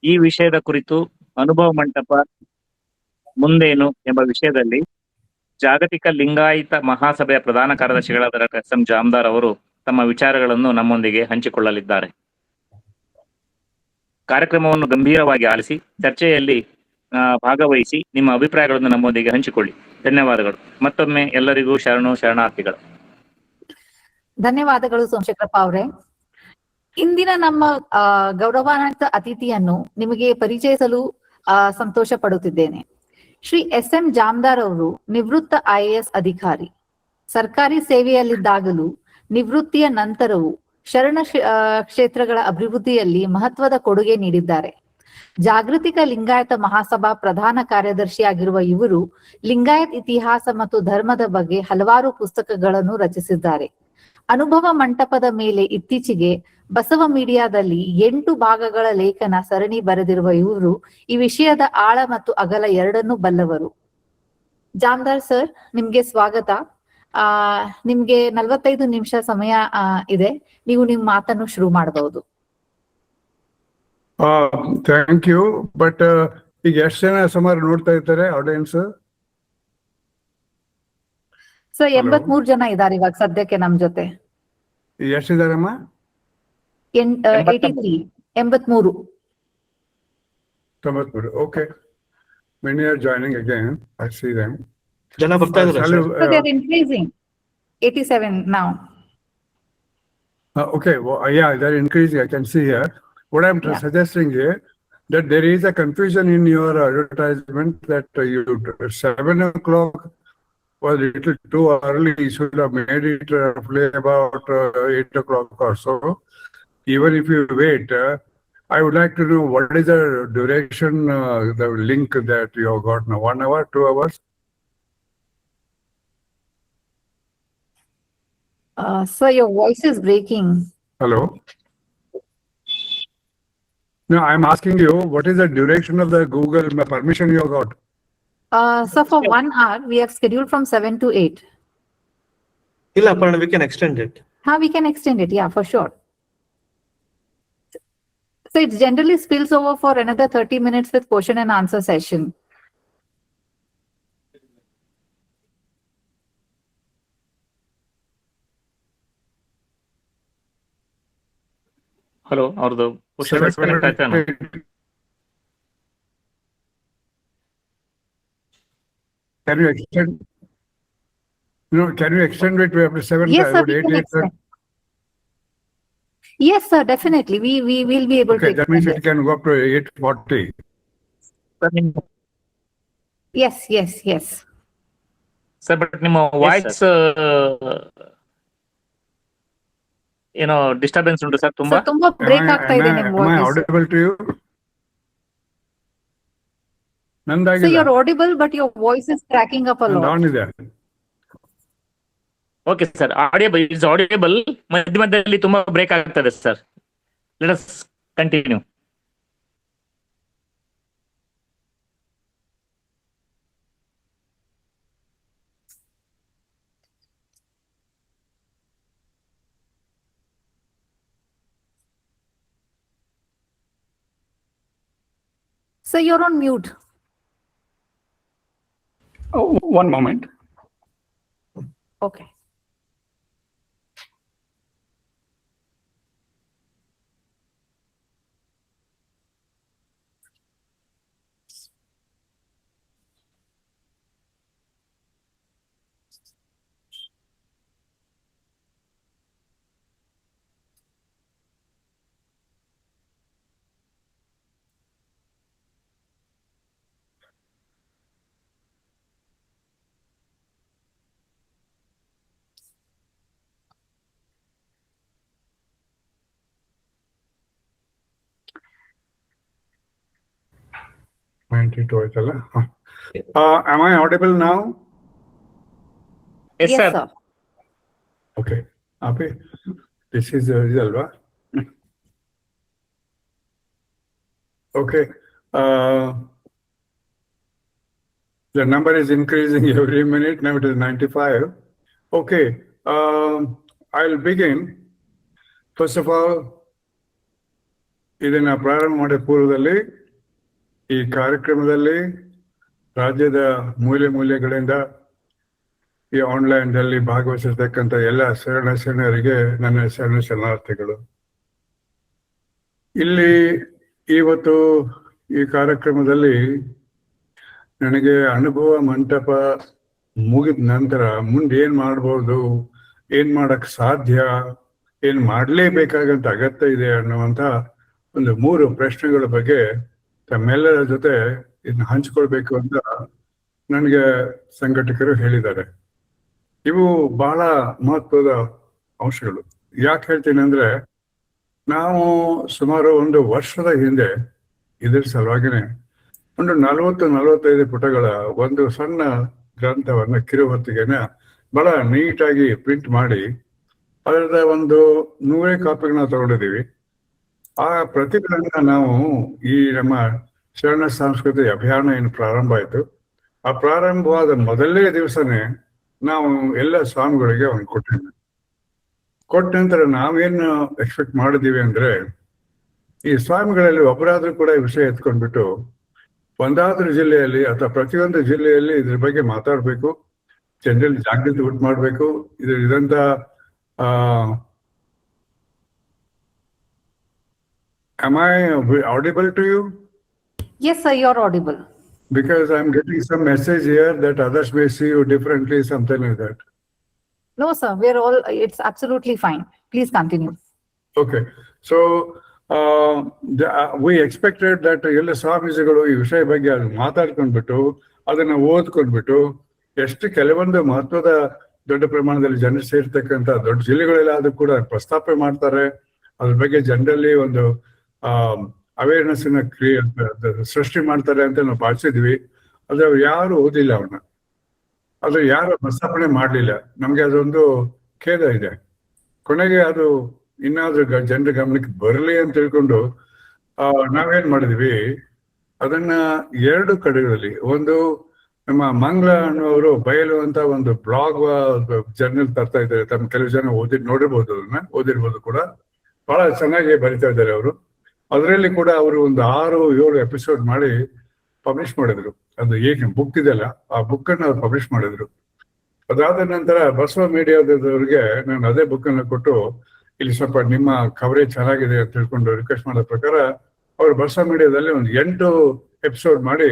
ಈ ವಿಷಯದ ಕುರಿತು ಅನುಭವ ಮಂಟಪ ಮುಂದೇನು ಎಂಬ ವಿಷಯದಲ್ಲಿ ಜಾಗತಿಕ ಲಿಂಗಾಯತ ಮಹಾಸಭೆಯ ಪ್ರಧಾನ ಕಾರ್ಯದರ್ಶಿಗಳಾದ ಡಾಕ್ಟರ್ ಎಸ್ ಎಂ ಜಾಮದಾರ್ ಅವರು ತಮ್ಮ ವಿಚಾರಗಳನ್ನು ನಮ್ಮೊಂದಿಗೆ ಹಂಚಿಕೊಳ್ಳಲಿದ್ದಾರೆ. ಕಾರ್ಯಕ್ರಮವನ್ನು ಗಂಭೀರವಾಗಿ ಆಲಿಸಿ ಚರ್ಚೆಯಲ್ಲಿ ಭಾಗವಹಿಸಿ ನಿಮ್ಮ ಅಭಿಪ್ರಾಯಗಳನ್ನು ನಮ್ಮೊಂದಿಗೆ ಹಂಚಿಕೊಳ್ಳಿ. ಧನ್ಯವಾದಗಳು. ಮತ್ತೊಮ್ಮೆ ಎಲ್ಲರಿಗೂ ಶರಣಾರ್ಥಿಗಳು. ಧನ್ಯವಾದಗಳು ಸೋಮಶೇಖರಪ್ಪ ಅವರೇ. ಇಂದಿನ ನಮ್ಮ ಗೌರವಾನ್ವಿತ ಅತಿಥಿಯನ್ನು ನಿಮಗೆ ಪರಿಚಯಿಸಲು ಸಂತೋಷ ಪಡುತ್ತಿದ್ದೇನೆ. ಶ್ರೀ ಎಸ್ ಎಂ ಜಾಮದಾರ್ ಅವರು ನಿವೃತ್ತ IAS ಅಧಿಕಾರಿ. ಸರ್ಕಾರಿ ಸೇವೆಯಲ್ಲಿದ್ದಾಗಲೂ ನಿವೃತ್ತಿಯ ನಂತರವೂ ಶರಣ ಕ್ಷೇತ್ರಗಳ ಅಭಿವೃದ್ಧಿಯಲ್ಲಿ ಮಹತ್ವದ ಕೊಡುಗೆ ನೀಡಿದ್ದಾರೆ. ಜಾಗೃತಿಕ ಲಿಂಗಾಯತ ಮಹಾಸಭಾ ಪ್ರಧಾನ ಕಾರ್ಯದರ್ಶಿಯಾಗಿರುವ ಇವರು ಲಿಂಗಾಯತ್ ಇತಿಹಾಸ ಮತ್ತು ಧರ್ಮದ ಬಗ್ಗೆ ಹಲವಾರು ಪುಸ್ತಕಗಳನ್ನು ರಚಿಸಿದ್ದಾರೆ. ಅನುಭವ ಮಂಟಪದ ಮೇಲೆ ಇತ್ತೀಚೆಗೆ ಬಸವ ಮೀಡಿಯಾದಲ್ಲಿ 8 ಭಾಗಗಳ ಲೇಖನ ಸರಣಿ ಬರೆದಿರುವ ಇವರು ಈ ವಿಷಯದ ಆಳ ಮತ್ತು ಅಗಲ ಎರಡನ್ನೂ ಬಲ್ಲವರು. ಜಾಮದಾರ್ ಸರ್, ನಿಮ್ಗೆ ಸ್ವಾಗತ. ನಿಮ್ಗೆ 45 ನಿಮಿಷ ಸಮಯ ಇದೆ. ನೀವು ನಿಮ್ಮ ಮಾತನ್ನು ಶುರು ಮಾಡಬಹುದು. Thank you. ಬಟ್ ಈಗ ಎಷ್ಟು ಜನ ಸುಮಾರು ನೋಡ್ತಾ ಇರ್ತಾರೆ ಆಡಿಯನ್ಸ್? ಸರ್ 83 ಜನ ಇದ್ದಾರೆ ಇವಾಗ ಸದ್ಯಕ್ಕೆ ನಮ್ ಜೊತೆ. ಎಷ್ಟಿದಾರಮ್ಮ? 83. 93. Okay. Many are joining again. I see them. ಜನ ಬರ್ತಾ ಇದ್ದಾರೆ. So they are increasing. 87 now. Okay. Well, yeah, they're increasing. I can see here. What I'm suggesting here, that there is a confusion in your advertisement that you 7 o'clock was a little too early. You should have made it play about 8 o'clock or so. Even if you wait, I would like to know what is the duration, the link that you have got now. 1 hour, 2 hours? Sir, your voice is breaking. Hello? No, I'm asking you, what is the duration of the Google permission you have got? So for 1 hour, we have scheduled from 7 to 8. ಇಲ್ಲ Aparna, we can extend it. We can extend it, yeah, for sure. So it generally spills over for another 30 minutes with question and answer session. Hello, ಅವ್ರದ್ದು disconnect ಆಯ್ತಾನ? Can you extend? No, can you extend it to 7? Yes, sir, we can extend. Yes, sir, definitely. We will be able to Okay, that means extend it can go up to 8:40. Yes. Sir, but ನಿಮ್ಮ voice ಏನೋ disturbance ಉಂಟು sir. ತುಂಬಾ break ಆಗ್ತಾ ಇದೆ ನಿಮ್ಮ Am I voice. audible to you? So ನಂದಾಗಿಲ್ಲ. you're audible, but your voice is cracking up a lot. On ಇದೆ. Okay sir, audible. ಮಧ್ಯದಲ್ಲಿ ತುಂಬಾ ಬ್ರೇಕ್ ಆಗ್ತದೆ ಸರ್. Let us continue. So you're on mute. Oh, one moment. Okay. Am I audible now? Yes, sir. Okay. Happy? This is the result. Okay. The number is increasing every minute. Now it is 95. Okay. I'll begin. First of all, ಇದನ್ನ ಪ್ರಾರಂಭ ಮಾಡಿದ ಪೂರ್ವದಲ್ಲಿ ಈ ಕಾರ್ಯಕ್ರಮದಲ್ಲಿ ರಾಜ್ಯದ ಮೂಲೆ ಮೂಲೆಗಳಿಂದ ಈ ಆನ್ಲೈನ್ದಲ್ಲಿ ಭಾಗವಹಿಸಿರ್ತಕ್ಕಂಥ ಎಲ್ಲ ಶರಣರಿಗೆ ನನ್ನ ಶರಣಾರ್ಥಿಗಳು. ಇಲ್ಲಿ ಇವತ್ತು ಈ ಕಾರ್ಯಕ್ರಮದಲ್ಲಿ ನನಗೆ ಅನುಭವ ಮಂಟಪ ಮುಗಿದ ನಂತರ ಮುಂದೆ ಏನ್ ಮಾಡ್ಬೋದು, ಏನ್ ಮಾಡಕ್ ಸಾಧ್ಯ, ಏನ್ ಮಾಡ್ಲೇಬೇಕಾಗಂತ ಅಗತ್ಯ ಇದೆ ಅನ್ನುವಂತ ಒಂದು 3 ಪ್ರಶ್ನೆಗಳ ಬಗ್ಗೆ ತಮ್ಮೆಲ್ಲರ ಜೊತೆ ಇದನ್ನ ಹಂಚ್ಕೊಳ್ಬೇಕು ಅಂತ ನನಗೆ ಸಂಘಟಕರು ಹೇಳಿದ್ದಾರೆ. ಇವು ಬಹಳ ಮಹತ್ವದ ಅಂಶಗಳು. ಯಾಕೆ ಹೇಳ್ತೀನಿ ಅಂದ್ರೆ, ನಾವು ಸುಮಾರು 1 ವರ್ಷದ ಹಿಂದೆ ಇದ್ರ ಸಲುವಾಗಿನೇ ಒಂದು 40-45 ಪುಟಗಳ ಒಂದು ಸಣ್ಣ ಗ್ರಂಥವನ್ನ ಕಿರುಹೊತ್ತಿಗೆನ ಬಹಳ ನೀಟಾಗಿ ಪ್ರಿಂಟ್ ಮಾಡಿ ಅದರದ ಒಂದು 100 ಕಾಪಿಗಳನ್ನ ತಗೊಂಡಿದ್ದೀವಿ. ಆ ಪ್ರತಿಗಳನ್ನ ನಾವು ಈ ನಮ್ಮ ಶರಣ ಸಾಂಸ್ಕೃತಿಕ ಅಭಿಯಾನ ಏನು ಪ್ರಾರಂಭ ಆಯಿತು, ಆ ಪ್ರಾರಂಭವಾದ ಮೊದಲನೇ ದಿವಸನೇ ನಾವು ಎಲ್ಲ ಸ್ವಾಮಿಗಳಿಗೆ ಒಂದು ಕೊಟ್ಟಿದ್ವಿ. ಕೊಟ್ಟ ನಂತರ ನಾವೇನು ಎಕ್ಸ್ಪೆಕ್ಟ್ ಮಾಡಿದೀವಿ ಅಂದ್ರೆ, ಈ ಸ್ವಾಮಿಗಳಲ್ಲಿ ಒಬ್ಬರಾದ್ರೂ ಕೂಡ ಈ ವಿಷಯ ಎತ್ಕೊಂಡ್ಬಿಟ್ಟು ಒಂದಾದ್ರೂ ಜಿಲ್ಲೆಯಲ್ಲಿ ಅಥವಾ ಪ್ರತಿಯೊಂದು ಜಿಲ್ಲೆಯಲ್ಲಿ ಇದ್ರ ಬಗ್ಗೆ ಮಾತಾಡ್ಬೇಕು, ಜನರಲ್ಲಿ ಜಾಗೃತಿ ಉಂಟು ಮಾಡ್ಬೇಕು. ಇದಂತ am I audible to you? Yes, sir, you're audible. Because I'm getting some message here that others may see you differently, something like that. No, sir, it's absolutely fine. Please continue. Okay. So, we expected that ಎಲ್ಲ ಸ್ವಾಮೀಜಿಗಳು ಈ ವಿಷಯ ಬಗ್ಗೆ ಮಾತಾಡ್ಕೊಂಡ್ಬಿಟ್ಟು ಅದನ್ನ ಓದ್ಕೊಂಡ್ಬಿಟ್ಟು ಎಷ್ಟು ಕೆಲವೊಂದು ಮಹತ್ವದ ದೊಡ್ಡ ಪ್ರಮಾಣದಲ್ಲಿ ಜನರು ಸೇರ್ತಕ್ಕಂಥ ದೊಡ್ಡ ಜಿಲ್ಲೆಗಳೆಲ್ಲಾದ್ರೂ ಕೂಡ ಪ್ರಸ್ತಾಪ ಮಾಡ್ತಾರೆ, ಅದ್ರ ಬಗ್ಗೆ ಜನರಲ್ಲಿ ಒಂದು ಅವೇರ್ನೆಸ್ ಸೃಷ್ಟಿ ಮಾಡ್ತಾರೆ ಅಂತ ನಾವು ಭಾವಿಸಿದ್ವಿ. ಆದ್ರೆ ಅವ್ರು ಯಾರು ಓದಿಲ್ಲ ಅವನ್ನ, ಅದು ಯಾರು ಪ್ರಸ್ತಾಪನೆ ಮಾಡ್ಲಿಲ್ಲ. ನಮ್ಗೆ ಅದೊಂದು ಖೇದ ಇದೆ. ಕೊನೆಗೆ ಅದು ಇನ್ನಾದ್ರೂ ಜನರ ಗಮನಕ್ಕೆ ಬರಲಿ ಅಂತ ತಿಳ್ಕೊಂಡು ನಾವೇನ್ ಮಾಡಿದ್ವಿ, ಅದನ್ನ 2 ಕಡೆಗಳಲ್ಲಿ, ಒಂದು ನಮ್ಮ ಮಂಗ್ಲ ಅನ್ನುವರು ಬಯಲು ಅಂತ ಒಂದು ಬ್ಲಾಗ್ ಜರ್ನಲ್ ತರ್ತಾ ಇದ್ದಾರೆ. ತಮ್ಮ ಕೆಲವು ಜನ ನೋಡಿರ್ಬೋದು, ಅದನ್ನ ಓದಿರ್ಬೋದು ಕೂಡ. ಬಹಳ ಚೆನ್ನಾಗಿ ಬರಿತಾ ಇದ್ದಾರೆ ಅವರು. ಅದರಲ್ಲಿ ಕೂಡ ಅವರು ಒಂದು 6-7 ಎಪಿಸೋಡ್ ಮಾಡಿ ಪಬ್ಲಿಷ್ ಮಾಡಿದ್ರು. ಅದು ಈಗ ಬುಕ್ ಇದೆಯಲ್ಲ, ಆ ಬುಕ್ ಅನ್ನು ಅವ್ರು ಪಬ್ಲಿಷ್ ಮಾಡಿದ್ರು. ಅದಾದ ನಂತರ ಬಸವ ಮೀಡಿಯಾದವರಿಗೆ ನಾನು ಅದೇ ಬುಕ್ ಅನ್ನು ಕೊಟ್ಟು, ಇಲ್ಲಿ ಸ್ವಲ್ಪ ನಿಮ್ಮ ಕವರೇಜ್ ಚೆನ್ನಾಗಿದೆ ಅಂತ ತಿಳ್ಕೊಂಡು ರಿಕ್ವೆಸ್ಟ್ ಮಾಡೋ ಪ್ರಕಾರ ಅವರು ಬಸವ ಮೀಡಿಯಾದಲ್ಲಿ ಒಂದು 8 ಎಪಿಸೋಡ್ ಮಾಡಿ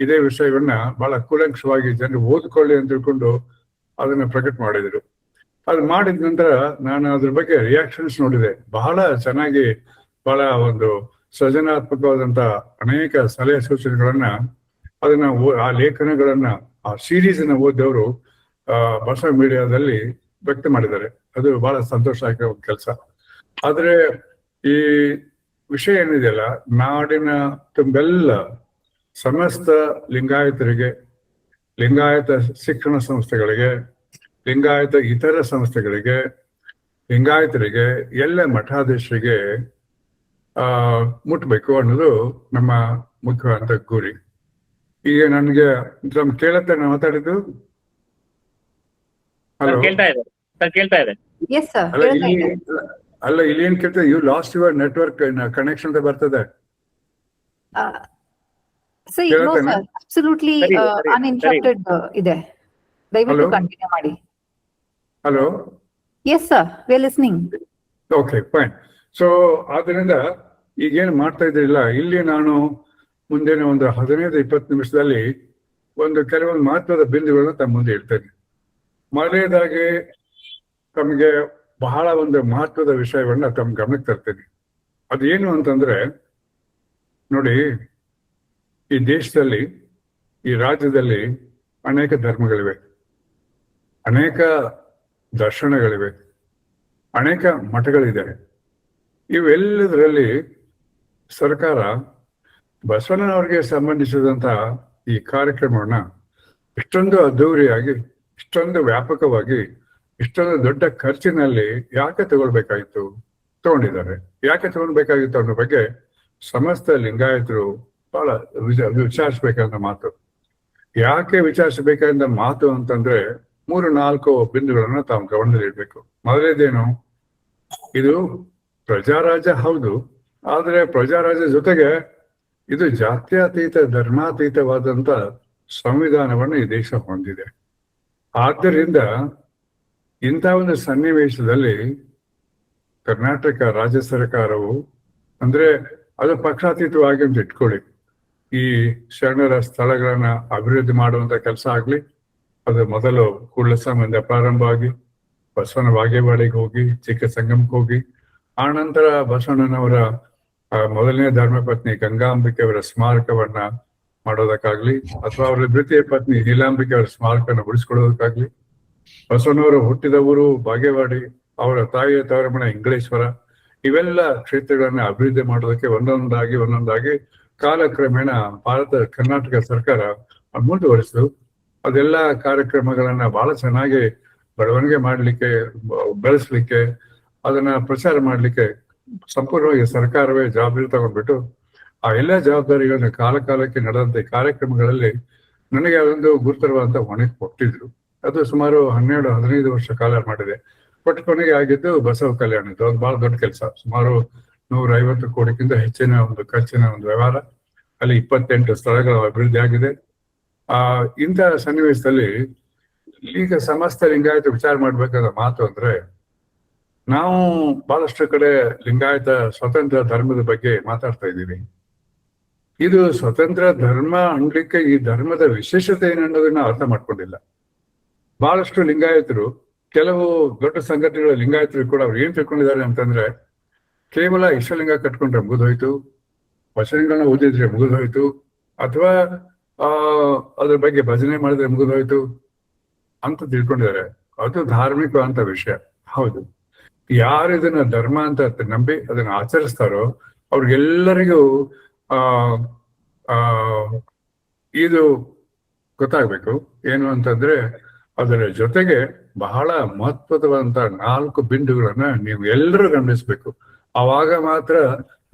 ಇದೇ ವಿಷಯವನ್ನ ಬಹಳ ಕೂಲಂಕಷವಾಗಿ ಜನರು ಓದ್ಕೊಳ್ಳಿ ಅಂತ ತಿಳ್ಕೊಂಡು ಅದನ್ನ ಪ್ರಕಟ ಮಾಡಿದ್ರು. ಅದು ಮಾಡಿದ ನಂತರ ನಾನು ಅದ್ರ ಬಗ್ಗೆ ರಿಯಾಕ್ಷನ್ಸ್ ನೋಡಿದೆ. ಬಹಳ ಚೆನ್ನಾಗಿ, ಬಹಳ ಒಂದು ಸೃಜನಾತ್ಮಕವಾದಂತ ಅನೇಕ ಸಲಹೆ ಸೂಚನೆಗಳನ್ನ, ಅದನ್ನ ಆ ಲೇಖನಗಳನ್ನ, ಆ ಸೀರೀಸ್ ಅನ್ನ ಓದಿದವರು ಬಸವ ಮೀಡಿಯಾದಲ್ಲಿ ವ್ಯಕ್ತ ಮಾಡಿದ್ದಾರೆ. ಅದು ಬಹಳ ಸಂತೋಷ ಆಗಿರೋ ಒಂದು ಕೆಲಸ. ಆದ್ರೆ ಈ ವಿಷಯ ಏನಿದೆಯಲ್ಲ, ನಾಡಿನ ತುಂಬೆಲ್ಲ ಸಮಸ್ತ ಲಿಂಗಾಯತರಿಗೆ, ಲಿಂಗಾಯತ ಶಿಕ್ಷಣ ಸಂಸ್ಥೆಗಳಿಗೆ, ಲಿಂಗಾಯತ ಇತರ ಸಂಸ್ಥೆಗಳಿಗೆ, ಲಿಂಗಾಯತರಿಗೆ, ಎಲ್ಲ ಮಠಾಧೀಶರಿಗೆ ಮುಟ್ಬೇಕು ಅನ್ನೋದು ನಮ್ಮ ಮುಖ್ಯವಾದ ಗುರಿ. ಈಗ ನನಗೆ ಕೇಳತ್ತೆ ನಾನು ಮಾತಾಡಿದ್ದು? ಹಲೋ, ಕೇಳ್ತಾ ಇದೆ. Yes, sir. ಅಲ್ಲ, ಇಲ್ಲಿ ಏನ್ ಕೇಳ್ತದೆ, you lost your network connection ಅಂತ ಬರ್ತದೆ. See, no, sir, absolutely uninterrupted ಇದೆ. ದಯವಿಟ್ಟು ಕಂಟಿನ್ಯೂ ಮಾಡಿ. Hello. Yes, sir, we are listening. Okay, fine. So ಆದ್ರಿಂದ ಈಗೇನು ಮಾಡ್ತಾ ಇದ್ದಿಲ್ಲ, ಇಲ್ಲಿ ನಾನು ಮುಂದಿನ ಒಂದು 15-20 ನಿಮಿಷದಲ್ಲಿ ಒಂದು ಕೆಲವೊಂದು ಮಹತ್ವದ ಬಿಂದುಗಳನ್ನ ತಮ್ಮ ಮುಂದೆ ಇಡ್ತೇನೆ. ಮೊದಲನೇದಾಗಿ ತಮಗೆ ಬಹಳ ಒಂದು ಮಹತ್ವದ ವಿಷಯವನ್ನ ತಮ್ಮ ಗಮನಕ್ಕೆ ತರ್ತೇನೆ. ಅದೇನು ಅಂತಂದ್ರೆ, ನೋಡಿ, ಈ ದೇಶದಲ್ಲಿ, ಈ ರಾಜ್ಯದಲ್ಲಿ ಅನೇಕ ಧರ್ಮಗಳಿವೆ, ಅನೇಕ ದರ್ಶನಗಳಿವೆ, ಅನೇಕ ಮಠಗಳಿದೆ. ಇವೆಲ್ಲದರಲ್ಲಿ ಸರ್ಕಾರ ಬಸವಣ್ಣನವರಿಗೆ ಸಂಬಂಧಿಸಿದಂತ ಈ ಕಾರ್ಯಕ್ರಮವನ್ನ ಇಷ್ಟೊಂದು ಅದ್ದೂರಿಯಾಗಿ, ಇಷ್ಟೊಂದು ವ್ಯಾಪಕವಾಗಿ, ಇಷ್ಟೊಂದು ದೊಡ್ಡ ಖರ್ಚಿನಲ್ಲಿ ಯಾಕೆ ತಗೊಂಡಿದ್ದಾರೆ, ಯಾಕೆ ತಗೊಳ್ಬೇಕಾಗಿತ್ತು ಅನ್ನೋ ಬಗ್ಗೆ ಸಮಸ್ತ ಲಿಂಗಾಯತರು ಬಹಳ ವಿಚಾರಿಸ್ಬೇಕಂತ ಮಾತು. ಯಾಕೆ ವಿಚಾರಿಸಬೇಕಾದ ಮಾತು ಅಂತಂದ್ರೆ, 3-4 ಬಿಂದುಗಳನ್ನ ತಾವು ಗಮನದಲ್ಲಿ ಇಡ್ಬೇಕು. ಮೊದಲೇದೇನು, ಇದು ಪ್ರಜಾರಾಜ್ಯ ಹೌದು, ಆದ್ರೆ ಪ್ರಜಾರಾಜ್ಯ ಜೊತೆಗೆ ಇದು ಜಾತ್ಯತೀತ ಧರ್ಮಾತೀತವಾದಂತ ಸಂವಿಧಾನವನ್ನು ಈ ದೇಶ ಹೊಂದಿದೆ. ಆದ್ದರಿಂದ ಇಂಥ ಒಂದು ಸನ್ನಿವೇಶದಲ್ಲಿ ಕರ್ನಾಟಕ ರಾಜ್ಯ ಸರ್ಕಾರವು ಅಂದ್ರೆ ಅದು ಪಕ್ಷಾತೀತವಾಗಿ ಅಂತ ಇಟ್ಕೊಳ್ಳಿ, ಈ ಶರಣರ ಸ್ಥಳಗಳನ್ನ ಅಭಿವೃದ್ಧಿ ಮಾಡುವಂತ ಕೆಲಸ ಆಗ್ಲಿ, ಅದು ಮೊದಲು ಕೂಡಲಸಂಗಮದಿಂದ ಪ್ರಾರಂಭ ಆಗಿ ಬಸವನ ಬಾಗೇವಾಡಿಗೆ ಹೋಗಿ ಚಿಕ್ಕ ಸಂಗಮಕ್ಕೆ ಹೋಗಿ ಆನಂತರ ಬಸವಣ್ಣನವರ ಮೊದಲನೇ ಧರ್ಮಪತ್ನಿ ಗಂಗಾಂಬಿಕೆ ಅವರ ಸ್ಮಾರಕವನ್ನ ಮಾಡೋದಕ್ಕಾಗ್ಲಿ ಅಥವಾ ಅವರ ದ್ವಿತೀಯ ಪತ್ನಿ ನೀಲಾಂಬಿಕೆ ಅವರ ಸ್ಮಾರಕವನ್ನು ಉಳಿಸ್ಕೊಳ್ಳೋದಕ್ಕಾಗ್ಲಿ, ಬಸವಣ್ಣವರು ಹುಟ್ಟಿದ ಊರು ಬಾಗೇವಾಡಿ, ಅವರ ತಾಯಿಯ ತವರಮನೆ ಇಂಗಳೇಶ್ವರ, ಇವೆಲ್ಲ ಕ್ಷೇತ್ರಗಳನ್ನ ಅಭಿವೃದ್ಧಿ ಮಾಡೋದಕ್ಕೆ ಒಂದೊಂದಾಗಿ ಕಾಲಕ್ರಮೇಣ ಕರ್ನಾಟಕ ಸರ್ಕಾರ ಮುಂದುವರಿಸಿತು. ಅದೆಲ್ಲ ಕಾರ್ಯಕ್ರಮಗಳನ್ನ ಬಹಳ ಚೆನ್ನಾಗಿ ಬೆಳವಣಿಗೆ ಮಾಡ್ಲಿಕ್ಕೆ, ಬೆಳೆಸ್ಲಿಕ್ಕೆ, ಅದನ್ನ ಪ್ರಚಾರ ಮಾಡ್ಲಿಕ್ಕೆ ಸಂಪೂರ್ಣವಾಗಿ ಸರ್ಕಾರವೇ ಜವಾಬ್ದಾರಿ ತಗೊಂಡ್ಬಿಟ್ಟು ಆ ಎಲ್ಲ ಜವಾಬ್ದಾರಿಗಳನ್ನ ಕಾಲಕ್ಕೆ ನಡೆದಂತೆ ಕಾರ್ಯಕ್ರಮಗಳಲ್ಲಿ ನನಗೆ ಅದೊಂದು ಗುರುತರವಾದಂತ ಹೊಣೆ ಕೊಟ್ಟಿದ್ರು. ಅದು ಸುಮಾರು 12-15 ವರ್ಷ ಕಾಲ ಮಾಡಿದೆ. ಕೊಟ್ಟು ಕೊನೆಗೆ ಆಗಿದ್ದು ಬಸವ ಕಲ್ಯಾಣದ್ದು. ಅದು ಬಹಳ ದೊಡ್ಡ ಕೆಲಸ. ಸುಮಾರು 150 ಕೋಟಿಗಿಂತ ಹೆಚ್ಚಿನ ಒಂದು ಖರ್ಚಿನ ಒಂದು ವ್ಯವಹಾರ. ಅಲ್ಲಿ 28 ಸ್ಥಳಗಳ ಅಭಿವೃದ್ಧಿ ಆಗಿದೆ. ಇಂಥ ಸನ್ನಿವೇಶದಲ್ಲಿ ಈಗ ಸಮಸ್ತ ಲಿಂಗಾಯತ ವಿಚಾರ ಮಾಡ್ಬೇಕಾದ ಮಾತು ಅಂದ್ರೆ, ನಾವು ಬಹಳಷ್ಟು ಕಡೆ ಲಿಂಗಾಯತ ಸ್ವತಂತ್ರ ಧರ್ಮದ ಬಗ್ಗೆ ಮಾತಾಡ್ತಾ ಇದ್ದೀವಿ. ಇದು ಸ್ವತಂತ್ರ ಧರ್ಮ ಅನ್ಲಿಕ್ಕೆ ಈ ಧರ್ಮದ ವಿಶೇಷತೆ ಏನನ್ನೋದನ್ನ ಅರ್ಥ ಮಾಡ್ಕೊಂಡಿಲ್ಲ. ಬಹಳಷ್ಟು ಲಿಂಗಾಯತರು, ಕೆಲವು ದೊಡ್ಡ ಸಂಘಟನೆಗಳ ಲಿಂಗಾಯತರು ಕೂಡ ಅವ್ರು ಏನ್ ತಿಳ್ಕೊಂಡಿದ್ದಾರೆ ಅಂತಂದ್ರೆ, ಕೇವಲ ಇಷ್ಟಲಿಂಗ ಕಟ್ಕೊಂಡ್ರೆ ಮುಗಿದೋಯ್ತು, ವಚನಗಳನ್ನ ಓದಿದ್ರೆ ಮುಗಿದೋಯ್ತು, ಅಥವಾ ಅದ್ರ ಬಗ್ಗೆ ಭಜನೆ ಮಾಡಿದ್ರೆ ಮುಗಿದೋಯ್ತು ಅಂತ ತಿಳ್ಕೊಂಡಿದ್ದಾರೆ. ಅದು ಧಾರ್ಮಿಕ ಅಂತ ವಿಷಯ. ಹೌದು, ಯಾರು ಇದನ್ನ ಧರ್ಮ ಅಂತ ನಂಬಿ ಅದನ್ನ ಆಚರಿಸ್ತಾರೋ ಅವ್ರಿಗೆಲ್ಲರಿಗೂ ಇದು ಗೊತ್ತಾಗ್ಬೇಕು ಏನು ಅಂತಂದ್ರೆ, ಅದರ ಜೊತೆಗೆ ಬಹಳ ಮಹತ್ವದಂತ 4 ಬಿಂದುಗಳನ್ನ ನೀವು ಎಲ್ಲರೂ ಗಮನಿಸ್ಬೇಕು. ಆವಾಗ ಮಾತ್ರ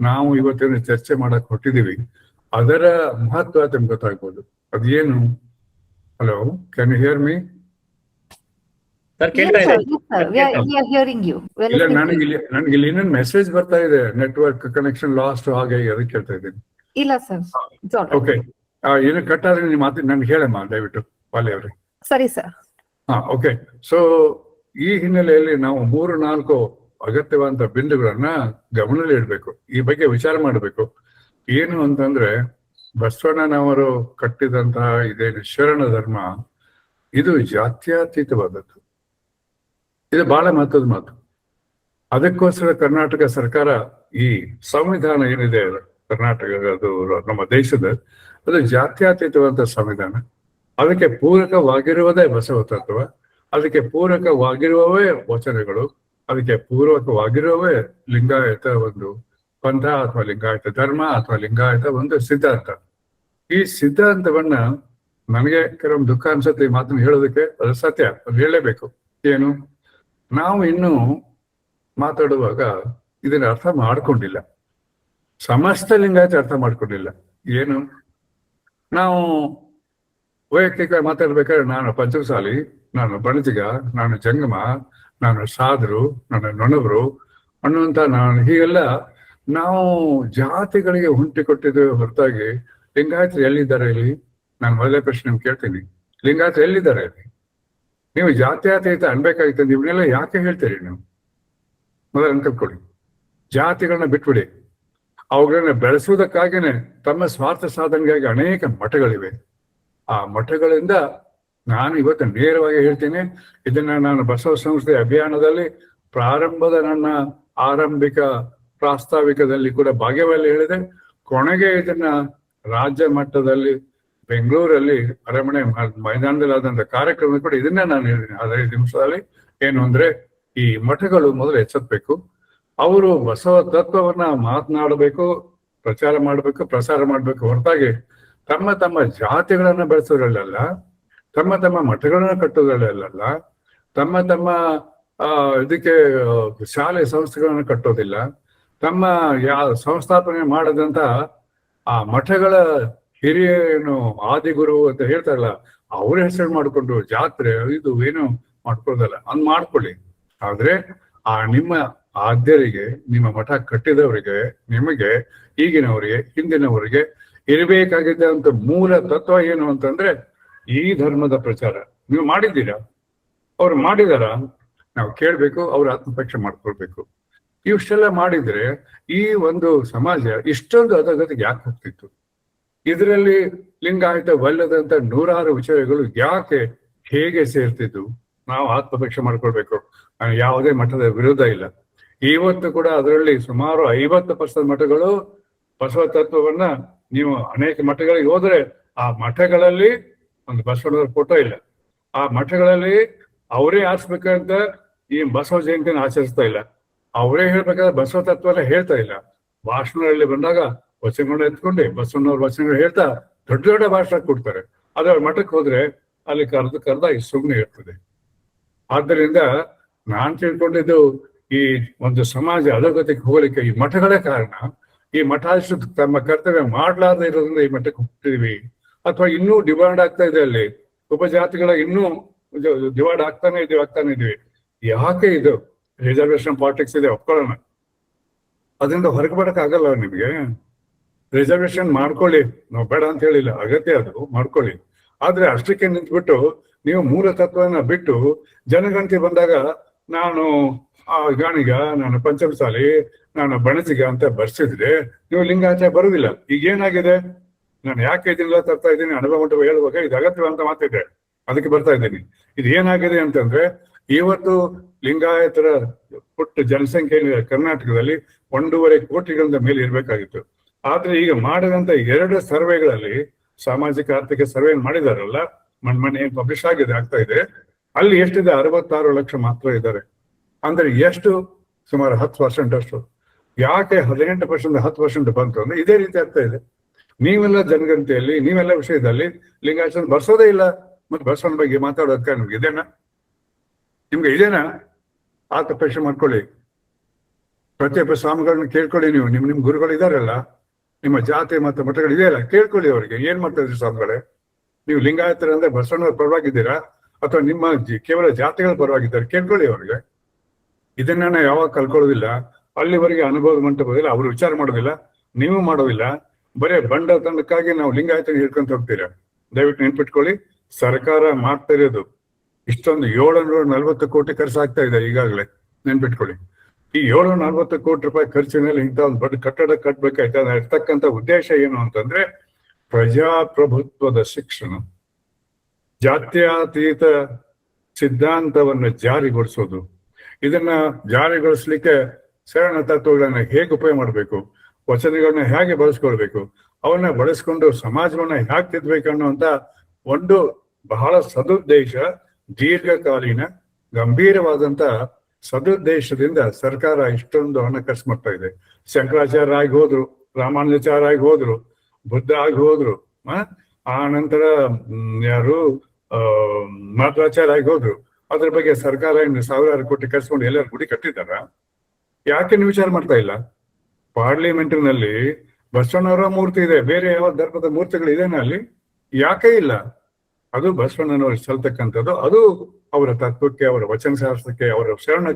ನಾವು ಇವತ್ತಿನ ಚರ್ಚೆ ಮಾಡಕ್ ಹೊಟ್ಟಿದೀವಿ ಅದರ ಮಹತ್ವ ನಿಮ್ಗೆ ಗೊತ್ತಾಗ್ಬೋದು. ಅದೇನು? Hello, can you hear me? Sir ಕೇಳ್ತಾ ಇದೆ. ಇಲ್ಲ, ನನಗೆ ಇಲ್ಲಿ ಇನ್ನೊಂದು ಮೆಸೇಜ್ ಬರ್ತಾ ಇದೆ, ನೆಟ್ವರ್ಕ್ ಕನೆಕ್ಷನ್ ಲಾಸ್ಟ್ ಹಾಗೆ, ಅದಕ್ಕೆ ಕೇಳ್ತಾ ಇದ್ದೀನಿ. ಇಲ್ಲ ಸರ್. ಓಕೆ, ಏನು ಕಟ್ ಆದ್ರೆ ನೀವು ಮಾತು ನನ್ಗೆ ಹೇಳಮ್ಮ ದಯವಿಟ್ಟು, ಪಾಲಿ ಅವ್ರಿ. ಸರಿ ಸರ್. ಓಕೆ. ಸೊ ಈ ಹಿನ್ನೆಲೆಯಲ್ಲಿ ನಾವು 3-4 ಅಗತ್ಯವಾದಂತ ಬಿಂದುಗಳನ್ನ ಗಮನದಲ್ಲಿ ಇಡ್ಬೇಕು. ಈ ಬಗ್ಗೆ ವಿಚಾರ ಮಾಡಬೇಕು. ಏನು ಅಂತಂದ್ರೆ, ಬಸವಣ್ಣನವರು ಕಟ್ಟಿದಂತಹ ಇದೇನು ಶರಣ ಧರ್ಮ, ಇದು ಜಾತ್ಯತೀತವಾದದ್ದು. ಇದು ಬಹಳ ಮಹತ್ವದ ಮಾತು. ಅದಕ್ಕೋಸ್ಕರ ಕರ್ನಾಟಕ ಸರ್ಕಾರ ಈ ಸಂವಿಧಾನ ಏನಿದೆ ಕರ್ನಾಟಕ, ಅದು ನಮ್ಮ ದೇಶದ, ಅದು ಜಾತ್ಯತೀತವಾದಂತ ಸಂವಿಧಾನ. ಅದಕ್ಕೆ ಪೂರಕವಾಗಿರುವುದೇ ಬಸವ ತತ್ವ, ಅದಕ್ಕೆ ಪೂರಕವಾಗಿರುವವೇ ವಚನಗಳು, ಅದಕ್ಕೆ ಪೂರಕವಾಗಿರುವವೇ ಲಿಂಗಾಯತ ಒಂದು ಪಂಥ ಅಥವಾ ಲಿಂಗಾಯತ ಧರ್ಮ ಅಥವಾ ಲಿಂಗಾಯತ ಒಂದು ಸಿದ್ಧಾಂತ. ಈ ಸಿದ್ಧಾಂತವನ್ನ ನನಗೆ ಕೆಲವೊಂದು ದುಃಖ ಅನ್ಸುತ್ತೆ ಈ ಮಾತನ್ನು ಹೇಳೋದಕ್ಕೆ. ಅದು ಸತ್ಯ, ಅದು ಹೇಳಲೇಬೇಕು. ಏನು, ನಾವು ಇನ್ನು ಮಾತಾಡುವಾಗ ಇದನ್ನ ಅರ್ಥ ಮಾಡ್ಕೊಂಡಿಲ್ಲ. ಸಮಸ್ತ ಲಿಂಗಾಯತ ಅರ್ಥ ಮಾಡ್ಕೊಂಡಿಲ್ಲ. ಏನು, ನಾವು ವೈಯಕ್ತಿಕ ಮಾತಾಡ್ಬೇಕಾದ್ರೆ ನಾನು ಪಂಚಮಸಾಲಿ, ನಾನು ಬಣಜಿಗ, ನಾನು ಜಂಗಮ, ನಾನು ಸಾಧರು, ನಾನು ನೊಣವರು ಅನ್ನುವಂತ ನಾನು ಹೀಗೆಲ್ಲ ನಾವು ಜಾತಿಗಳಿಗೆ ಹುಂಟಿ ಕೊಟ್ಟಿದ್ದೇವೆ ಹೊರತಾಗಿ ಲಿಂಗಾಯತರು ಎಲ್ಲಿದ್ದಾರೆ ಇಲ್ಲಿ? ನಾನು ಮೊದಲೇ ಪ್ರಶ್ನೆ ನಿಮ್ಗೆ ಕೇಳ್ತೀನಿ, ಲಿಂಗಾಯತರು ಎಲ್ಲಿದ್ದಾರೆ ಇಲ್ಲಿ? ನೀವು ಜಾತ್ಯತೀತ ಅನ್ಬೇಕಾಗಿತ್ತು, ಇವನ್ನೆಲ್ಲ ಯಾಕೆ ಹೇಳ್ತೀರಿ ನೀವು? ಮೊದಲು ಅನ್ಕೊಳ್ಕೊಡಿ. ಜಾತಿಗಳನ್ನ ಬಿಟ್ಬಿಡಿ. ಅವುಗಳನ್ನ ಬೆಳೆಸುವುದಕ್ಕಾಗಿನೇ ತಮ್ಮ ಸ್ವಾರ್ಥ ಸಾಧನೆಗಾಗಿ ಅನೇಕ ಮಠಗಳಿವೆ. ಆ ಮಠಗಳಿಂದ ನಾನು ಇವತ್ತು ನೇರವಾಗಿ ಹೇಳ್ತೀನಿ, ಇದನ್ನ ನಾನು ಬಸವ ಸಂಸ್ಥೆ ಅಭಿಯಾನದಲ್ಲಿ ಪ್ರಾರಂಭದ ನನ್ನ ಆರಂಭಿಕ ಪ್ರಾಸ್ತಾವಿಕದಲ್ಲಿ ಕೂಡ ಭಾಗ್ಯವಾಗಿ ಹೇಳಿದೆ. ಕೊನೆಗೆ ಇದನ್ನ ರಾಜ್ಯ ಮಟ್ಟದಲ್ಲಿ ಬೆಂಗಳೂರಲ್ಲಿ ಅರಮನೆ ಮೈದಾನದಲ್ಲಿ ಆದಂತ ಕಾರ್ಯಕ್ರಮ ಕೂಡ ಇದನ್ನೇ ನಾನು ಹೇಳಿದ್ದೀನಿ 15 ನಿಮಿಷದಲ್ಲಿ. ಏನು ಅಂದ್ರೆ, ಈ ಮಠಗಳು ಮೊದಲು ಎಚ್ಚೆತ್ಬೇಕು. ಅವರು ಬಸವ ತತ್ವವನ್ನ ಮಾತನಾಡಬೇಕು, ಪ್ರಚಾರ ಮಾಡ್ಬೇಕು, ಪ್ರಸಾರ ಮಾಡ್ಬೇಕು ಹೊರತಾಗಿ ತಮ್ಮ ತಮ್ಮ ಜಾತಿಗಳನ್ನ ಬೆಳೆಸೋದ್ರಲ್ಲ, ತಮ್ಮ ತಮ್ಮ ಮಠಗಳನ್ನ ಕಟ್ಟೋದ್ರಲ್ಲ, ತಮ್ಮ ತಮ್ಮ ಇದಕ್ಕೆ ಶಾಲೆ ಸಂಸ್ಥೆಗಳನ್ನ ಕಟ್ಟೋದಿಲ್ಲ, ತಮ್ಮ ಸಂಸ್ಥಾಪನೆ ಮಾಡದಂತ ಆ ಮಠಗಳ ಹಿರಿಯೇನು ಆದಿಗುರು ಅಂತ ಹೇಳ್ತಾರಲ್ಲ, ಅವ್ರ ಹೆಸರು ಮಾಡಿಕೊಂಡು ಜಾತ್ರೆ ಇದು ಏನು ಮಾಡ್ಕೊಳ್ಳೋದಲ್ಲ, ಮಾಡ್ಕೊಳ್ಳಿ. ಆದ್ರೆ ಆ ನಿಮ್ಮ ಆದ್ಯರಿಗೆ, ನಿಮ್ಮ ಮಠ ಕಟ್ಟಿದವರಿಗೆ, ನಿಮಗೆ, ಈಗಿನವರಿಗೆ, ಹಿಂದಿನವರಿಗೆ ಇರಬೇಕಾಗಿದ್ದಂತ ಮೂಲ ತತ್ವ ಏನು ಅಂತಂದ್ರೆ ಈ ಧರ್ಮದ ಪ್ರಚಾರ. ನೀವು ಮಾಡಿದ್ದೀರಾ? ಅವ್ರು ಮಾಡಿದಾರ? ನಾವು ಕೇಳ್ಬೇಕು, ಅವ್ರ ಆತ್ಮಪರೀಕ್ಷೆ ಮಾಡ್ಕೊಳ್ಬೇಕು. ಇಷ್ಟೆಲ್ಲ ಮಾಡಿದ್ರೆ ಈ ಒಂದು ಸಮಾಜ ಇಷ್ಟೊಂದು ಅಧೋಗತಿಗೆ ಯಾಕೆ ಹೋಗ್ತಿತ್ತು? ಇದರಲ್ಲಿ ಲಿಂಗಾಯತವಲ್ಲದಂತ ನೂರಾರು ವಿಷಯಗಳು ಯಾಕೆ ಹೇಗೆ ಸೇರ್ತಿದ್ದು? ನಾವು ಆತ್ಮಪರೀಕ್ಷೆ ಮಾಡ್ಕೊಳ್ಬೇಕು. ಯಾವುದೇ ಮಠದ ವಿರೋಧ ಇಲ್ಲ. ಇವತ್ತು ಕೂಡ ಅದರಲ್ಲಿ ಸುಮಾರು 50% ಮಠಗಳು ಬಸವ ತತ್ವವನ್ನ, ನೀವು ಅನೇಕ ಮಠಗಳಿಗೆ ಹೋದ್ರೆ ಆ ಮಠಗಳಲ್ಲಿ ಒಂದು ಬಸವಣ್ಣವ್ರ ಫೋಟೋ ಇಲ್ಲ. ಆ ಮಠಗಳಲ್ಲಿ ಅವರೇ ಆರಿಸ್ಬೇಕಂತ ಈ ಬಸವ ಜಯಂತಿನ ಆಚರಿಸ್ತಾ ಇಲ್ಲ. ಅವರೇ ಹೇಳ್ಬೇಕಾದ್ರೆ ಬಸವ ತತ್ವನ ಹೇಳ್ತಾ ಇಲ್ಲ. ಭಾಷಣಗಳಲ್ಲಿ ಬಂದಾಗ ವಚನಗಳನ್ನ ಎತ್ಕೊಂಡೆ ಬಸವಣ್ಣವ್ರ ವಚನಗಳು ಹೇಳ್ತಾ ದೊಡ್ಡ ದೊಡ್ಡ ಭಾಷಣ ಕೊಡ್ತಾರೆ. ಅದ್ರ ಮಠಕ್ಕೆ ಹೋದ್ರೆ ಅಲ್ಲಿ ಕರ್ದ ಈ ಸುಮ್ಮನೆ ಇರ್ತದೆ. ಆದ್ದರಿಂದ ನಾನ್ ತಿಳ್ಕೊಂಡಿದ್ದು ಈ ಒಂದು ಸಮಾಜ ಅಧೋಗತಿಗೆ ಹೋಗ್ಲಿಕ್ಕೆ ಈ ಮಠಗಳೇ ಕಾರಣ. ಈ ಮಠಾಧೀಶರು ತಮ್ಮ ಕರ್ತವ್ಯ ಮಾಡ್ಲಾರ್ದೆ ಇರೋದ್ರಿಂದ ಈ ಮಠಕ್ಕೆ ಹೋಗ್ತಿದೀವಿ. ಅಥವಾ ಇನ್ನೂ ಡಿವೈಡ್ ಆಗ್ತಾ ಇದೆ, ಅಲ್ಲಿ ಉಪಜಾತಿಗಳ ಇನ್ನೂ ಡಿವೈಡ್ ಆಗ್ತಾನೆ ಇದೀವಿ. ಯಾಕೆ ಇದು ರಿಸರ್ವೇಶನ್ ಪಾಲಿಟಿಕ್ಸ್ ಇದೆ, ಒಪ್ಕೊಳ್ಳೋಣ. ಅದರಿಂದ ಹೊರಗೆ ಬರಕ್ ಆಗಲ್ಲ ನಿಮ್ಗೆ. ರಿಸರ್ವೇಶನ್ ಮಾಡ್ಕೊಳ್ಳಿ, ನಾವು ಬೇಡ ಅಂತ ಹೇಳಿಲ್ಲ, ಅಗತ್ಯ ಅದು ಮಾಡ್ಕೊಳ್ಳಿ. ಆದ್ರೆ ಅಷ್ಟಕ್ಕೆ ನಿಂತ್ಬಿಟ್ಟು ನೀವು ಮೂಲ ತತ್ವನ ಬಿಟ್ಟು ಜನಗಣತಿ ಬಂದಾಗ ನಾನು ಗಾಣಿಗ, ನಾನು ಪಂಚಮಸಾಲಿ, ನಾನು ಬಣಜಿಗ ಅಂತ ಬರ್ಸಿದ್ರೆ ನೀವು ಲಿಂಗಾಯತ ಬರುದಿಲ್ಲ. ಈಗ ಏನಾಗಿದೆ? ನಾನು ಯಾಕೆ ಇದನ್ನೆಲ್ಲ ತರ್ತಾ ಇದ್ದೀನಿ, ಅನುಭವ ಮಂಟಪ ಹೇಳುವಾಗ ಇದು ಅಗತ್ಯ ಅಂತ ಮಾತಿದೆ, ಅದಕ್ಕೆ ಬರ್ತಾ ಇದ್ದೀನಿ. ಇದು ಏನಾಗಿದೆ ಅಂತಂದ್ರೆ, ಇವತ್ತು ಲಿಂಗಾಯತರ ಪುಟ್ಟ ಜನಸಂಖ್ಯೆ ಕರ್ನಾಟಕದಲ್ಲಿ 1.5 ಕೋಟಿಗಳಿಂದ ಮೇಲೆ ಇರ್ಬೇಕಾಗಿತ್ತು. ಆದ್ರೆ ಈಗ ಮಾಡಿದಂತ 2 ಸರ್ವೆಗಳಲ್ಲಿ, ಸಾಮಾಜಿಕ ಆರ್ಥಿಕ ಸರ್ವೆ ಮಾಡಿದಾರಲ್ಲ, ಮೊನ್ನೆ ಏನ್ ಪಬ್ಲಿಷ್ ಆಗ್ತಾ ಇದೆ, ಅಲ್ಲಿ ಎಷ್ಟಿದೆ? 66 ಲಕ್ಷ ಮಾತ್ರ ಇದ್ದಾರೆ. ಅಂದ್ರೆ ಎಷ್ಟು? ಸುಮಾರು 10% ಅಷ್ಟು. ಯಾಕೆ 18% 10% ಬಂತು ಅಂದ್ರೆ ಇದೇ ರೀತಿ ಆಗ್ತಾ ಇದೆ. ನೀವೆಲ್ಲ ಜನಗಣತಿಯಲ್ಲಿ, ನೀವೆಲ್ಲ ವಿಷಯದಲ್ಲಿ ಲಿಂಗಾಯತ ಬರ್ಸೋದೇ ಇಲ್ಲ. ಮತ್ತೆ ಬಸವನ ಬಗ್ಗೆ ಮಾತಾಡೋದಕ್ಕೆ ನಿಮ್ಗೆ ಇದೇನಾ? ಆತ್ಮಪರೀಕ್ಷೆ ಮಾಡ್ಕೊಳ್ಳಿ. ಪ್ರತಿಯೊಬ್ಬ ಸ್ವಾಮಿಗಳನ್ನ ಕೇಳ್ಕೊಳ್ಳಿ. ನೀವು ನಿಮ್ ಗುರುಗಳು ಇದಾರಲ್ಲ, ನಿಮ್ಮ ಜಾತಿ ಮತ್ತು ಮಠಗಳು ಇದೆಯಲ್ಲ, ಕೇಳ್ಕೊಳ್ಳಿ ಅವ್ರಿಗೆ. ಏನ್ ಮಾಡ್ತಾ ಇದ್ರಿ ಸ್ವಾಮಿಗಳೇ? ನೀವು ಲಿಂಗಾಯತರ ಅಂದ್ರೆ ಬಸವಣ್ಣವ್ರ ಪರವಾಗಿದ್ದೀರಾ ಅಥವಾ ನಿಮ್ಮ ಕೇವಲ ಜಾತಿಗಳ ಪರವಾಗಿದ್ದಾರೆ? ಕೇಳ್ಕೊಳ್ಳಿ ಅವ್ರಿಗೆ. ಇದನ್ನ ನಾವು ಯಾವಾಗ ಕಲ್ಕೊಳ್ಳೋದಿಲ್ಲ. ಅಲ್ಲಿವರೆಗೆ ಅನುಭವದ ಮಂಟಪದಲ್ಲಿ ಅವರು ವಿಚಾರ ಮಾಡೋದಿಲ್ಲ, ನೀವು ಮಾಡೋದಿಲ್ಲ. ಬರೇ ಬಂಡ ತಂಡಕ್ಕಾಗಿ ನಾವು ಲಿಂಗಾಯತ ಹಿಡ್ಕೊಂತ ಹೋಗ್ತೀರಾ. ದಯವಿಟ್ಟು ನೆನ್ಪಿಟ್ಕೊಳ್ಳಿ, ಸರ್ಕಾರ ಮಾಡ್ತಾ ಇರೋದು ಇಷ್ಟೊಂದು 740 ಕೋಟಿ ಖರ್ಚಾಗ್ತಾ ಇದೆ ಈಗಾಗಲೇ. ನೆನ್ಪಿಟ್ಕೊಳ್ಳಿ, ಈ 740 ಕೋಟಿ ರೂಪಾಯಿ ಖರ್ಚಿನಲ್ಲಿ ಇಂಥ ಒಂದು ದೊಡ್ಡ ಕಟ್ಟಡ ಕಟ್ಬೇಕಾಯ್ತು. ಅದ್ರ ಇರ್ತಕ್ಕಂಥ ಉದ್ದೇಶ ಏನು ಅಂತಂದ್ರೆ ಪ್ರಜಾಪ್ರಭುತ್ವದ ಶಿಕ್ಷಣ, ಜಾತ್ಯತೀತ ಸಿದ್ಧಾಂತವನ್ನು ಜಾರಿಗೊಳಿಸೋದು. ಇದನ್ನ ಜಾರಿಗೊಳಿಸ್ಲಿಕ್ಕೆ ಶರಣ ತತ್ವಗಳನ್ನ ಹೇಗೆ ಉಪಯೋಗ ಮಾಡಬೇಕು, ವಚನಗಳನ್ನ ಹೇಗೆ ಬಳಸ್ಕೊಳ್ಬೇಕು, ಅವನ್ನ ಬಳಸ್ಕೊಂಡು ಸಮಾಜವನ್ನ ಹೇಗೆ ತಿದ್ದಬೇಕು ಅನ್ನುವಂತ ಒಂದು ಬಹಳ ಸದುದ್ದೇಶ, ದೀರ್ಘಕಾಲೀನ ಗಂಭೀರವಾದಂತ ಸದುದ್ದೇಶದಿಂದ ಸರ್ಕಾರ ಇಷ್ಟೊಂದು ಹಣ ಖರ್ಚು ಮಾಡ್ತಾ ಇದೆ. ಶಂಕರಾಚಾರ್ಯ ಆಗಿ ಹೋದ್ರು, ರಾಮಾನುಜಾಚಾರ್ಯ ಆಗಿ ಹೋದ್ರು, ಬುದ್ಧ ಆಗಿ ಹೋದ್ರು, ಆ ನಂತರ ಯಾರು ಮಾಧ್ವಾಚಾರ್ಯ ಆಗಿ ಹೋದ್ರು. ಅದ್ರ ಬಗ್ಗೆ ಸರ್ಕಾರ 1000 ಕೋಟಿ ಖರ್ಚುಕೊಂಡು ಎಲ್ಲರೂ ಗುಡಿ ಕಟ್ಟಿದಾರ? ಯಾಕೆ ನೀವು ವಿಚಾರ ಮಾಡ್ತಾ ಇಲ್ಲ? ಪಾರ್ಲಿಮೆಂಟಿನಲ್ಲಿ ಬಸವಣ್ಣವರ ಮೂರ್ತಿ ಇದೆ, ಬೇರೆ ಯಾವ ಧರ್ಮದ ಮೂರ್ತಿಗಳು ಇದೇನಾ ಅಲ್ಲಿ? ಯಾಕೆ ಇಲ್ಲ? ಅದು ಬಸವಣ್ಣನವರು ಸಲ್ತಕ್ಕಂಥದ್ದು. ಅದು ಅವರ ತತ್ವಕ್ಕೆ, ಅವರ ವಚನ ಶಾಸ್ತ್ರಕ್ಕೆ, ಅವರ ಶರಣ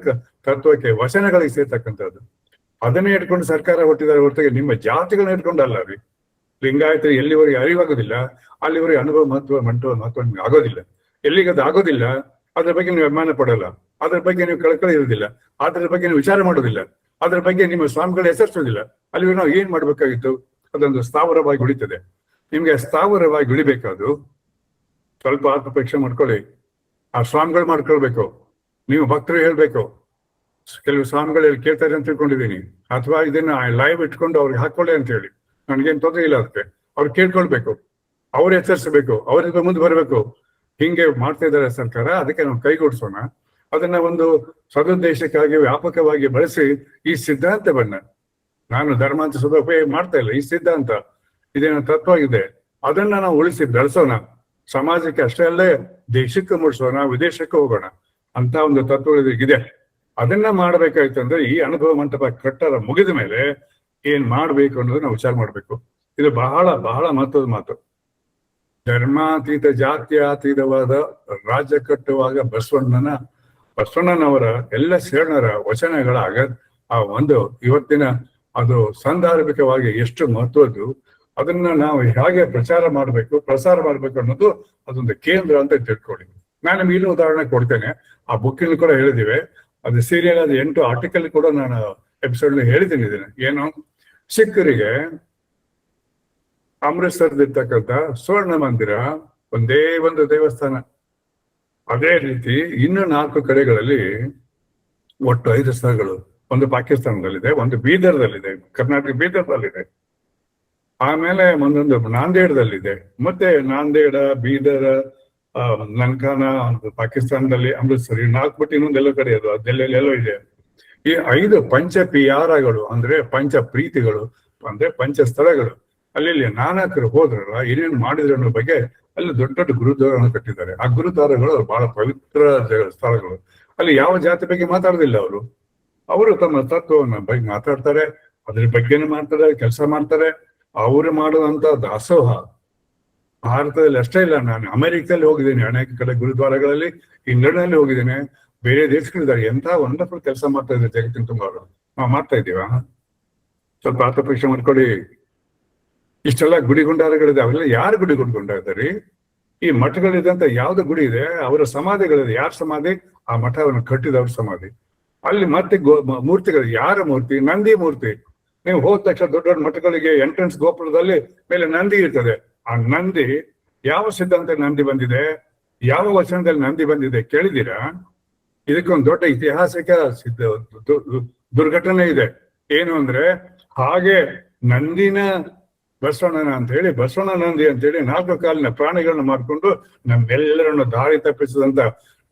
ತತ್ವಕ್ಕೆ, ವಚನಗಳಿಗೆ ಸೇರ್ತಕ್ಕಂಥದ್ದು. ಅದನ್ನೇ ಇಟ್ಕೊಂಡು ಸರ್ಕಾರ ಹೊಟ್ಟಿದ್ದಾರೆ ಹೊರತಾಗಿ ನಿಮ್ಮ ಜಾತಿಗಳನ್ನ ಇಟ್ಕೊಂಡಲ್ಲ ರೀ. ಲಿಂಗಾಯತ ಎಲ್ಲಿವರೆಗೆ ಅರಿವಾಗೋದಿಲ್ಲ ಅಲ್ಲಿವರೆಗೆ ಅನುಭವ ಮಹತ್ವ ನಿಮ್ಗೆ ಆಗೋದಿಲ್ಲ. ಎಲ್ಲಿಗೆ ಅದು ಆಗೋದಿಲ್ಲ ಅದ್ರ ಬಗ್ಗೆ ನೀವು ಅಭಿಮಾನ ಪಡೋಲ್ಲ, ಅದ್ರ ಬಗ್ಗೆ ನೀವು ಕಳಕಳಿ ಇರೋದಿಲ್ಲ, ಅದ್ರ ಬಗ್ಗೆ ನೀವು ವಿಚಾರ ಮಾಡೋದಿಲ್ಲ, ಅದ್ರ ಬಗ್ಗೆ ನಿಮ್ಮ ಸ್ವಾಮಿಗಳು ಹೆಸರಿಸೋದಿಲ್ಲ. ಅಲ್ಲಿ ನಾವು ಏನ್ ಮಾಡ್ಬೇಕಾಗಿತ್ತು? ಅದೊಂದು ಸ್ಥಾವರವಾಗಿ ಉಳಿತದೆ. ನಿಮ್ಗೆ ಸ್ಥಾವರವಾಗಿ ಉಳಿಬೇಕಾದ್ರು ಸ್ವಲ್ಪ ಆತ್ಮಪರೀಕ್ಷೆ ಮಾಡ್ಕೊಳ್ಳಿ. ಆ ಸ್ವಾಮಿಗಳು ಮಾಡ್ಕೊಳ್ಬೇಕು. ನೀವು ಭಕ್ತರು ಹೇಳ್ಬೇಕು, ಕೆಲವು ಸ್ವಾಮಿಗಳು ಕೇಳ್ತಾರೆ ಅಂತ ತಿಳ್ಕೊಂಡಿದ್ದೀನಿ, ಅಥವಾ ಇದನ್ನ ಲೈವ್ ಇಟ್ಕೊಂಡು ಅವ್ರಿಗೆ ಹಾಕೊಳ್ಳಿ ಅಂತ ಹೇಳಿ. ನನ್ಗೇನ್ ತೊಂದರೆ ಇಲ್ಲ ಅದಕ್ಕೆ. ಅವ್ರು ಕೇಳ್ಕೊಳ್ಬೇಕು, ಅವ್ರು ಎಚ್ಚರಿಸಬೇಕು, ಅವ್ರಿಗೆ ಮುಂದೆ ಬರಬೇಕು. ಹಿಂಗೆ ಮಾಡ್ತಾ ಇದ್ದಾರೆ ಸರ್ಕಾರ, ಅದಕ್ಕೆ ನಾವು ಕೈಗೂಡಿಸೋಣ. ಅದನ್ನ ಒಂದು ಸದುದ್ದೇಶಕ್ಕಾಗಿ ವ್ಯಾಪಕವಾಗಿ ಬಳಸಿ ಈ ಸಿದ್ಧಾಂತವನ್ನ, ನಾನು ಧರ್ಮ ಅಂತ ಸದುಪಯೋಗ ಮಾಡ್ತಾ ಇಲ್ಲ, ಈ ಸಿದ್ಧಾಂತ ಇದೇನೋ ತತ್ವ ಇದೆ, ಅದನ್ನ ನಾವು ಉಳಿಸಿ ಬೆಳೆಸೋಣ. ಸಮಾಜಕ್ಕೆ ಅಷ್ಟೇ ಅಲ್ಲೇ ದೇಶಕ್ಕೆ ಮೂಡಿಸೋಣ, ವಿದೇಶಕ್ಕೆ ಹೋಗೋಣ ಅಂತ ಒಂದು ತತ್ವ ಇದೆ. ಅದನ್ನ ಮಾಡ್ಬೇಕಾಯ್ತು ಅಂದ್ರೆ ಈ ಅನುಭವ ಮಂಟಪ ಕಟ್ಟಡ ಮುಗಿದ ಮೇಲೆ ಏನ್ ಮಾಡ್ಬೇಕು ಅನ್ನೋದು ನಾವು ವಿಚಾರ ಮಾಡ್ಬೇಕು. ಇದು ಬಹಳ ಬಹಳ ಮಹತ್ವದ ಮಾತು. ಧರ್ಮಾತೀತ ಜಾತ್ಯಾತೀತವಾದ ರಾಜ್ಯ ಕಟ್ಟುವಾಗ ಬಸವಣ್ಣನವರ ಎಲ್ಲ ಶರಣರ ವಚನಗಳ ಆ ಒಂದು ಇವತ್ತಿನ ಅದು ಸಾಂದರ್ಭಿಕವಾಗಿ ಎಷ್ಟು ಮಹತ್ವದ್ದು, ಅದನ್ನ ನಾವು ಹೇಗೆ ಪ್ರಚಾರ ಮಾಡಬೇಕು, ಪ್ರಸಾರ ಮಾಡಬೇಕು ಅನ್ನೋದು ಅದೊಂದು ಕೇಂದ್ರ ಅಂತ ತಿಳ್ಕೊಳ್ಳಿ. ನಾನು ನಿಮ್ಗೆ ಇನ್ನೂ ಉದಾಹರಣೆ ಕೊಡ್ತೇನೆ. ಆ ಬುಕ್ಕಿನ ಕೂಡ ಹೇಳಿದಿವೆ, ಅದು ಸೀರಿಯಲ್ ಅದು 8 ಆರ್ಟಿಕಲ್ ಕೂಡ ನಾನು ಎಪಿಸೋಡ್ ಹೇಳಿದ್ದೀನಿ ಇದನ್ನ. ಏನು, ಸಿಖ್ಖರಿಗೆ ಅಮೃತ್ಸರದಿರ್ತಕ್ಕಂಥ ಸ್ವರ್ಣ ಮಂದಿರ ಒಂದೇ ಒಂದು ದೇವಸ್ಥಾನ. ಅದೇ ರೀತಿ ಇನ್ನು 4 ಕಡೆಗಳಲ್ಲಿ ಒಟ್ಟು 5 ಸ್ಥಳಗಳು. ಒಂದು ಪಾಕಿಸ್ತಾನದಲ್ಲಿದೆ, ಒಂದು ಬೀದರ್ದಲ್ಲಿದೆ, ಕರ್ನಾಟಕ ಬೀದರ್ದಲ್ಲಿದೆ, ಆಮೇಲೆ ಒಂದೊಂದು ನಾಂದೇಡದಲ್ಲಿದೆ, ಮತ್ತೆ ನಾಂದೇಡ, ಬೀದರ್, ನನ್ಕಾನ ಪಾಕಿಸ್ತಾನದಲ್ಲಿ, ಅಮೃತ್ಸರ್ 4 ಬಿಟ್ಟು ಇನ್ನೊಂದೆಲ್ಲ ಕಡೆ ಅದು ಅದೆಲ್ಲೆಲ್ಲೋ ಇದೆ. ಈ 5 ಪಂಚ ಪಿಯಾರಗಳು ಅಂದ್ರೆ ಪಂಚ ಪ್ರೀತಿಗಳು ಅಂದ್ರೆ ಪಂಚ ಸ್ಥಳಗಳು. ಅಲ್ಲಿ ನಾನಕರು ಹೋದ್ರಲ್ಲ, ಏನೇನು ಮಾಡಿದ್ರು ಅನ್ನೋ ಬಗ್ಗೆ ಅಲ್ಲಿ ದೊಡ್ಡ ದೊಡ್ಡ ಗುರುದ್ವಾರಗಳನ್ನು ಕಟ್ಟಿದ್ದಾರೆ. ಆ ಗುರುದ್ವಾರಗಳು ಬಹಳ ಪವಿತ್ರ ಸ್ಥಳಗಳು. ಅಲ್ಲಿ ಯಾವ ಜಾತಿ ಬಗ್ಗೆ ಮಾತಾಡೋದಿಲ್ಲ ಅವರು ತಮ್ಮ ತತ್ವವನ್ನ ಬಗ್ಗೆ ಮಾತಾಡ್ತಾರೆ, ಅದ್ರ ಬಗ್ಗೆನೇ ಮಾಡ್ತಾರೆ, ಕೆಲಸ ಮಾಡ್ತಾರೆ. ಅವರು ಮಾಡುವಂತ ದಾಸೋಹ ಭಾರತದಲ್ಲಿ ಅಷ್ಟೇ ಇಲ್ಲ, ನಾನು ಅಮೆರಿಕದಲ್ಲಿ ಹೋಗಿದ್ದೀನಿ ಅನೇಕ ಕಡೆ ಗುರುದ್ವಾರಗಳಲ್ಲಿ, ಇಂಗ್ಲೆಂಡ್ನಲ್ಲಿ ಹೋಗಿದ್ದೇನೆ, ಬೇರೆ ದೇಶಗಳಿದ್ದಾರೆ. ಎಂತ ವಂಡರ್ಫುಲ್ ಕೆಲಸ ಮಾಡ್ತಾ ಇದ್ದಾರೆ ಜಗತ್ತಿನ ತುಂಬ. ನಾವು ಮಾಡ್ತಾ ಇದ್ದೀವ? ಸ್ವಲ್ಪ ಆತ್ಮಪರೀಕ್ಷೆ ಮಾಡ್ಕೊಳ್ಳಿ. ಇಷ್ಟೆಲ್ಲ ಗುಡಿ ಗುಂಡಾರಗಳಿದೆ, ಅವೆಲ್ಲ ಯಾರು ಗುಡಿ ಗುಂಡಾರ ಇದ್ದಾರೆ? ಈ ಮಠಗಳಿದಂತ ಯಾವ್ದು ಗುಡಿ ಇದೆ, ಅವರ ಸಮಾಧಿಗಳಿದೆ. ಯಾರ ಸಮಾಧಿ? ಆ ಮಠವನ್ನು ಕಟ್ಟಿದವ್ರ ಸಮಾಧಿ. ಅಲ್ಲಿ ಮತ್ತೆ ಮೂರ್ತಿಗಳು, ಯಾರ ಮೂರ್ತಿ? ನಂದಿ ಮೂರ್ತಿ. ನೀವು ಹೋದ ತಕ್ಷಣ ದೊಡ್ಡ ದೊಡ್ಡ ಮಠಗಳಿಗೆ ಎಂಟ್ರೆನ್ಸ್ ಗೋಪುರದಲ್ಲಿ ಮೇಲೆ ನಂದಿ ಇರ್ತದೆ. ಆ ನಂದಿ ಯಾವ ಸಿದ್ಧಾಂತ ನಂದಿ ಬಂದಿದೆ, ಯಾವ ವಚನದಲ್ಲಿ ನಂದಿ ಬಂದಿದೆ ಕೇಳಿದ್ದೀರಾ? ಇದಕ್ಕೊಂದು ದೊಡ್ಡ ಐತಿಹಾಸಿಕ ದುರ್ಘಟನೆ ಇದೆ. ಏನು ಅಂದ್ರೆ, ಹಾಗೆ ನಂದಿನ ಬಸವಣ್ಣನ ಅಂತ ಹೇಳಿ, ಬಸವಣ್ಣ ನಂದಿ ಅಂತ ಹೇಳಿ 4 ಕಾಲಿನ ಪ್ರಾಣಿಗಳನ್ನ ಮಾಡ್ಕೊಂಡು ನಮ್ಮೆಲ್ಲರನ್ನು ದಾರಿ ತಪ್ಪಿಸಿದಂತ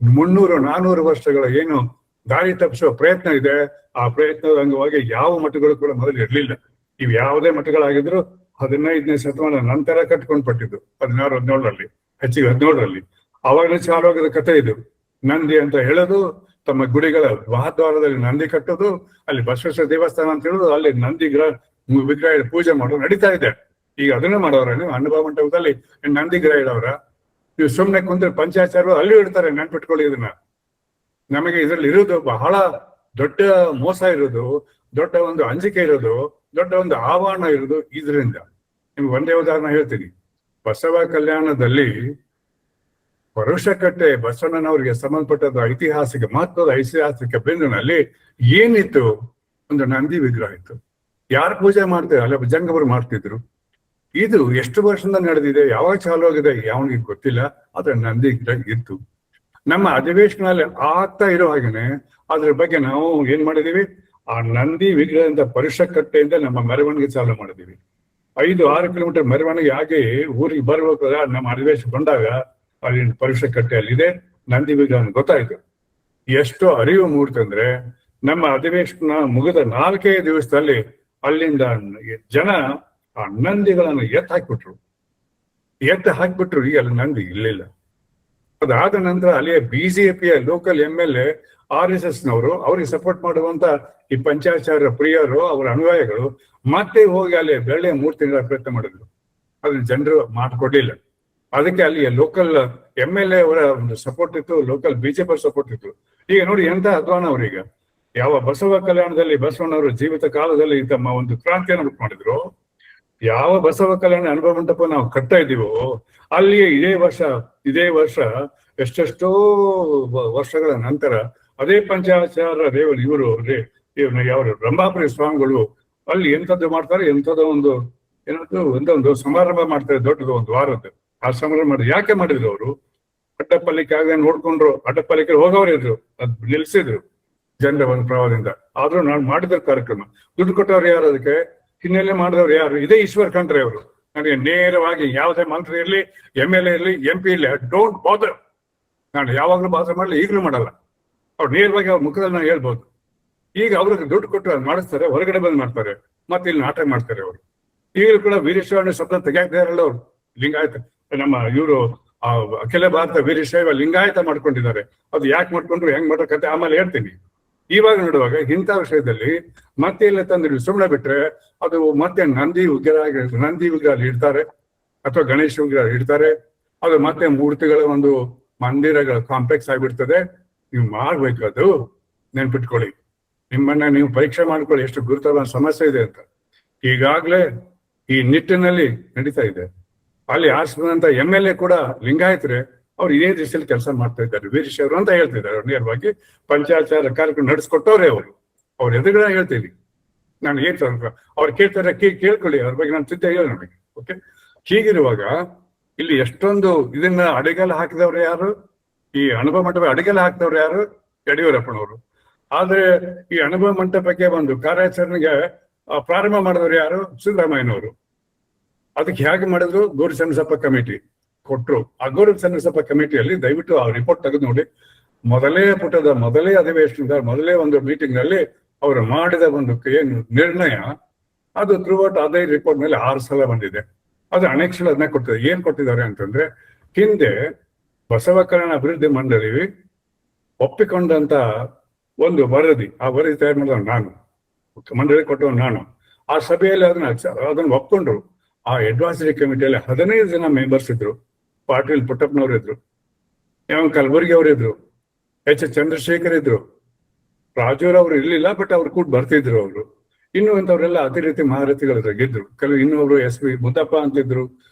300-400 ವರ್ಷಗಳ ಏನು ದಾರಿ ತಪ್ಪಿಸುವ ಪ್ರಯತ್ನ ಇದೆ, ಆ ಪ್ರಯತ್ನದ ಅಂಗವಾಗಿ ಯಾವ ಮಠಗಳು ಕೂಡ ಮೊದಲು ಇರ್ಲಿಲ್ಲ. ಇವು ಯಾವುದೇ ಮಠಗಳಾಗಿದ್ರು 15ನೇ ಶತಮಾನ ನಂತರ ಕಟ್ಕೊಂಡು ಪಟ್ಟಿದ್ದು, 16-17ರಲ್ಲಿ, ಹೆಚ್ಚಿಗೆ 17ರಲ್ಲಿ. ಅವಾಗಲೇ ಚಾಲುವಾಗಿದ ಕಥೆ ಇದು. ನಂದಿ ಅಂತ ಹೇಳೋದು, ತಮ್ಮ ಗುಡಿಗಳ ಮಹಾದ್ವಾರದಲ್ಲಿ ನಂದಿ ಕಟ್ಟೋದು, ಅಲ್ಲಿ ಬಸವೇಶ್ವರ ದೇವಸ್ಥಾನ ಅಂತ ಹೇಳೋದು, ಅಲ್ಲಿ ನಂದಿ ವಿಗ್ರಹ ಪೂಜೆ ಮಾಡೋದು ನಡೀತಾ ಇದೆ. ಈಗ ಅದನ್ನೇ ಮಾಡೋರ ನೀವು ಅನುಭವ ಮಂಟಪದಲ್ಲಿ ನಂದಿ ವಿಗ್ರಹ ಇಡೋರ? ನೀವು ಸುಮ್ಮನೆ ಕುಂತ್ರೆ ಪಂಚಾಚಾರ್ಯರು ಅಲ್ಲಿ ಇಡ್ತಾರೆ. ನೆನ್ಪಿಟ್ಕೊಳ್ಳಿ ಇದನ್ನ. ನಮಗೆ ಇದರಲ್ಲಿ ಇರೋದು ಬಹಳ ದೊಡ್ಡ ಮೋಸ ಇರೋದು, ದೊಡ್ಡ ಒಂದು ಅಂಜಿಕೆ ಇರೋದು, ದೊಡ್ಡ ಒಂದು ಆಹ್ವಾನ ಇರೋದು ಇದರಿಂದ. ನಿಮ್ಗೆ ಒಂದೇ ಉದಾಹರಣೆ ಹೇಳ್ತೀನಿ. ಬಸವ ಕಲ್ಯಾಣದಲ್ಲಿ ಪರುಷಕಟ್ಟೆ ಬಸವಣ್ಣನವರಿಗೆ ಸಂಬಂಧಪಟ್ಟದ ಐತಿಹಾಸಿಕ ಮಹತ್ವದ ಐತಿಹಾಸಿಕ ಬಿಂದುನಲ್ಲಿ ಏನಿತ್ತು? ಒಂದು ನಂದಿ ವಿಗ್ರಹ ಇತ್ತು. ಯಾರು ಪೂಜೆ ಮಾಡ್ತಾರೆ? ಅಲ್ಲ ಜಂಗಮರು ಮಾಡ್ತಿದ್ರು. ಇದು ಎಷ್ಟು ವರ್ಷದಿಂದ ನಡೆದಿದೆ, ಯಾವಾಗ ಚಾಲು ಆಗಿದೆ ಯಾವನಿಗೆ ಗೊತ್ತಿಲ್ಲ. ಆದ್ರೆ ನಂದಿ ವಿಗ್ರಹ ಇತ್ತು. ನಮ್ಮ ಅಧಿವೇಶನಲ್ಲಿ ಆಗ್ತಾ ಇರೋ ಹಾಗೇನೆ ಅದ್ರ ಬಗ್ಗೆ ನಾವು ಏನ್ ಮಾಡಿದೀವಿ, ಆ ನಂದಿ ವಿಗ್ರಹದಿಂದ ಪರುಷಕಟ್ಟೆಯಿಂದ ನಮ್ಮ ಮೆರವಣಿಗೆ ಚಾಲು ಮಾಡಿದೀವಿ. 5-6 ಕಿಲೋಮೀಟರ್ ಮೆರವಣಿಗೆ ಆಗಿ ಊರಿಗೆ ಬರ್ಬೇಕಾದ್ರೆ ನಮ್ಮ ಅಧಿವೇಶ ಬಂದಾಗ ಅಲ್ಲಿ ಪರುಷಕಟ್ಟೆಯಲ್ಲಿದೆ ನಂದಿ ವಿಗ್ರಹ ಗೊತ್ತಾಯ್ತು. ಎಷ್ಟು ಅರಿವು ಮೂಡ್ತಂದ್ರೆ, ನಮ್ಮ ಅಧಿವೇಶನ ಮುಗಿದ 4 ದಿವಸದಲ್ಲಿ ಅಲ್ಲಿಂದ ಜನ ಆ ನಂದಿಗಳನ್ನು ಎತ್ತು ಹಾಕ್ಬಿಟ್ರು. ಈಗ ಅಲ್ಲಿ ನಂದಿ ಇರ್ಲಿಲ್ಲ. ಅದಾದ ನಂತರ ಅಲ್ಲಿಯ ಬಿಜೆಪಿಯ ಲೋಕಲ್ MLA RSS ನವರು, ಅವ್ರಿಗೆ ಸಪೋರ್ಟ್ ಮಾಡುವಂತ ಈ ಪಂಚಾಚಾರ್ಯ ಪ್ರಿಯರು, ಅವರ ಅನುಯಾಯಿಗಳು ಮತ್ತೆ ಹೋಗಿ ಅಲ್ಲಿ ಬೆಳ್ಳಿಯ ಮೂರ್ತಿಗಳ ಪ್ರಯತ್ನ ಮಾಡಿದ್ರು. ಅದನ್ನ ಜನರು ಮಾಡಿಕೊಡ್ಲಿಲ್ಲ. ಅದಕ್ಕೆ ಅಲ್ಲಿಯ ಲೋಕಲ್ MLA ಅವರ ಒಂದು ಸಪೋರ್ಟ್ ಇತ್ತು, ಲೋಕಲ್ ಬಿಜೆಪಿ ಸಪೋರ್ಟ್ ಇತ್ತು. ಈಗ ನೋಡಿ ಎಂತ ಅಧ್ವಾನ ಅವ್ರೀಗ. ಯಾವ ಬಸವ ಕಲ್ಯಾಣದಲ್ಲಿ ಬಸವಣ್ಣವರು ಜೀವಿತ ಕಾಲದಲ್ಲಿ ತಮ್ಮ ಒಂದು ಕ್ರಾಂತಿಯನ್ನು ಉಂಟು ಮಾಡಿದ್ರು, ಯಾವ ಬಸವ ಕಲ್ಯಾಣ ಅನುಭವ ಮಂಟಪ ನಾವು ಕಟ್ತಾ ಇದ್ದೀವೋ ಅಲ್ಲಿಯೇ ಇದೇ ವರ್ಷ ಎಷ್ಟೆಷ್ಟೋ ವರ್ಷಗಳ ನಂತರ ಅದೇ ಪಂಚಾಚಾರ್ಯ ರೇವಲ್ ಇವರು ಯಾವ ರಂಭಾಪುರಿ ಸ್ವಾಮಿಗಳು ಅಲ್ಲಿ ಎಂಥದ್ದು ಮಾಡ್ತಾರೆ, ಎಂಥದೋ ಒಂದೊಂದು ಸಮಾರಂಭ ಮಾಡ್ತಾರೆ, ದೊಡ್ಡದು ಒಂದು ವಾರದ್ದು. ಆ ಸಮಾರಂಭ ಮಾಡಿದ್ರು. ಯಾಕೆ ಮಾಡಿದ್ರು ಅವರು? ಅಡ್ಡಪಲ್ಲಿಕೆ ಆಗ ನೋಡ್ಕೊಂಡ್ರು, ಅಡ್ಡಪಲ್ಲಿಕೆ ಹೋಗೋರು ಇದ್ರು, ಅದ್ ನಿಲ್ಸಿದ್ರು ಜನರ ಒಂದು ಪ್ರವಾಹದಿಂದ. ಆದ್ರೂ ನಾನು ಮಾಡಿದ ಕಾರ್ಯಕ್ರಮ ದುಡ್ಡು ಕೊಟ್ಟವ್ರು ಯಾರು? ಅದಕ್ಕೆ ಹಿನ್ನೆಲೆ ಮಾಡಿದವ್ರು ಯಾರು? ಇದೇ ಈಶ್ವರ್ ಖಂಡ್ರೆ ಅವರು. ನನಗೆ ನೇರವಾಗಿ ಯಾವುದೇ ಮಂತ್ರಿ ಇರಲಿ, MLA ಇರಲಿ, MP ಇರಲಿ, ಡೋಂಟ್ ಬಾದರ್. ನಾನು ಯಾವಾಗ್ಲೂ ಬಾದರ್ ಮಾಡಲಿ, ಈಗಲೂ ಮಾಡಲ್ಲ. ಅವ್ರು ನೇರವಾಗಿ ಅವ್ರ ಮುಖದಲ್ಲಿ ನಾನು ಹೇಳ್ಬೋದು. ಈಗ ಅವ್ರಿಗೆ ದುಡ್ಡು ಕೊಟ್ಟು ಅದು ಮಾಡಿಸ್ತಾರೆ, ಹೊರಗಡೆ ಬಂದು ಮಾಡ್ತಾರೆ, ಮತ್ತೆ ಇಲ್ಲಿ ನಾಟಕ ಮಾಡ್ತಾರೆ ಅವರು. ಈಗಲೂ ಕೂಡ ವೀರಶೈವ ಶಬ್ದ ತೆಗಿಯಾಕ್ತಾ ಇರಲ್ಲ ಅವರು. ಲಿಂಗಾಯತ ನಮ್ಮ ಇವರು ಅಖಿಲ ಭಾರತ ವೀರಶೈವ ಲಿಂಗಾಯತ ಮಾಡ್ಕೊಂಡಿದ್ದಾರೆ. ಅದು ಯಾಕೆ ಮಾಡ್ಕೊಂಡ್ರು, ಹೆಂಗ್ ಮಾಡೋ ಕತೆ ಆಮೇಲೆ ಹೇಳ್ತೀನಿ. ಇವಾಗ ನೋಡುವಾಗ ಇಂಥ ವಿಷಯದಲ್ಲಿ ಮತ್ತೆ ಇಲ್ಲ ತಂದ್ರೆ ಸುಮ್ಮನೆ ಬಿಟ್ರೆ ಅದು ಮತ್ತೆ ನಂದಿ ವಿಗ್ರಹ ಇಡ್ತಾರೆ, ಅಥವಾ ಗಣೇಶ ವಿಗ್ರಹ ಇಡ್ತಾರೆ. ಅದು ಮತ್ತೆ ಮೂರ್ತಿಗಳ ಒಂದು ಮಂದಿರಗಳ ಕಾಂಪ್ಲೆಕ್ಸ್ ಆಗಿಬಿಡ್ತದೆ. ನೀವು ಮಾಡ್ಬೇಕು, ಅದು ನೆನ್ಪಿಟ್ಕೊಳ್ಳಿ. ನಿಮ್ಮನ್ನ ನೀವು ಪರೀಕ್ಷೆ ಮಾಡ್ಕೊಳ್ಳಿ ಎಷ್ಟು ಗುರುತರ ಸಮಸ್ಯೆ ಇದೆ ಅಂತ. ಈಗಾಗ್ಲೇ ಈ ನಿಟ್ಟಿನಲ್ಲಿ ನಡೀತಾ ಇದೆ. ಅಲ್ಲಿ ಆರಿಸಿದಂತ MLA ಕೂಡ ಲಿಂಗಾಯತರೆ ಅವ್ರು ಇದೇ ದಿಶೆಯಲ್ಲಿ ಕೆಲಸ ಮಾಡ್ತಾ ಇದ್ದಾರೆ. ವೀರೇಶ್ ಅವರು ಅಂತ ಹೇಳ್ತಿದ್ದಾರೆ, ನೇರವಾಗಿ ಪಂಚಾಚಾರ ಕಾರ್ಯಕ್ರಮ ನಡೆಸ್ಕೊಟ್ಟವ್ರೆ ಅವರು. ಅವ್ರ ಎದುರುಗಡೆ ಹೇಳ್ತೀನಿ ನಾನು ಏನ್ ಅವ್ರು ಕೇಳ್ತಾರೆ, ಕೇಳ್ಕೊಳ್ಳಿ, ಅವ್ರ ಬಗ್ಗೆ ನಾನು ಸಿದ್ಧ ಹೇಳಿ ನಮಗೆ. ಓಕೆ, ಹೀಗಿರುವಾಗ ಇಲ್ಲಿ ಎಷ್ಟೊಂದು ಇದನ್ನ ಅಡಿಗೆಲ್ಲ ಹಾಕಿದವ್ರು ಯಾರು? ಈ ಅನುಭವ ಮಂಟಪ ಅಡಿಗೆಲ್ಲ ಹಾಕಿದವ್ರು ಯಾರು? ಯಡಿಯೂರಪ್ಪನವರು. ಆದ್ರೆ ಈ ಅನುಭವ ಮಂಟಪಕ್ಕೆ ಒಂದು ಕಾರ್ಯಾಚರಣೆಗೆ ಪ್ರಾರಂಭ ಮಾಡಿದವರು ಯಾರು? ಸಿದ್ದರಾಮಯ್ಯನವರು. ಅದಕ್ಕೆ ಹೇಗೆ ಮಾಡಿದ್ರು? ಗೌರಿ ಸಣ್ಣ ಕಮಿಟಿ ಕೊಟ್ರು. ಆ ಗೌರಿ ಸಣ್ಣ ಕಮಿಟಿಯಲ್ಲಿ ದಯವಿಟ್ಟು ಆ ರಿಪೋರ್ಟ್ ತೆಗೆದು ನೋಡಿ. ಮೊದಲೇ ಪುಟದ ಮೊದಲೇ ಅಧಿವೇಶನದ ಮೊದಲೇ ಒಂದು ಮೀಟಿಂಗ್ ನಲ್ಲಿ ಅವರು ಮಾಡಿದ ಒಂದು ಏನು ನಿರ್ಣಯ, ಅದು ಥ್ರೂಔಟ್ ಅದೇ ರಿಪೋರ್ಟ್ ಮೇಲೆ 6 ಸಲ ಬಂದಿದೆ. ಅದು ಅನೆಕ್ಷಲ್ ಅದನ್ನ ಕೊಟ್ಟಿದ್ದಾರೆ. ಏನ್ ಕೊಟ್ಟಿದ್ದಾರೆ ಅಂತಂದ್ರೆ, ಹಿಂದೆ ಬಸವ ಕಲ್ಯಾಣ ಅಭಿವೃದ್ಧಿ ಮಂಡಳಿ ಒಪ್ಪಿಕೊಂಡಂತ ಒಂದು ವರದಿ, ಆ ವರದಿ ತಯಾರು ಮಾಡಿದ ನಾನು, ಮಂಡಳಿ ಕೊಟ್ಟವ್ ನಾನು. ಆ ಸಭೆಯಲ್ಲಿ ಅದನ್ನ ಒಪ್ಕೊಂಡ್ರು. ಆ ಅಡ್ವೈಸರಿ ಕಮಿಟಿಯಲ್ಲಿ 15 ಜನ ಮೆಂಬರ್ಸ್ ಇದ್ರು. ಪಾಟೀಲ್ ಪುಟ್ಟಪ್ಪನವ್ರು ಇದ್ರು, ಕಲಬುರ್ಗಿ ಅವರು ಇದ್ರು, H. ಚಂದ್ರಶೇಖರ್ ಇದ್ರು, ರಾಜೂರವ್ರು ಇರ್ಲಿಲ್ಲ, ಬಟ್ ಅವ್ರು ಕೂಡ ಬರ್ತಿದ್ರು ಅವರು. ಇನ್ನು ಇಂಥವ್ರೆಲ್ಲ ಅದೇ ರೀತಿ ಮಹಾರಥಿಗಳು ಗೆದ್ರು. ಕೆಲವು ಇನ್ನೊಬ್ರು SP ಮುದ್ದಪ್ಪ ಅಂತಿದ್ರು,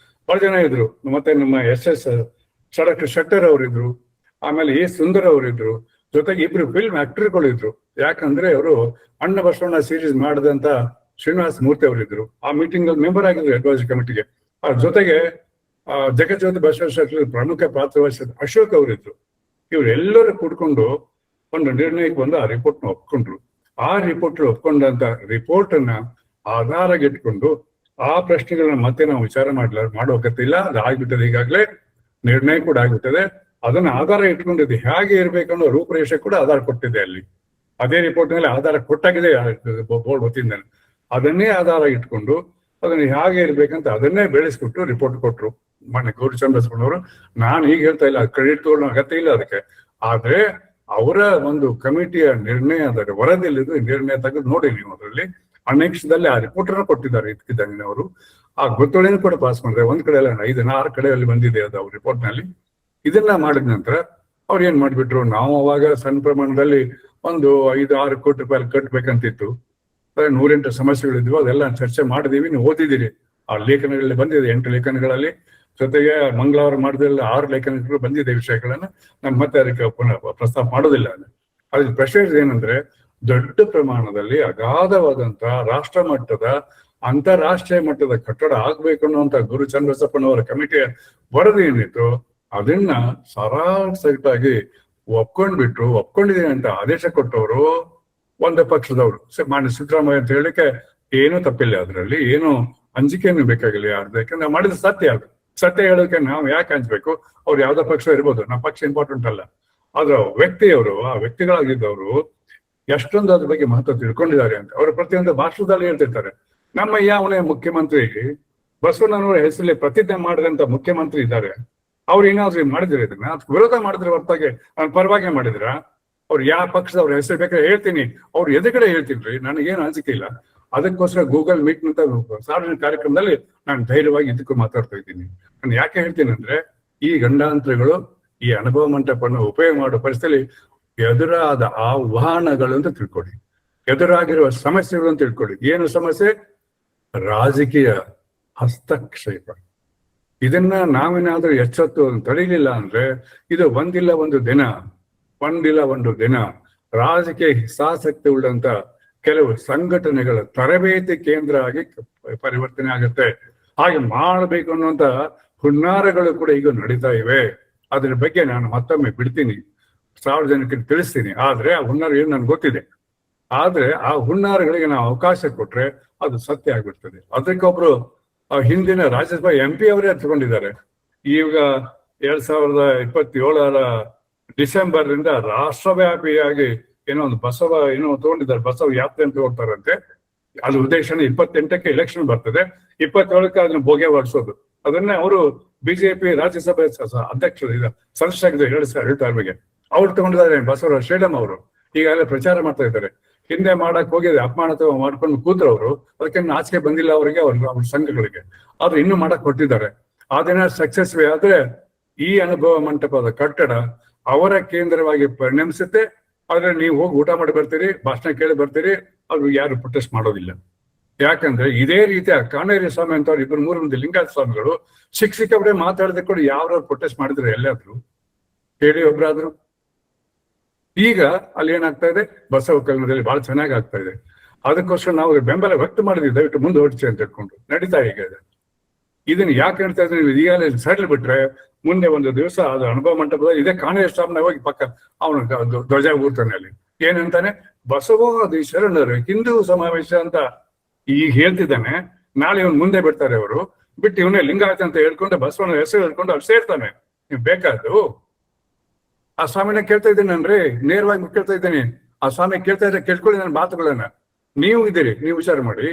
ಬಹಳ ಜನ ಇದ್ರು. ಮತ್ತೆ ನಮ್ಮ SS ಸಡಕ್ ಶೆಟ್ಟರ್ ಅವರಿದ್ರು, ಆಮೇಲೆ A. ಸುಂದರ್ ಅವರಿದ್ರು, ಜೊತೆಗೆ 2 ಫಿಲ್ಮ್ ಆಕ್ಟರ್ಗಳು ಇದ್ರು. ಯಾಕಂದ್ರೆ ಅವರು ಅಣ್ಣ ಬಸವಣ್ಣ ಸೀರೀಸ್ ಮಾಡಿದಂತ ಶ್ರೀನಿವಾಸ ಮೂರ್ತಿ ಅವರಿದ್ರು. ಆ ಮೀಟಿಂಗ್ ಅಲ್ಲಿ ಮೆಂಬರ್ ಆಗಿದ್ರು ಅಡ್ವೈಸರಿ ಕಮಿಟಿಗೆ. ಅವ್ರ ಜೊತೆಗೆ ಜಗಜ್ಯೋತಿ ಬಸವೇಶ್ವರ ಪ್ರಮುಖ ಪಾತ್ರ ವಹಿಸಿದ ಅಶೋಕ್ ಅವರಿದ್ರು. ಇವರೆಲ್ಲರೂ ಕೂಡ್ಕೊಂಡು ಒಂದು ನಿರ್ಣಯಕ್ಕೆ ಬಂದು ಆ ರಿಪೋರ್ಟ್ ನ ಒಪ್ಕೊಂಡ್ರು. ಆ ರಿಪೋರ್ಟ್ ಒಪ್ಕೊಂಡಂತ ರಿಪೋರ್ಟ್ ಅನ್ನ ಆಧಾರಗಿಟ್ಕೊಂಡು ಆ ಪ್ರಶ್ನೆಗಳನ್ನ ಮತ್ತೆ ನಾವು ವಿಚಾರ ಮಾಡೋಕತ್ತಿಲ್ಲ. ಅದು ಆಗ್ಬಿಟ್ಟದೆ, ಈಗಾಗಲೇ ನಿರ್ಣಯ ಕೂಡ ಆಗ್ಬಿಟ್ಟದೆ. ಅದನ್ನ ಆಧಾರ ಇಟ್ಕೊಂಡಿದ್ದು ಹೇಗೆ ಇರ್ಬೇಕನ್ನೋ ರೂಪರೇಷೆ ಕೂಡ ಆಧಾರ ಕೊಟ್ಟಿದೆ ಅಲ್ಲಿ. ಅದೇ ರಿಪೋರ್ಟ್ ನಲ್ಲಿ ಆಧಾರ ಕೊಟ್ಟಾಗಿದೆ ಬೋರ್ಡ್ ವತಿಯಿಂದ. ಅದನ್ನೇ ಆಧಾರ ಇಟ್ಕೊಂಡು ಅದನ್ನ ಹೇಗೆ ಇರ್ಬೇಕಂತ ಅದನ್ನೇ ಬೆಳೆಸ್ಬಿಟ್ಟು ರಿಪೋರ್ಟ್ ಕೊಟ್ರು ಮೊನ್ನೆ ಗೌರಿ ಚಂದ್ರಸ್ವಾಮಿಯವರು. ನಾನು ಈಗ ಹೇಳ್ತಾ ಇಲ್ಲ, ಕ್ರೆಡಿಟ್ ತಗೊಳ್ಳೋ ಅಗತ್ಯ ಇಲ್ಲ ಅದಕ್ಕೆ. ಆದ್ರೆ ಅವರ ಒಂದು ಕಮಿಟಿಯ ನಿರ್ಣಯ ಅದರ ವರದಿಯಲ್ಲಿದ್ದು ನಿರ್ಣಯ ತೆಗೆದು ನೋಡಿ ನೀವು. ಅದರಲ್ಲಿ ಅನೆಕ್ಷದಲ್ಲಿ ಆ ರಿಪೋರ್ಟ್ ಅನ್ನು ಕೊಟ್ಟಿದ್ದಾರೆ ಇದ್ದಕ್ಕಿದ್ದಂಗೆ ಅವರು. ಆ ಗೊತ್ತುವಳಿನೂ ಕೂಡ ಪಾಸ್ ಮಾಡಿದ್ರೆ. ಒಂದ್ ಕಡೆ ಅಲ್ಲ, 5-6 ಕಡೆಯಲ್ಲಿ ಬಂದಿದೆ ಅದು ಅವ್ರ ರಿಪೋರ್ಟ್ ನಲ್ಲಿ. ಇದನ್ನ ಮಾಡಿದ ನಂತರ ಅವ್ರು ಏನ್ ಮಾಡ್ಬಿಟ್ರು, ನಾವು ಅವಾಗ ಸಣ್ಣ ಪ್ರಮಾಣದಲ್ಲಿ ಒಂದು 5-6 ಕೋಟಿ ರೂಪಾಯಿ ಕಟ್ಬೇಕಂತಿತ್ತು. 108 ಸಮಸ್ಯೆಗಳಿದ್ವು, ಅದೆಲ್ಲ ಚರ್ಚೆ ಮಾಡಿದೀವಿ. ನೀವು ಓದಿದ್ದೀರಿ, ಆ ಲೇಖನಗಳಲ್ಲಿ ಬಂದಿದೆ 8 ಲೇಖನಗಳಲ್ಲಿ. ಜೊತೆಗೆ ಮಂಗಳವಾರ ಮಾಡಿದ್ರೆಲ್ಲ 6 ಲೇಖನಗಳು ಬಂದಿದೆ ವಿಷಯಗಳನ್ನ. ನಾನು ಮತ್ತೆ ಅದಕ್ಕೆ ಪುನಃ ಪ್ರಸ್ತಾಪ ಮಾಡೋದಿಲ್ಲ. ಅದ್ರ ಪ್ರಶ್ನೆ ಏನಂದ್ರೆ, ದೊಡ್ಡ ಪ್ರಮಾಣದಲ್ಲಿ ಅಗಾಧವಾದಂತ ರಾಷ್ಟ್ರ ಮಟ್ಟದ ಅಂತಾರಾಷ್ಟ್ರೀಯ ಮಟ್ಟದ ಕಟ್ಟಡ ಆಗ್ಬೇಕು ಅನ್ನುವಂತ ಗುರು ಚನ್ನಬಸಪ್ಪನವರ ಕಮಿಟಿಯ ವರದಿ ಏನಿತ್ತು, ಅದನ್ನ ಸರಾಸರಿಯಾಗಿ ಒಪ್ಕೊಂಡಿದ್ದೀನಿ ಅಂತ ಆದೇಶ ಕೊಟ್ಟವರು ಒಂದೇ ಪಕ್ಷದವರು, ಮಾನ್ಯ ಸಿದ್ದರಾಮಯ್ಯ ಅಂತ ಹೇಳಿಕ್ಕೆ ಏನೂ ತಪ್ಪಿಲ್ಲ. ಅದರಲ್ಲಿ ಏನು ಅಂಜಿಕೆಯನ್ನು ಬೇಕಾಗಿಲ್ಲ ಯಾರ್ದು. ಯಾಕಂದ್ರೆ ಮಾಡಿದ ಸತ್ಯ ಅದು. ಸತ್ಯ ಹೇಳೋಕೆ ನಾವು ಯಾಕೆ ಹಂಚ್ಬೇಕು? ಅವ್ರು ಯಾವ್ದೋ ಪಕ್ಷ ಇರ್ಬೋದು, ನಮ್ಮ ಪಕ್ಷ ಇಂಪಾರ್ಟೆಂಟ್ ಅಲ್ಲ. ಆದ್ರೆ ವ್ಯಕ್ತಿಯವರು, ಆ ವ್ಯಕ್ತಿಗಳಾಗಿದ್ದವರು ಎಷ್ಟೊಂದು ಅದ್ರ ಬಗ್ಗೆ ಮಹತ್ವ ತಿಳ್ಕೊಂಡಿದ್ದಾರೆ ಅಂತ ಅವರು ಪ್ರತಿಯೊಂದು ಭಾಷಣದಲ್ಲಿ ಹೇಳ್ತಿರ್ತಾರೆ. ನಮ್ಮ ಯಾವನೇ ಮುಖ್ಯಮಂತ್ರಿ ಬಸವಣ್ಣನವರ ಹೆಸರಲ್ಲಿ ಪ್ರತಿಜ್ಞೆ ಮಾಡಿದಂತ ಮುಖ್ಯಮಂತ್ರಿ ಇದ್ದಾರೆ, ಅವ್ರು ಏನಾದ್ರು ಮಾಡಿದ್ರೆ ಇದನ್ನ ಅದಕ್ಕೆ ವಿರೋಧ ಮಾಡಿದ್ರೆ ಹೊರತಾಗಿ ಅವ್ನ ಪರವಾಗಿ ಮಾಡಿದ್ರ? ಅವ್ರು ಯಾವ ಪಕ್ಷದವ್ರ ಹೆಸರು ಬೇಕಾದ್ರೆ ಹೇಳ್ತೀನಿ, ಅವ್ರು ಎದುರುಗಡೆ ಹೇಳ್ತೀನಿ, ನನಗೇನು ಅನಿಸಿಕೆ ಇಲ್ಲ. ಅದಕ್ಕೋಸ್ಕರ ಗೂಗಲ್ ಮೀಟ್ ನಂತ ಸಾರ್ವಜನಿಕ ಕಾರ್ಯಕ್ರಮದಲ್ಲಿ ನಾನು ಧೈರ್ಯವಾಗಿ ಇದಕ್ಕೂ ಮಾತಾಡ್ತಾ ಇದ್ದೀನಿ. ನಾನು ಯಾಕೆ ಹೇಳ್ತೀನಿ ಅಂದ್ರೆ, ಈ ಗಂಡಾಂತರಗಳು ಈ ಅನುಭವ ಮಂಟಪವನ್ನು ಉಪಯೋಗ ಮಾಡೋ ಪರಿಸ್ಥಿತಿಯಲ್ಲಿ ಎದುರಾದ ಆಹ್ವಾನಗಳು ಅಂತ ತಿಳ್ಕೊಳ್ಳಿ, ಎದುರಾಗಿರುವ ಸಮಸ್ಯೆಗಳು ಅಂತ ತಿಳ್ಕೊಳ್ಳಿ. ಏನು ಸಮಸ್ಯೆ? ರಾಜಕೀಯ ಹಸ್ತಕ್ಷೇಪ. ಇದನ್ನ ನಾವೇನಾದ್ರೂ ಎಚ್ಚೆತ್ತು ತಡೀಲಿಲ್ಲ ಅಂದ್ರೆ ಇದು ಒಂದಿಲ್ಲ ಒಂದು ದಿನ ರಾಜಕೀಯ ಹಿತಾಸಕ್ತಿ ಉಳ್ಳಂತ ಕೆಲವು ಸಂಘಟನೆಗಳ ತರಬೇತಿ ಕೇಂದ್ರ ಆಗಿ ಪರಿವರ್ತನೆ ಆಗುತ್ತೆ. ಹಾಗೆ ಮಾಡಬೇಕು ಅನ್ನುವಂತ ಹುನ್ನಾರಗಳು ಕೂಡ ಈಗ ನಡೀತಾ ಇವೆ. ಅದ್ರ ಬಗ್ಗೆ ನಾನು ಮತ್ತೊಮ್ಮೆ ಬಿಡ್ತೀನಿ, ಸಾರ್ವಜನಿಕರಿಗೆ ತಿಳಿಸ್ತೀನಿ. ಆದ್ರೆ ಆ ಹುನ್ನಾರ ಏನು ನನ್ಗೆ ಗೊತ್ತಿದೆ. ಆದ್ರೆ ಆ ಹುನ್ನಾರಗಳಿಗೆ ನಾವು ಅವಕಾಶ ಕೊಟ್ರೆ ಅದು ಸತ್ಯ ಆಗ್ಬಿಡ್ತದೆ. ಅದಕ್ಕೊಬ್ರು ಹಿಂದಿನ ರಾಜ್ಯಸಭಾ MP ಅವರೇ ಹಚ್ಕೊಂಡಿದ್ದಾರೆ. ಈಗ 2027 ಡಿಸೆಂಬರ್ ರಿಂದ ರಾಷ್ಟ್ರವ್ಯಾಪಿಯಾಗಿ ಏನೋ ಒಂದು ಏನೋ ತಗೊಂಡಿದ್ದಾರೆ, ಬಸವ ಯಾತ್ರೆ ಅಂತ ಹೋಗ್ತಾರಂತೆ. ಅದು ಉದ್ದೇಶನ 28ಕ್ಕೆ ಎಲೆಕ್ಷನ್ ಬರ್ತದೆ, 27ಕ್ಕೆ ಅದನ್ನ ಭೋಗ್ಯ ಹೊಡಿಸೋದು. ಅದನ್ನೇ ಅವರು ಬಿಜೆಪಿ ರಾಜ್ಯಸಭೆ ಅಧ್ಯಕ್ಷರು ಸದಸ್ಯರಾಗಿದ್ದಾರೆ 2002 ಅವ್ರು ತಗೊಂಡಿದ್ದಾರೆ. ಬಸವರಾಜ ಶ್ರೀಡಮ್ ಅವರು ಈಗಾಗಲೇ ಪ್ರಚಾರ ಮಾಡ್ತಾ ಇದ್ದಾರೆ. ಹಿಂದೆ ಮಾಡಕ್ ಹೋಗಿದ್ರೆ ಅಪಮಾನತ್ವ ಮಾಡ್ಕೊಂಡು ಕೂತ್ರು ಅವರು, ಅದಕ್ಕೆ ಆಚೆ ಬಂದಿಲ್ಲ ಅವರಿಗೆ, ಅವ್ರ ಸಂಘಗಳಿಗೆ. ಆದ್ರೆ ಇನ್ನೂ ಮಾಡಕ್ ಕೊಟ್ಟಿದ್ದಾರೆ. ಅದನ್ನ ಸಕ್ಸಸ್ವಿ ಆದ್ರೆ ಈ ಅನುಭವ ಮಂಟಪದ ಕಟ್ಟಡ ಅವರ ಕೇಂದ್ರವಾಗಿ ಪರಿಣಮಿಸುತ್ತೆ. ಆದ್ರೆ ನೀವು ಹೋಗಿ ಊಟ ಮಾಡಿ ಬರ್ತೀರಿ, ಭಾಷಣ ಕೇಳಿ ಬರ್ತೀರಿ, ಅದು ಯಾರು ಪ್ರೊಟೆಸ್ಟ್ ಮಾಡೋದಿಲ್ಲ. ಯಾಕಂದ್ರೆ ಇದೇ ರೀತಿಯ ಕಾಣೇರಿ ಸ್ವಾಮಿ ಅಂತವ್ರು 2-3 ಮಂದಿ ಲಿಂಗಾಯತ ಸ್ವಾಮಿಗಳು ಶಿಕ್ಷಕರೇ ಮಾತಾಡದೆ ಕೂಡ ಯಾರು ಪ್ರೊಟೆಸ್ಟ್ ಮಾಡಿದ್ರು ಎಲ್ಲಾದ್ರು ಹೇಳಿ ಒಬ್ರಾದ್ರು? ಈಗ ಅಲ್ಲಿ ಏನಾಗ್ತಾ ಇದೆ, ಬಸವ ಕಲ್ಯಾಣದಲ್ಲಿ ಬಹಳ ಚೆನ್ನಾಗಿ ಆಗ್ತಾ ಇದೆ. ಅದಕ್ಕೋಸ್ಕರ ನಾವು ಬೆಂಬಲ ವ್ಯಕ್ತ ಮಾಡಿದ್ವಿ, ದಯವಿಟ್ಟು ಮುಂದೆ ಹೊರಡಿಸಿ ಅಂತ ಹೇಳ್ಕೊಂಡು ನಡೀತಾ ಈಗ ಇದೆ. ಇದನ್ನ ಯಾಕೆ ಹೇಳ್ತಾ ಇದ್ರೆ ನೀವು ಈಗಾಗಲೇ ಸಡ್ಲ್ ಬಿಟ್ರೆ ಮುಂದೆ ಒಂದು ದಿವಸ ಅದು ಅನುಭವ ಮಂಟಪದಲ್ಲಿ ಇದೇ ಕಾಣೇರಿ ಸ್ವಾಮಿನ ಹೋಗಿ ಪಕ್ಕ ಅವನು ಧ್ವಜ ಊರ್ತಾನೆ ಅಲ್ಲಿ ಏನಂತಾನೆ, ಬಸವಾದಿ ಶರಣರು ಹಿಂದೂ ಸಮಾವೇಶ ಅಂತ ಈಗ ಹೇಳ್ತಿದ್ದಾನೆ. ನಾಳೆ ಇವನ್ ಮುಂದೆ ಬಿಡ್ತಾರೆ ಅವರು, ಬಿಟ್ಟು ಇವನೇ ಲಿಂಗಾಯತ ಅಂತ ಹೇಳ್ಕೊಂಡು ಬಸವನ ಹೆಸರು ಹೇಳ್ಕೊಂಡು ಅಲ್ಲಿ ಸೇರ್ತಾನೆ. ನೀವು ಬೇಕಾದ್ದು ಆ ಸ್ವಾಮಿನ ಕೇಳ್ತಾ ಇದ್ದೀನಿ ನನ್ರಿ, ನೇರವಾಗಿ ಕೇಳ್ತಾ ಇದ್ದೀನಿ. ಆ ಸ್ವಾಮಿ ಕೇಳ್ತಾ ಇದ್ರೆ ಕೇಳ್ಕೊಳ್ಳಿ ನನ್ನ ಮಾತುಗಳನ್ನ. ನೀವು ಇದ್ದೀರಿ, ನೀವು ವಿಚಾರ ಮಾಡಿ,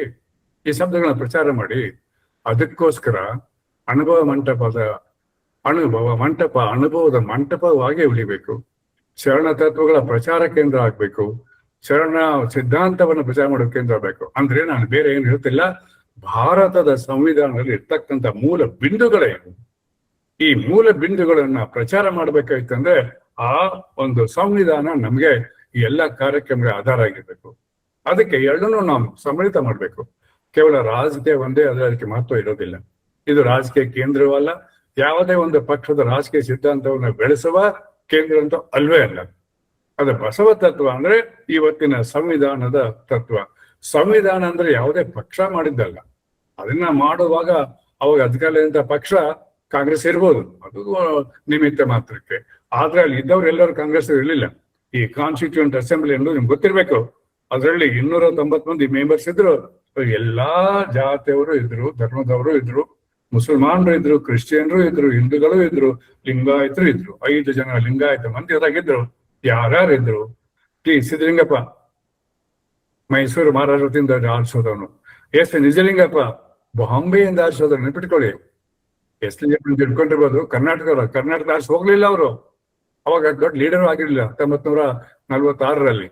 ಈ ಶಬ್ದಗಳನ್ನ ಪ್ರಚಾರ ಮಾಡಿ. ಅದಕ್ಕೋಸ್ಕರ ಅನುಭವ ಮಂಟಪ ಅನುಭವದ ಮಂಟಪವಾಗಿ ಉಳಿಬೇಕು. ಶರಣ ತತ್ವಗಳ ಪ್ರಚಾರ ಕೇಂದ್ರ ಆಗ್ಬೇಕು. ಶರಣ ಸಿದ್ಧಾಂತವನ್ನು ಪ್ರಚಾರ ಮಾಡೋ ಕೇಂದ್ರ ಆಗ್ಬೇಕು. ಅಂದ್ರೆ ನಾನು ಬೇರೆ ಏನು ಹೇಳ್ತಿಲ್ಲ, ಭಾರತದ ಸಂವಿಧಾನದಲ್ಲಿ ಇರ್ತಕ್ಕಂಥ ಮೂಲ ಬಿಂದುಗಳೇನು, ಈ ಮೂಲ ಬಿಂದುಗಳನ್ನ ಪ್ರಚಾರ ಮಾಡ್ಬೇಕಾಯ್ತಂದ್ರೆ ಆ ಒಂದು ಸಂವಿಧಾನ ನಮ್ಗೆ ಈ ಎಲ್ಲ ಕಾರ್ಯಕ್ರಮಗಳ ಆಧಾರ ಆಗಿರ್ಬೇಕು. ಅದಕ್ಕೆ ಎರಡನ್ನೂ ನಾವು ಸಮ್ಮಿಳಿತ ಮಾಡ್ಬೇಕು. ಕೇವಲ ರಾಜಕೀಯ ಒಂದೇ ಅದಕ್ಕೆ ಮಹತ್ವ ಇರೋದಿಲ್ಲ. ಇದು ರಾಜಕೀಯ ಕೇಂದ್ರವಲ್ಲ, ಯಾವುದೇ ಒಂದು ಪಕ್ಷದ ರಾಜಕೀಯ ಸಿದ್ಧಾಂತವನ್ನು ಬೆಳೆಸುವ ಕೇಂದ್ರ ಅಂತ ಅಲ್ವೇ ಅಲ್ಲ. ಅದು ಬಸವ ತತ್ವ ಅಂದ್ರೆ ಇವತ್ತಿನ ಸಂವಿಧಾನದ ತತ್ವ. ಸಂವಿಧಾನ ಅಂದ್ರೆ ಯಾವುದೇ ಪಕ್ಷ ಮಾಡಿದ್ದಲ್ಲ. ಅದನ್ನ ಮಾಡುವಾಗ ಅವಾಗ ಅಧಿಕಾರದಿಂದ ಪಕ್ಷ ಕಾಂಗ್ರೆಸ್ ಇರ್ಬೋದು, ಅದು ನಿಮಿತ್ತ ಮಾತ್ರಕ್ಕೆ. ಆದ್ರೆ ಅಲ್ಲಿ ಇದ್ದವ್ರು ಎಲ್ಲರೂ ಕಾಂಗ್ರೆಸ್ ಇರಲಿಲ್ಲ. ಈ ಕಾನ್ಸ್ಟಿಟ್ಯೂಂಟ್ ಅಸೆಂಬ್ಲಿ ಅನ್ನೋದು ನಿಮ್ಗೆ ಗೊತ್ತಿರ್ಬೇಕು. ಅದರಲ್ಲಿ 290 ಮಂದಿ ಮೆಂಬರ್ಸ್ ಇದ್ರು. ಎಲ್ಲಾ ಜಾತಿಯವರು ಇದ್ರು, ಧರ್ಮದವರು ಇದ್ರು, ಮುಸಲ್ಮಾನರು ಇದ್ರು, ಕ್ರಿಶ್ಚಿಯನ್ರು ಇದ್ರು, ಹಿಂದೂಗಳು ಇದ್ರು, ಲಿಂಗಾಯತರು ಇದ್ರು. 5 ಜನ ಲಿಂಗಾಯತ ಮಂದಿ ಅದಾಗಿದ್ರು. ಯಾರ್ಯಾರಿದ್ರು? ಟಿ ಸಿದ್ದಲಿಂಗಪ್ಪ ಮೈಸೂರು ಮಹಾರಾಷ್ಟ್ರದಿಂದ ಆರಿಸೋದವನು. ಎಸ್ ನಿಜಲಿಂಗಪ್ಪ ಬಾಂಬೆಯಿಂದ ಆರಿಸೋದವ್ರು, ನೆನ್ಪಿಟ್ಕೊಳ್ಳಿ. ಎಸ್ ಇಟ್ಕೊಂಡಿರ್ಬೋದು. ಕರ್ನಾಟಕ ಆರಿಸಿ ಹೋಗ್ಲಿಲ್ಲ ಅವರು. ಅವಾಗ ದೊಡ್ಡ ಲೀಡರ್ ಆಗಿರ್ಲಿಲ್ಲ 1946ರಲ್ಲಿ.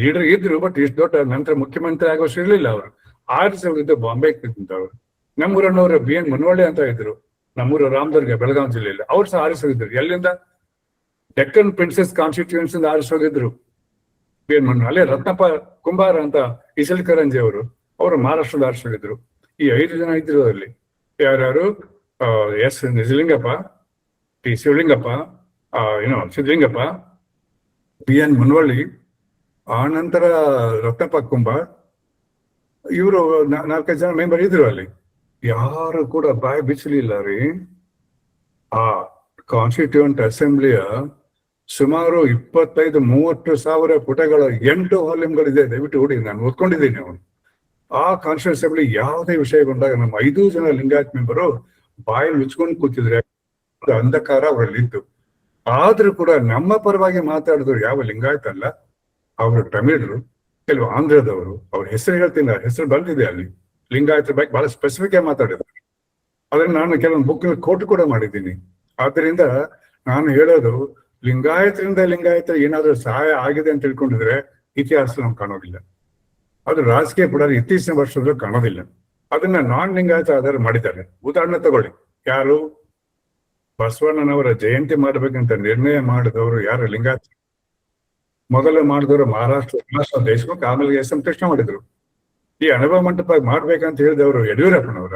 ಲೀಡರ್ ಇದ್ರು, ಬಟ್ ಇಷ್ಟು ದೊಡ್ಡ ನಂತರ ಮುಖ್ಯಮಂತ್ರಿ ಆಗೋಷ್ಟು ಇರ್ಲಿಲ್ಲ ಅವರು. ಆರಿಸಿ ಹೋಗಿದ್ದು ಬಾಂಬೆ ಇದ್ದಂತವ್ರು. ನಮ್ಮೂರನ್ನವರು BN ಮುನವಳ್ಳಿ ಅಂತ ಇದ್ರು, ನಮ್ಮೂರು ರಾಮದುರ್ಗ ಬೆಳಗಾವಿ ಜಿಲ್ಲೆಯಲ್ಲಿ. ಅವ್ರು ಸಹ ಆರಿಸಿ ಹೋಗಿದ್ರು. ಎಲ್ಲಿಂದ? ಡೆಕ್ಕನ್ ಪ್ರಿನ್ಸೆಸ್ ಕಾನ್ಸ್ಟಿಟ್ಯೂನ್ಸಿ ಆರಿಸಿ ಹೋಗಿದ್ರು BN ಮುನವಳ್ಳಿ. ಅಲ್ಲೇ ರತ್ನಪ್ಪ ಕುಂಬಾರ ಅಂತ ಇಸಲ್ಕರಂಜಿ ಅವರು ಮಹಾರಾಷ್ಟ್ರದ ಆರಿಸಿ ಹೋಗಿದ್ರು. ಈ 5 ಜನ ಇದ್ರು ಅಲ್ಲಿ. ಯಾರ್ಯಾರು? S Nijalingappa, T Shivalingappa, Siddalingappa, BN Munavalli, ಆ ನಂತರ ರತ್ನಪ್ಪ ಕುಂಬಾರ್, ಇವರು 4-5 ಜನ ಮೆಂಬರ್ ಇದ್ರು ಅಲ್ಲಿ. ಯಾರು ಕೂಡ ಬಾಯಿ ಬಿಚ್ಚಲಿಲ್ಲ ರೀ. ಆ ಕಾನ್ಸ್ಟಿಟ್ಯೂಂಟ್ ಅಸೆಂಬ್ಲಿಯ ಸುಮಾರು 25-30 ಸಾವಿರ ಪುಟಗಳ 8 ವಾಲ್ಯೂಮ್ಗಳಿದೆ. ದಯವಿಟ್ಟು ಓಡಿ, ನಾನು ಓದ್ಕೊಂಡಿದ್ದೀನಿ ಅವನು. ಆ ಕಾನ್ಸ್ಟಿಟ್ಯೂಂಟ್ ಅಸೆಂಬ್ಲಿ ಯಾವುದೇ ವಿಷಯ ಬಂದಾಗ ನಮ್ಮ 5 ಜನ ಲಿಂಗಾಯತ್ ಮೆಂಬರು ಬಾಯಿ ಮುಚ್ಕೊಂಡು ಕೂತಿದ್ರೆ ಅಂಧಕಾರ ಅವರಲ್ಲಿತ್ತು. ಆದ್ರೂ ಕೂಡ ನಮ್ಮ ಪರವಾಗಿ ಮಾತಾಡಿದ್ರು ಯಾವ ಲಿಂಗಾಯತ್ ಅಲ್ಲ, ಅವರು ತಮಿಳರು, ಕೆಲವು ಆಂಧ್ರದವರು. ಅವ್ರ ಹೆಸರು ಹೇಳ್ತೀನಿ, ಹೆಸರು ಬಂದಿದೆ ಅಲ್ಲಿ. ಲಿಂಗಾಯತರ ಬಗ್ಗೆ ಬಹಳ ಸ್ಪೆಸಿಫಿಕ್ ಆಗಿ ಮಾತಾಡಿದ್ರು. ಅದನ್ನ ನಾನು ಕೆಲವೊಂದು ಬುಕ್ ಕೋಟ್ ಕೂಡ ಮಾಡಿದ್ದೀನಿ. ಆದ್ರಿಂದ ನಾನು ಹೇಳೋದು, ಲಿಂಗಾಯತರಿಂದ ಏನಾದ್ರೂ ಸಹಾಯ ಆಗಿದೆ ಅಂತ ತಿಳ್ಕೊಂಡಿದ್ರೆ ಇತಿಹಾಸ ನಾವು ಕಾಣೋದಿಲ್ಲ. ಅದು ರಾಜಕೀಯ ಕೂಡ ಇತ್ತೀಚಿನ ವರ್ಷದಲ್ಲಿ ಕಾಣೋದಿಲ್ಲ. ಅದನ್ನ ನಾನ್ ಲಿಂಗಾಯತ ಆಧಾರ ಮಾಡಿದ್ದಾರೆ. ಉದಾಹರಣೆ ತಗೊಳ್ಳಿ, ಯಾರು? ಬಸವಣ್ಣನವರ ಜಯಂತಿ ಮಾಡ್ಬೇಕಂತ ನಿರ್ಣಯ ಮಾಡಿದವರು ಯಾರು? ಲಿಂಗಾಯತ. ಮೊದಲು ಮಾಡಿದವರು ಮಹಾರಾಷ್ಟ್ರ ದೇಶಮುಖ್, ಆಮೇಲೆ SM ಕೃಷ್ಣ ಮಾಡಿದ್ರು. ಈ ಅನುಭವ ಮಂಟಪ ಮಾಡ್ಬೇಕಂತ ಹೇಳಿದವರು ಯಡಿಯೂರಪ್ಪನವರ.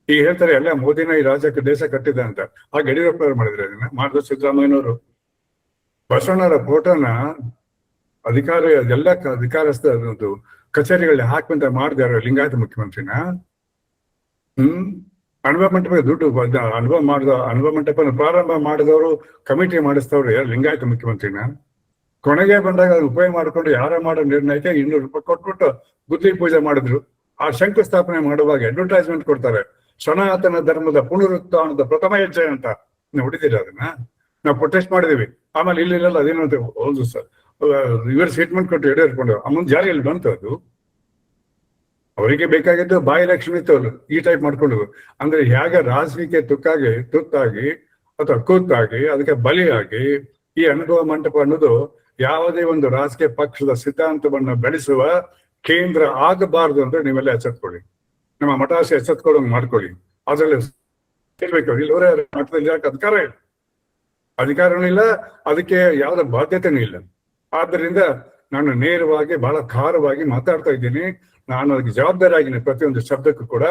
ಈಗ ಹೇಳ್ತಾರೆ ಎಲ್ಲ ಮೋದಿನ ಈ ರಾಜ್ಯಕ್ಕೆ ದೇಶ ಕಟ್ಟಿದ ಅಂತ. ಆಗ ಯಡಿಯೂರಪ್ಪನವ್ರು ಮಾಡಿದ್ರೆ ಅದನ್ನ ಮಾಡಿದ ಸಿದ್ದರಾಮಯ್ಯನವರು. ಬಸವಣ್ಣವರ ಫೋಟೋನ ಎಲ್ಲ ಅಧಿಕಾರಸ್ಥ ಕಚೇರಿಗಳಲ್ಲಿ ಹಾಕುವಂತ ಮಾಡಿದಾರೆ ಲಿಂಗಾಯತ ಮುಖ್ಯಮಂತ್ರಿನ. ಅನುಭವ ಮಂಟಪ ದುಡ್ಡು ಅನುಭವ ಮಂಟಪ ಪ್ರಾರಂಭ ಮಾಡಿದವರು, ಕಮಿಟಿ ಮಾಡಿಸ್ತವ್ರು ಯಾರು? ಲಿಂಗಾಯತ ಮುಖ್ಯಮಂತ್ರಿನ. ಕೊನೆಗೆ ಬಂದಾಗ ಉಪಯೋಗ ಮಾಡಿಕೊಂಡು ಯಾರ ಮಾಡೋ ನಿರ್ಣಯಕ್ಕೆ 200 ರೂಪಾಯಿ ಕೊಟ್ಬಿಟ್ಟು ಗುದ್ಲಿ ಪೂಜೆ ಮಾಡಿದ್ರು. ಆ ಶಂಕುಸ್ಥಾಪನೆ ಮಾಡುವಾಗ ಅಡ್ವರ್ಟೈಸ್ಮೆಂಟ್ ಕೊಡ್ತಾರೆ, ಸನಾತನ ಧರ್ಮದ ಪುನರುತ್ಥಾನದ ಪ್ರಥಮ ಹೆಜ್ಜೆ ಅಂತ. ನೀವು ಹೊಡಿತೀರ ಅದನ್ನ? ನಾವು ಪ್ರೊಟೆಸ್ಟ್ ಮಾಡಿದೀವಿ. ಆಮೇಲೆ ಇಲ್ಲ ಅದೇನಂತ ಹೌದು ಸರ್ ಇವರು ಸ್ಟೇಟ್ಮೆಂಟ್ ಕೊಟ್ಟು ಯಡಿಯೂರಪ್ಪನವರು ಮುಂದೆ ಜಾರಿಯಲ್ಲಿ ಬಂತು. ಅದು ಅವರಿಗೆ ಬೇಕಾಗಿದ್ದು ಬಾಯಿ ಎಲೆಕ್ಷನ್ ಇತ್ತು. ಅವರು ಈ ಟೈಪ್ ಮಾಡ್ಕೊಂಡು ಅಂದ್ರೆ ಹೇಗೆ ರಾಜಕೀಯಕ್ಕೆ ತುತ್ತಾಗಿ ಅಥವಾ ಕೂತಾಗಿ ಅದಕ್ಕೆ ಬಲಿಯಾಗಿ ಈ ಅನುಭವ ಮಂಟಪ ಅನ್ನೋದು ಯಾವುದೇ ಒಂದು ರಾಜಕೀಯ ಪಕ್ಷದ ಸಿದ್ಧಾಂತವನ್ನು ಬೆಳೆಸುವ ಕೇಂದ್ರ ಆಗಬಾರದು ಅಂದ್ರೆ ನೀವೆಲ್ಲ ಎಚ್ಚೆತ್ಕೊಳ್ಳಿ. ನಮ್ಮ ಮಠಾಶಿ ಎಚ್ಚೆತ್ಕೊಳ್ಳೋಂಗ್ ಮಾಡ್ಕೊಳ್ಳಿ. ಅದ್ರಲ್ಲಿ ಇಲ್ಲವರೇ ಮಠದಲ್ಲಿ ಅಧಿಕಾರನೂ ಇಲ್ಲ, ಅದಕ್ಕೆ ಯಾವ್ದ ಬಾಧ್ಯತೆನೂ ಇಲ್ಲ. ಆದ್ದರಿಂದ ನಾನು ನೇರವಾಗಿ ಬಹಳ ಖಾರವಾಗಿ ಮಾತಾಡ್ತಾ ಇದ್ದೀನಿ. ನಾನು ಅದಕ್ಕೆ ಜವಾಬ್ದಾರಿ ಆಗಿನಿ. ಪ್ರತಿಯೊಂದು ಶಬ್ದಕ್ಕೂ ಕೂಡ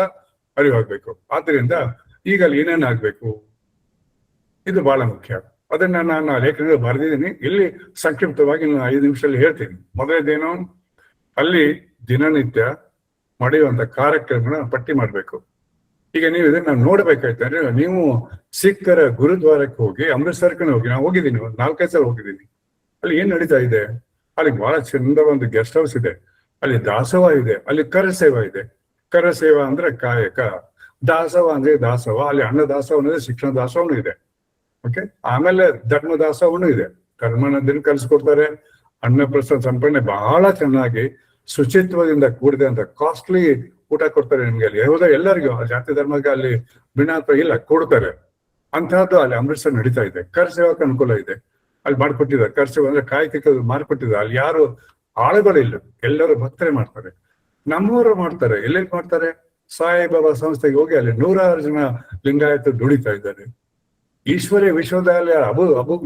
ಅರಿವಾಗ್ಬೇಕು. ಆದ್ರಿಂದ ಈಗ ಅಲ್ಲಿ ಏನೇನು ಆಗ್ಬೇಕು ಇದು ಬಹಳ ಮುಖ್ಯ. ಅದನ್ನ ನಾನು ಲೇಖನ ಬರೆದಿದ್ದೀನಿ. ಇಲ್ಲಿ ಸಂಕ್ಷಿಪ್ತವಾಗಿ ನಾನು 5 ನಿಮಿಷದಲ್ಲಿ ಹೇಳ್ತೀನಿ. ಮೊದಲನೇದೇನು, ಅಲ್ಲಿ ದಿನನಿತ್ಯ ನಡೆಯುವಂತ ಕಾರ್ಯಕ್ರಮನ ಪಟ್ಟಿ ಮಾಡ್ಬೇಕು. ಈಗ ನೀವು ಇದನ್ನ ನೋಡ್ಬೇಕಾಯ್ತಂದ್ರೆ, ನೀವು ಸಿಖ್ಖರ ಗುರುದ್ವಾರಕ್ಕೆ ಹೋಗಿ ಅಮೃತ್ಸರ್ಗೆ ಹೋಗಿ, ನಾನು ಹೋಗಿದ್ದೀನಿ, 4-5 ಸಲ ಹೋಗಿದ್ದೀನಿ. ಅಲ್ಲಿ ಏನ್ ನಡೀತಾ ಇದೆ, ಅಲ್ಲಿ ಬಹಳ ಚಂದ ಒಂದು ಗೆಸ್ಟ್ ಹೌಸ್ ಇದೆ, ಅಲ್ಲಿ ದಾಸೋಹ ಇದೆ, ಅಲ್ಲಿ ಕರಸೇವಾ ಇದೆ. ಕರಸೇವಾ ಅಂದ್ರೆ ಕಾಯಕ, ದಾಸೋಹ ಅಂದ್ರೆ ದಾಸೋಹ. ಅಲ್ಲಿ ಅನ್ನ ದಾಸೋಹ ಇದೆ, ಶಿಕ್ಷಣ ದಾಸೋಹನೂ ಇದೆ. ಓಕೆ, ಆಮೇಲೆ ಧರ್ಮ ದಾಸೋಹನೂ ಇದೆ. ಕರ್ಮನದಿನ ಕಲಿಸ್ಕೊಡ್ತಾರೆ. ಅನ್ನಪ್ರಸಾದ ಸಂಪನ್ನೆ ಬಹಳ ಚೆನ್ನಾಗಿ ಶುಚಿತ್ವದಿಂದ ಕೂಡಿದೆ ಅಂತ ಕಾಸ್ಟ್ಲಿ ಊಟ ಕೊಡ್ತಾರೆ ನಿಮ್ಗೆ. ಅಲ್ಲಿ ಯಾವುದೋ ಎಲ್ಲರಿಗೂ ಜಾತಿ ಧರ್ಮಕ್ಕೆ ಅಲ್ಲಿ ಭಿನ್ನಾತ್ವ ಇಲ್ಲ, ಕೊಡ್ತಾರೆ. ಅಂತಹದ್ದು ಅಲ್ಲಿ ಅಮೃತ್ಸರ್ ನಡೀತಾ ಇದೆ. ಕರಸೇವಾಕ್ಕೆ ಅನುಕೂಲ ಇದೆ, ಅಲ್ಲಿ ಮಾಡ್ಕೊಟ್ಟಿದ್ದಾರೆ. ಕರಸೇವಾ ಅಂದ್ರೆ ಕಾಯಕಕ್ಕೆ ಮಾಡ್ಕೊಟ್ಟಿದ್ದಾರೆ. ಅಲ್ಲಿ ಯಾರು ಆಳುಗಳಿಲ್ಲ, ಎಲ್ಲರೂ ಭಕ್ತರೇ ಮಾಡ್ತಾರೆ. ನಮ್ಮವರು ಮಾಡ್ತಾರೆ. ಎಲ್ಲೆಲ್ಲಿ ಮಾಡ್ತಾರೆ? ಸಾಯಿಬಾಬಾ ಸಂಸ್ಥೆಗೆ ಹೋಗಿ ಅಲ್ಲಿ 100 ಜನ ಲಿಂಗಾಯತ ದುಡಿತಾ ಇದ್ದಾರೆ. ಈಶ್ವರ್ಯ ವಿಶ್ವವಿದ್ಯಾಲಯ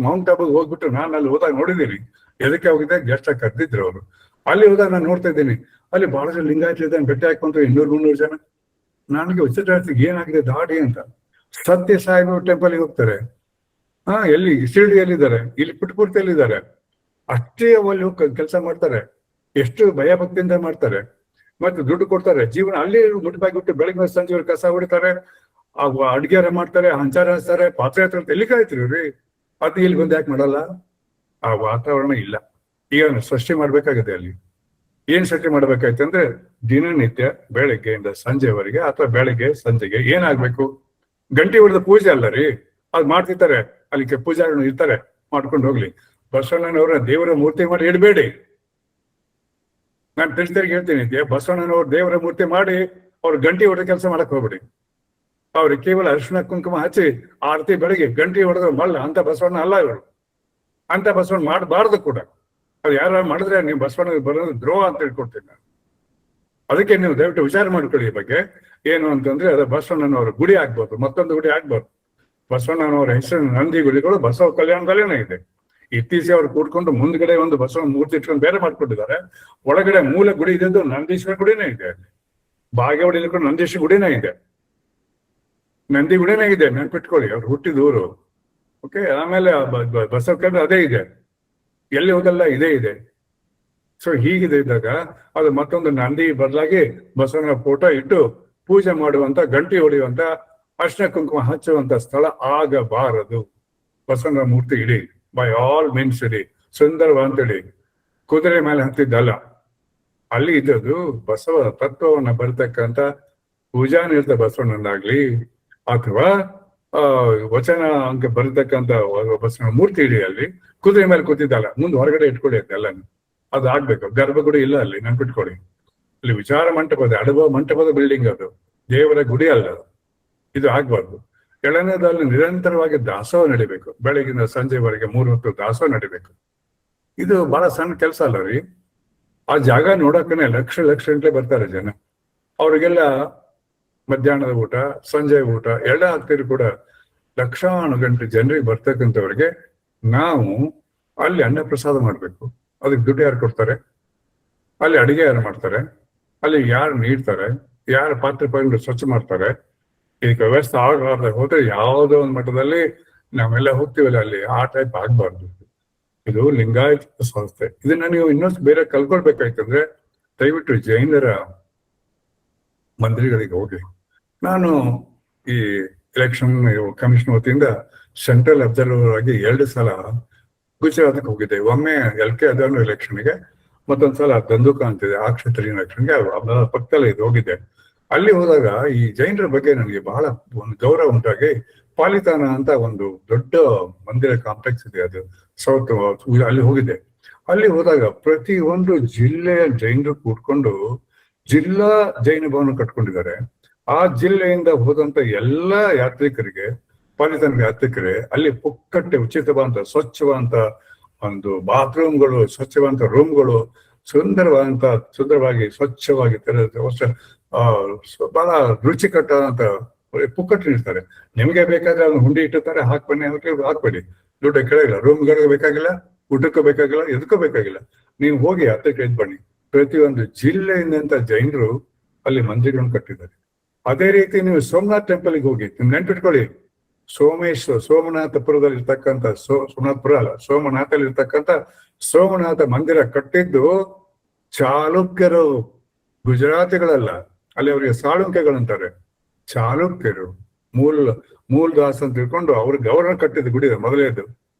ಮೌಂಟ್ ಅಬುಗ್ ಹೋಗ್ಬಿಟ್ಟು ನಾನು ಅಲ್ಲಿ ಹೋದಾಗ ನೋಡಿದ್ದೀನಿ. ಎದಕ್ಕೆ ಹೋಗಿದ್ದೆ, ಗೆಸ್ಟ್ ಆಗಿ ಕರೆದಿದ್ರು ಅವರು. ಅಲ್ಲಿ ಹೋದಾಗ ನಾನು ನೋಡ್ತಾ ಇದ್ದೀನಿ, ಅಲ್ಲಿ ಬಹಳ ಜನ ಲಿಂಗಾಯತ ಇದ್ದಾನೆ. ಭೇಟಿ ಹಾಕೊಂಡ್ರು 200-300 ಜನ. ನನಗೆ ವಿಚಿತ್ರ ಏನಾಗಿದೆ ದಾಡಿ ಅಂತ. ಸತ್ಯ ಸಾಯಿಬಾಬಾ ಟೆಂಪಲ್ಗೆ ಹೋಗ್ತಾರೆ. ಎಲ್ಲಿ ಶಿರ್ಡಿಯಲ್ಲಿದ್ದಾರೆ, ಇಲ್ಲಿ ಪುಟ್ಟಪುರ್ತಿಯಲ್ಲಿದ್ದಾರೆ. ಅಷ್ಟೇ ಅಲ್ಲಿ ಕೆಲಸ ಮಾಡ್ತಾರೆ. ಎಷ್ಟು ಭಯ ಭಕ್ತಿಯಿಂದ ಮಾಡ್ತಾರೆ, ಮತ್ತೆ ದುಡ್ಡು ಕೊಡ್ತಾರೆ. ಜೀವನ ಅಲ್ಲಿ ಮುಟ್ಟಾಗಿಬಿಟ್ಟು ಬೆಳಗ್ಗೆ ಸಂಜೆ ಕಸ ಹೊಡಿತಾರೆ, ಅಡ್ಗೆರ ಮಾಡ್ತಾರೆ, ಹಂಚಾರ ಹಚ್ತಾರೆ, ಪಾತ್ರೆ ಹತ್ರ. ಎಲ್ಲಿ ಕಾಯ್ತಿರಿ ರೀ? ಅದು ಇಲ್ಲಿ ಬಂದು ಯಾಕೆ ಮಾಡಲ್ಲ? ಆ ವಾತಾವರಣ ಇಲ್ಲ. ಈಗ ಸೃಷ್ಟಿ ಮಾಡ್ಬೇಕಾಗಿದೆ. ಅಲ್ಲಿ ಏನ್ ಸೃಷ್ಟಿ ಮಾಡ್ಬೇಕಾಯ್ತು ಅಂದ್ರೆ, ದಿನನಿತ್ಯ ಬೆಳಗ್ಗೆಯಿಂದ ಸಂಜೆವರೆಗೆ ಅಥವಾ ಬೆಳಗ್ಗೆ ಸಂಜೆಗೆ ಏನಾಗ್ಬೇಕು? ಗಂಟೆ ಹೊಡೆದ ಪೂಜೆ ಅಲ್ಲ ರೀ, ಅದ್ ಮಾಡ್ತಿರ್ತಾರೆ. ಅಲ್ಲಿ ಪೂಜಾರಿಗಳು ಇರ್ತಾರೆ, ಮಾಡ್ಕೊಂಡು ಹೋಗ್ಲಿ. ಬಸವಣ್ಣನವರ ದೇವರ ಮೂರ್ತಿ ಮಾಡಿ ಇಡಬೇಡಿ. ನಾನು ತಿಳಿಸ್ತರಿಗೆ ಹೇಳ್ತೀನಿ, ಬಸವಣ್ಣನವ್ರ ದೇವರ ಮೂರ್ತಿ ಮಾಡಿ ಅವ್ರ ಗಂಟೆ ಹೊಡೆದ ಕೆಲಸ ಮಾಡಕ್ ಹೋಗ್ಬೇಡಿ. ಅವ್ರಿಗೆ ಕೇವಲ ಅರಿಶಿಣ ಕುಂಕುಮ ಹಚ್ಚಿ ಆರತಿ ಬೆಳಗ್ಗೆ ಗಂಟೆ ಹೊಡೆದ್ರೆ ಮಲ್ಲ. ಅಂತ ಬಸವಣ್ಣ ಅಲ್ಲ ಇವರು. ಅಂತ ಬಸವಣ್ಣ ಮಾಡಬಾರ್ದು ಕೂಡ. ಅದು ಯಾರು ಮಾಡಿದ್ರೆ ನೀವು ಬಸವಣ್ಣ ಬರೋದು ದ್ರೋಹ ಅಂತ ಹೇಳ್ಕೊಡ್ತೀನಿ ನಾನು. ಅದಕ್ಕೆ ನೀವು ದಯವಿಟ್ಟು ವಿಚಾರ ಮಾಡ್ಕೊಳ್ಳಿ ಈ ಬಗ್ಗೆ. ಏನು ಅಂತಂದ್ರೆ, ಅದು ಬಸವಣ್ಣನವರ ಗುಡಿ ಆಗ್ಬೋದು, ಮತ್ತೊಂದು ಗುಡಿ ಆಗ್ಬಾರ್ದು. ಬಸವಣ್ಣನವರ ಹೆಸರಿನ ನಂದಿ ಗುಡಿಗಳು ಬಸವ ಕಲ್ಯಾಣದಲ್ಲೇನೇ ಇದೆ. ಇತ್ತೀಚೆಗೆ ಅವ್ರು ಕೂಡ್ಕೊಂಡು ಮುಂದ್ಗಡೆ ಒಂದು ಬಸವ ಮೂರ್ತಿ ಇಟ್ಕೊಂಡು ಬೇರೆ ಮಾಡ್ಕೊಂಡಿದ್ದಾರೆ. ಒಳಗಡೆ ಮೂಲ ಗುಡಿ ಇದ್ದು ನಂದೀಶ್ವರ ಗುಡಿನೇ ಇದೆ. ಬಾಗೇವಾಡಿ ನಂದೀಶ್ವರ ಗುಡಿನೇ ಇದೆ, ನಂದಿ ಗುಡಿನೇ ಇದೆ. ನೆನ್ಪಿಟ್ಕೊಳ್ಳಿ, ಅವ್ರು ಹುಟ್ಟಿದ ಊರು. ಓಕೆ, ಆಮೇಲೆ ಬಸವ ಕಲ್ಯಾಣ ಅದೇ ಇದೆ. ಎಲ್ಲಿ ಹೋದಲ್ಲ ಇದೇ ಇದೆ. ಸೊ ಹೀಗಿದೆ ಇದ್ದಾಗ ಅದು ಮತ್ತೊಂದು ನಂದಿ ಬದಲಾಗಿ ಬಸವನ ಫೋಟೋ ಇಟ್ಟು ಪೂಜೆ ಮಾಡುವಂತ, ಗಂಟೆ ಹೊಡೆಯುವಂತ, ಅರ್ಶಿನ ಕುಂಕುಮ ಹಚ್ಚುವಂತ ಸ್ಥಳ ಆಗಬಾರದು. ಬಸವನ ಮೂರ್ತಿ ಇಡಿ, ಬೈ ಆಲ್ ಮೀನ್ಸ್ ಇಡಿ, ಸುಂದರವಂತಡಿ. ಕುದುರೆ ಮೇಲೆ ಹತ್ತಿದ್ದಲ್ಲ, ಅಲ್ಲಿ ಇದ್ದದ್ದು ಬಸವ ತತ್ವವನ್ನ ಬರ್ತಕ್ಕಂಥ ಪೂಜಾ ನಿರತ ಬಸವಣ್ಣನಾಗ್ಲಿ ಅಥವಾ ವಚನ ಅಂಕ ಬರತಕ್ಕಂಥ ಬಸವನ ಮೂರ್ತಿ ಇಡಿ. ಅಲ್ಲಿ ಕುದುರೆ ಮೇಲೆ ಕೂತಿದ್ದಲ್ಲ, ಮುಂದೆ ಹೊರಗಡೆ ಇಟ್ಕೊಳ್ಳಿ ಅದೆಲ್ಲ. ಅದು ಆಗ್ಬೇಕು. ಗರ್ಭಗುಡಿ ಇಲ್ಲ ಅಲ್ಲಿ, ನೆನ್ಪಿಟ್ಕೊಳ್ಳಿ. ಅಲ್ಲಿ ವಿಚಾರ ಮಂಟಪದ, ಅನುಭವ ಮಂಟಪದ ಬಿಲ್ಡಿಂಗ್ ಅದು, ದೇವರ ಗುಡಿ ಅಲ್ಲ. ಇದು ಆಗ್ಬಾರ್ದು. ಎರಡನೇದಲ್ಲಿ ನಿರಂತರವಾಗಿ ದಾಸೋಹ ನಡಿಬೇಕು. ಬೆಳಗಿನ ಸಂಜೆವರೆಗೆ 3 ಹೊತ್ತು ದಾಸೋಹ ನಡಿಬೇಕು. ಇದು ಬಹಳ ಸಣ್ಣ ಕೆಲಸ ಅಲ್ಲ ರೀ. ಆ ಜಾಗ ನೋಡಕ್ಕನೆ ಲಕ್ಷ ಗಂಟೆ ಬರ್ತಾರೆ ಜನ. ಅವ್ರಿಗೆಲ್ಲ ಮಧ್ಯಾಹ್ನದ ಊಟ, ಸಂಜೆ ಊಟ ಎಲ್ಲ ಆಗ್ತಿದ್ರು ಕೂಡ ಲಕ್ಷಾನು ಗಂಟೆ ಜನರಿಗೆ ಬರ್ತಕ್ಕಂಥವ್ರಿಗೆ ನಾವು ಅಲ್ಲಿ ಅನ್ನ ಪ್ರಸಾದ ಮಾಡ್ಬೇಕು. ಅದಕ್ಕೆ ದುಡ್ಡು ಯಾರು ಕೊಡ್ತಾರೆ? ಅಲ್ಲಿ ಅಡಿಗೆ ಯಾರು ಮಾಡ್ತಾರೆ? ಅಲ್ಲಿ ಯಾರು ನೀಡ್ತಾರೆ? ಯಾರು ಪಾತ್ರೆ ಪೈಗಳು ಸ್ವಚ್ಛ ಮಾಡ್ತಾರೆ? ಇದಕ್ಕೆ ವ್ಯವಸ್ಥೆ ಆಗಲಾರ್ದೆ ಹೋದ್ರೆ ಯಾವುದೋ ಒಂದು ಮಟ್ಟದಲ್ಲಿ ನಾವೆಲ್ಲ ಹೋಗ್ತೀವಲ್ಲ, ಅಲ್ಲಿ ಆ ಟೈಪ್ ಆಗ್ಬಾರ್ದು. ಇದು ಲಿಂಗಾಯತ ಸಂಸ್ಥೆ. ಇದನ್ನ ನೀವು ಇನ್ನೊಂದು ಬೇರೆ ಕಲ್ಕೊಳ್ಬೇಕಾಯ್ತಂದ್ರೆ ದಯವಿಟ್ಟು ಜೈನರ ಮಂದಿರಗಳಿಗೆ ಹೋಗಿ. ನಾನು ಈ ಎಲೆಕ್ಷನ್ ಕಮಿಷನ್ ವತಿಯಿಂದ ಸೆಂಟ್ರಲ್ ಅಬ್ಸರ್ವರ್ ಆಗಿ 2 ಸಲ ಗುಜರಾತ್ಗೆ ಹೋಗಿದ್ದೆ. ಒಮ್ಮೆ LK ಅದನ್ನು ಎಲೆಕ್ಷನ್ಗೆ, ಮತ್ತೊಂದ್ಸಲ ದಂದುಕ ಅಂತಿದೆ ಆ ಕ್ಷೇತ್ರೀಯ ಎಲೆಕ್ಷನ್ಗೆ, ಪಕ್ಕದಲ್ಲೇ ಇದು ಹೋಗಿದ್ದೆ. ಅಲ್ಲಿ ಹೋದಾಗ ಈ ಜೈನರ ಬಗ್ಗೆ ನನಗೆ ಬಹಳ ಒಂದು ಗೌರವ ಉಂಟಾಗಿ, ಪಾಲಿತಾನ ಅಂತ ಒಂದು ದೊಡ್ಡ ಮಂದಿರ ಕಾಂಪ್ಲೆಕ್ಸ್ ಇದೆ, ಅದು ಸೌತ್, ಅಲ್ಲಿ ಹೋಗಿದ್ದೆ. ಅಲ್ಲಿ ಹೋದಾಗ ಪ್ರತಿ ಒಂದು ಜಿಲ್ಲೆಯ ಜೈನರು ಕೂತ್ಕೊಂಡು ಜಿಲ್ಲಾ ಜೈನ ಭವನ ಕಟ್ಕೊಂಡಿದ್ದಾರೆ. ಆ ಜಿಲ್ಲೆಯಿಂದ ಹೋದಂತ ಎಲ್ಲಾ ಯಾತ್ರಿಕರಿಗೆ, ಪಾಲಿತಾನ ಯಾತ್ರಿಕರೇ, ಅಲ್ಲಿ ಪುಕ್ಕಟ್ಟೆ ಉಚಿತವಾದಂತ ಸ್ವಚ್ಛವಾದಂತ ಒಂದು ಬಾತ್ರೂಮ್ಗಳು, ಸ್ವಚ್ಛವಾದಂತ ರೂಮ್ಗಳು, ಸುಂದರವಾಗಿ ಸ್ವಚ್ಛವಾಗಿ ಬಹಳ ರುಚಿಕಟ್ಟಾದಂತ ಪುಕ್ಕಟ್ಟು ನಿಡ್ತಾರೆ. ನಿಮ್ಗೆ ಬೇಕಾದ್ರೆ ಅದನ್ನ ಹುಂಡಿ ಇಟ್ಟಿರ್ತಾರೆ, ಹಾಕ್ಬನ್ನಿ, ಹಾಕ್ಬೇಡಿ, ದುಡ್ಡು ಕೇಳಿಲ್ಲ. ರೂಮ್ಗಳಿಗೆ ಬೇಕಾಗಿಲ್ಲ, ಊಟಕ್ಕೂ ಬೇಕಾಗಿಲ್ಲ, ಎದಕ್ಕೂ ಬೇಕಾಗಿಲ್ಲ. ನೀವು ಹೋಗಿ ಹತ್ತಕ್ಕೆ ಎದ್ದು ಬನ್ನಿ, ಪ್ರತಿಯೊಂದು ಜಿಲ್ಲೆಯಿಂದ ಜೈನರು ಅಲ್ಲಿ ಮಂದಿರಗಳನ್ನು ಕಟ್ಟಿದ್ದಾರೆ. ಅದೇ ರೀತಿ ನೀವು ಸೋಮನಾಥ್ ಟೆಂಪಲ್ಗೆ ಹೋಗಿ, ನಿಮ್ ನೆನ್ಪಿಟ್ಕೊಳ್ಳಿ, ಸೋಮನಾಥಪುರದಲ್ಲಿ ಇರ್ತಕ್ಕಂಥ ಸೋಮನಾಥಪುರ ಅಲ್ಲ, ಸೋಮನಾಥಲ್ಲಿ ಇರ್ತಕ್ಕಂಥ ಸೋಮನಾಥ ಮಂದಿರ ಕಟ್ಟಿದ್ದು ಚಾಲುಕ್ಯರು, ಗುಜರಾತಿಗಳಲ್ಲ. ಅಲ್ಲಿ ಅವರಿಗೆ ಸಾಳುಂಕ್ಯಗಳಂತಾರೆ. ಚಾಲುಕ್ಯರು ಮೂಲ್ದಾಸ್ ಅಂತ ತಿಳ್ಕೊಂಡು ಅವ್ರಿಗೆ ಗವರ್ನರ್ ಕಟ್ಟಿದ ಗುಡಿ ಮೊದಲೇದು.